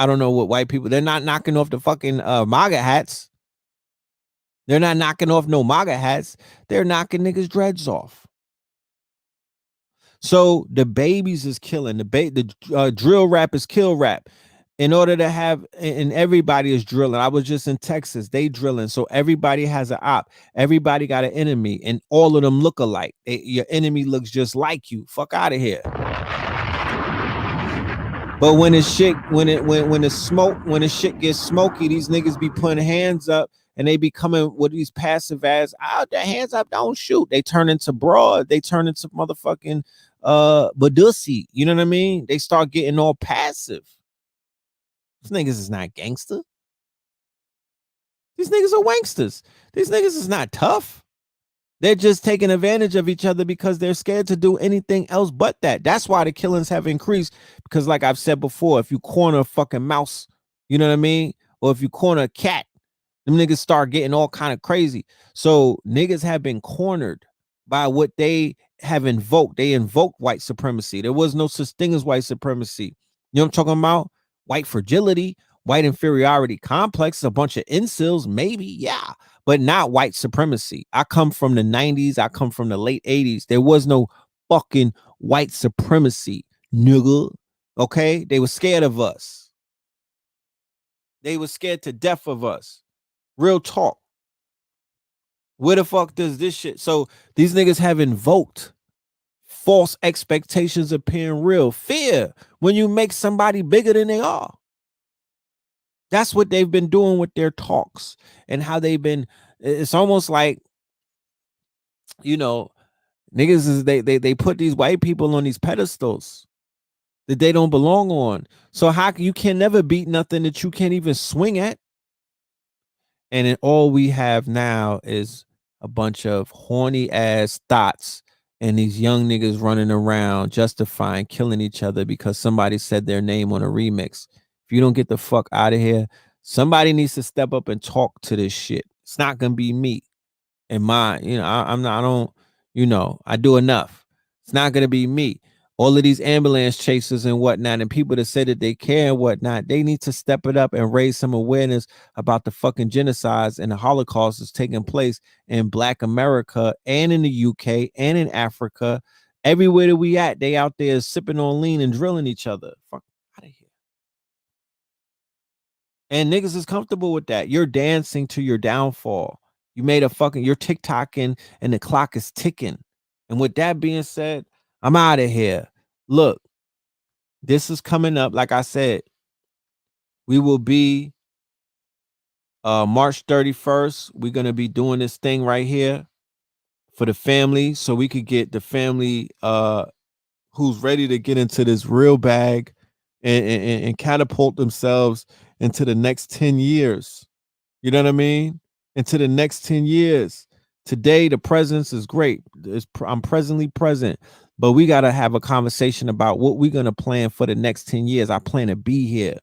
don't know what white people. They're not knocking off the fucking MAGA hats. They're not knocking off no MAGA hats. They're knocking niggas' dreads off. So the babies is killing the drill rap is kill rap. In order to have, and everybody is drilling. I was just in Texas, they drilling. So everybody has an op. Everybody got an enemy, and all of them look alike. Your enemy looks just like you. Fuck out of here. But when the shit, when the shit gets smoky, these niggas be putting hands up and they be coming with these passive ass, their hands up, don't shoot. They turn into broad, they turn into motherfucking Badusi. You know what I mean? They start getting all passive. These niggas is not gangster. These niggas are wanksters. These niggas is not tough. They're just taking advantage of each other because they're scared to do anything else but that. That's why the killings have increased. Because, like I've said before, if you corner a fucking mouse, you know what I mean? Or if you corner a cat, them niggas start getting all kind of crazy. So niggas have been cornered by what they have invoked. They invoked white supremacy. There was no such thing as white supremacy. You know what I'm talking about? White fragility, white inferiority complex, a bunch of incels, maybe, yeah, but not white supremacy. I come from the 90s. I come from the late 80s. There was no fucking white supremacy, nigga. Okay? They were scared of us. They were scared to death of us. Real talk. Where the fuck does this shit? So these niggas have invoked false expectations appearing real. Fear when you make somebody bigger than they are. That's what they've been doing with their talks and how they've been. It's almost like, you know, niggas is they put these white people on these pedestals that they don't belong on. So how you can never beat nothing that you can't even swing at. And then all we have now is a bunch of horny ass thoughts and these young niggas running around justifying killing each other because somebody said their name on a remix. If you don't get the fuck out of here, somebody needs to step up and talk to this shit. It's not gonna be me and mine. I'm not. I don't. I do enough. It's not gonna be me. All of these ambulance chasers and whatnot, and people that say that they care and whatnot, they need to step it up and raise some awareness about the fucking genocides and the Holocaust that's taking place in Black America and in the UK and in Africa. Everywhere that we at, they out there sipping on lean and drilling each other. Fuck out of here. And niggas is comfortable with that. You're dancing to your downfall. You made a fucking, you're TikToking and the clock is ticking. And with that being said, I'm out of here. Look, this is coming up. Like I said, we will be March 31st. We're going to be doing this thing right here for the family. So we could get the family who's ready to get into this real bag and catapult themselves into the next 10 years. You know what I mean? Into the next 10 years. Today, the presence is great. I'm presently present, but we got to have a conversation about what we're going to plan for the next 10 years. I plan to be here.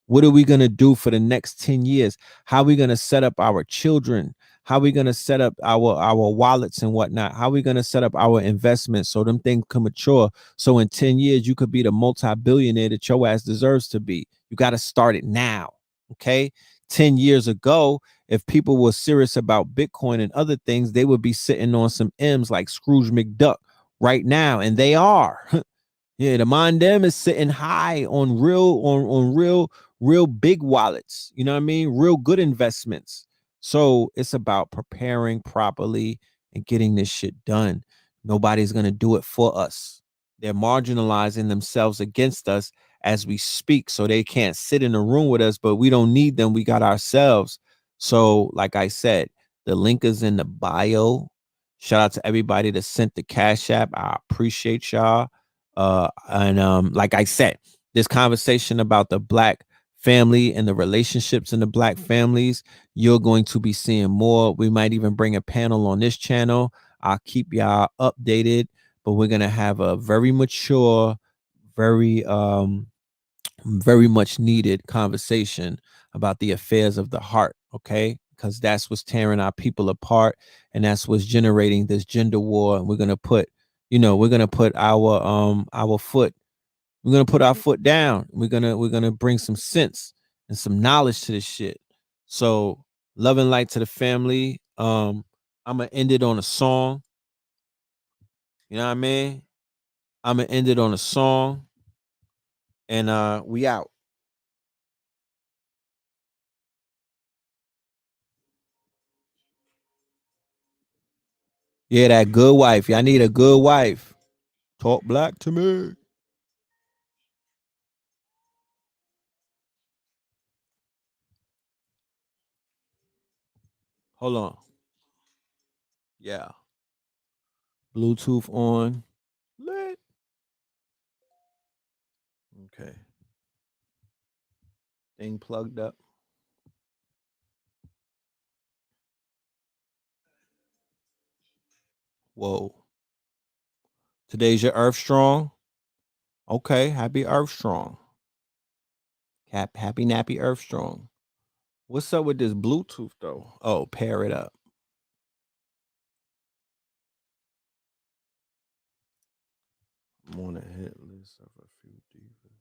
What are we going to do for the next 10 years? How are we going to set up our children? How are we going to set up our wallets and whatnot? How are we going to set up our investments so them things can mature? So in 10 years, you could be the multi-billionaire that your ass deserves to be. You got to start it now. Okay. 10 years ago, if people were serious about Bitcoin and other things, they would be sitting on some M's like Scrooge McDuck right now. And they are. Yeah, the Mondem is sitting high on real big wallets. You know what I mean? Real good investments. So it's about preparing properly and getting this shit done. Nobody's gonna do it for us. They're marginalizing themselves against us as we speak, so they can't sit in a room with us. But we don't need them. We got ourselves. So, like I said, the link is in the bio. Shout out to everybody that sent the Cash App. I appreciate y'all. And like I said, this conversation about the Black family and the relationships in the Black families, you're going to be seeing more. We might even bring a panel on this channel. I'll keep y'all updated, but we're gonna have a very mature, very very much needed conversation about the affairs of the heart. Okay, because that's what's tearing our people apart, and that's what's generating this gender war. And we're gonna put, we're gonna put our foot, we're gonna put our foot down. We're gonna bring some sense and some knowledge to this shit. So love and light to the family. I'm gonna end it on a song. You know what I mean? I'm gonna end it on a song, and we out. Yeah, that good wife. Y'all need a good wife. Talk black to me. Hold on. Yeah. Bluetooth on. Lit. Okay. Thing plugged up. Whoa. Today's your Earth Strong. Okay, happy Earth Strong. Happy nappy Earth Strong. What's up with this Bluetooth though? Oh, pair it up. I'm on a hit list of a few divas.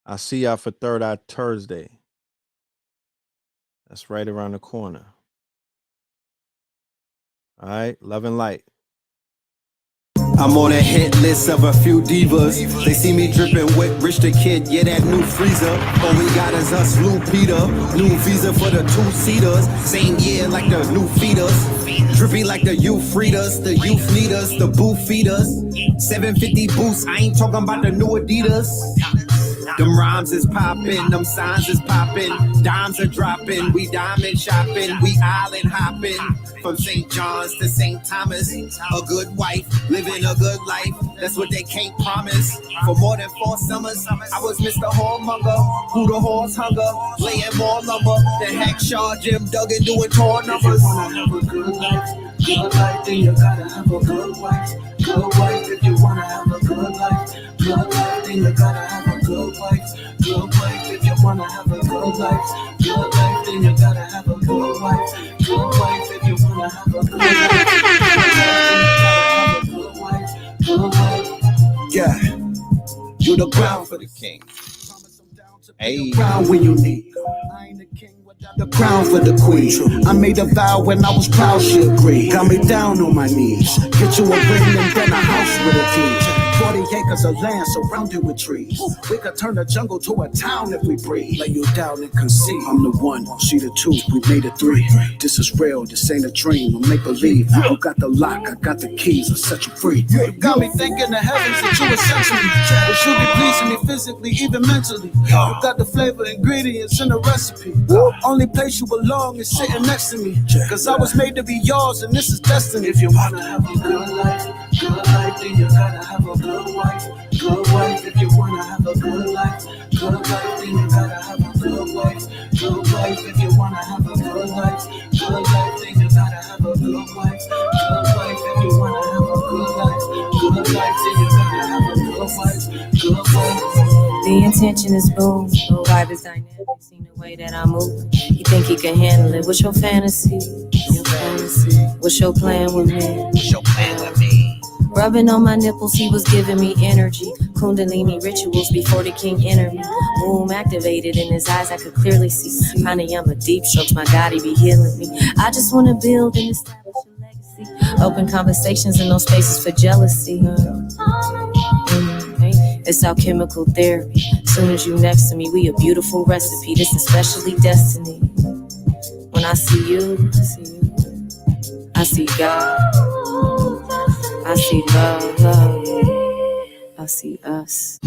I'll see y'all for Third Eye Thursday. That's right around the corner. All right, love and light. I'm on a hit list of a few divas. They see me dripping with Rich the Kid, yeah, that new freezer. All we got is us, Lou Peter. New visa for the two-seaters. Same year like the new feeders. Drippy like the youth readers. The youth need us, the boo feeders. 750 boosts, I ain't talking about the new Adidas. Them rhymes is poppin', them signs is poppin', dimes are droppin', we diamond shopping, we island hopping. From St. John's to St. Thomas, a good wife, living a good life, that's what they can't promise. For more than 4 summers, I was Mr. Whoremonger, who the horse hunger, laying more lumber than Hackshaw, Jim Duggan doing tour numbers. If you wanna have a good life, then you gotta have a good wife. Good wife, if you wanna have a good life, then you gotta have a good wife. Good wife, if you wanna have a good life, then you gotta have a good wife. Good wife, if you wanna have a good life, good wife. Yeah, you're the ground for the king. Hey. Crown when you need. I ain't the king without the crown for the queen. I made a vow when I was proud, she agreed. Got me down on my knees. Get you a ring and then a house with a key. 40 acres of land surrounded with trees. We could turn the jungle to a town if we breathe. Lay you down and conceive. I'm the one, she the two, we made it 3. This is real, this ain't a dream, or make believe. You got the lock, I got the keys, I'll set you free. You got me thinking the heavens that you essentially. It should be pleasing me physically, even mentally. You got the flavor, ingredients in the recipe. Only place you belong is sitting next to me. Cause I was made to be yours and this is destiny. If you wanna have a good life, then you gotta have a good wife. Good wife, if you wanna have a good life, then you gotta have a good wife. Good wife, if you wanna have a good life, then you gotta have a good wife. Good wife, if you wanna have a good life, then you gotta have a good wife. Good wife. The intention is boom, the vibe is dynamic. Seen the way that I move, you think he can handle it? What's your fantasy? What's your plan with me? Rubbing on my nipples, he was giving me energy. Kundalini rituals before the king entered me. Womb activated in his eyes, I could clearly see. Pranayama deep strokes, my God, he be healing me. I just wanna build and establish a legacy. Open conversations and no spaces for jealousy. It's alchemical therapy. Soon as you next to me, we a beautiful recipe. This especially destiny. When I see you, I see God. I see love. I see us.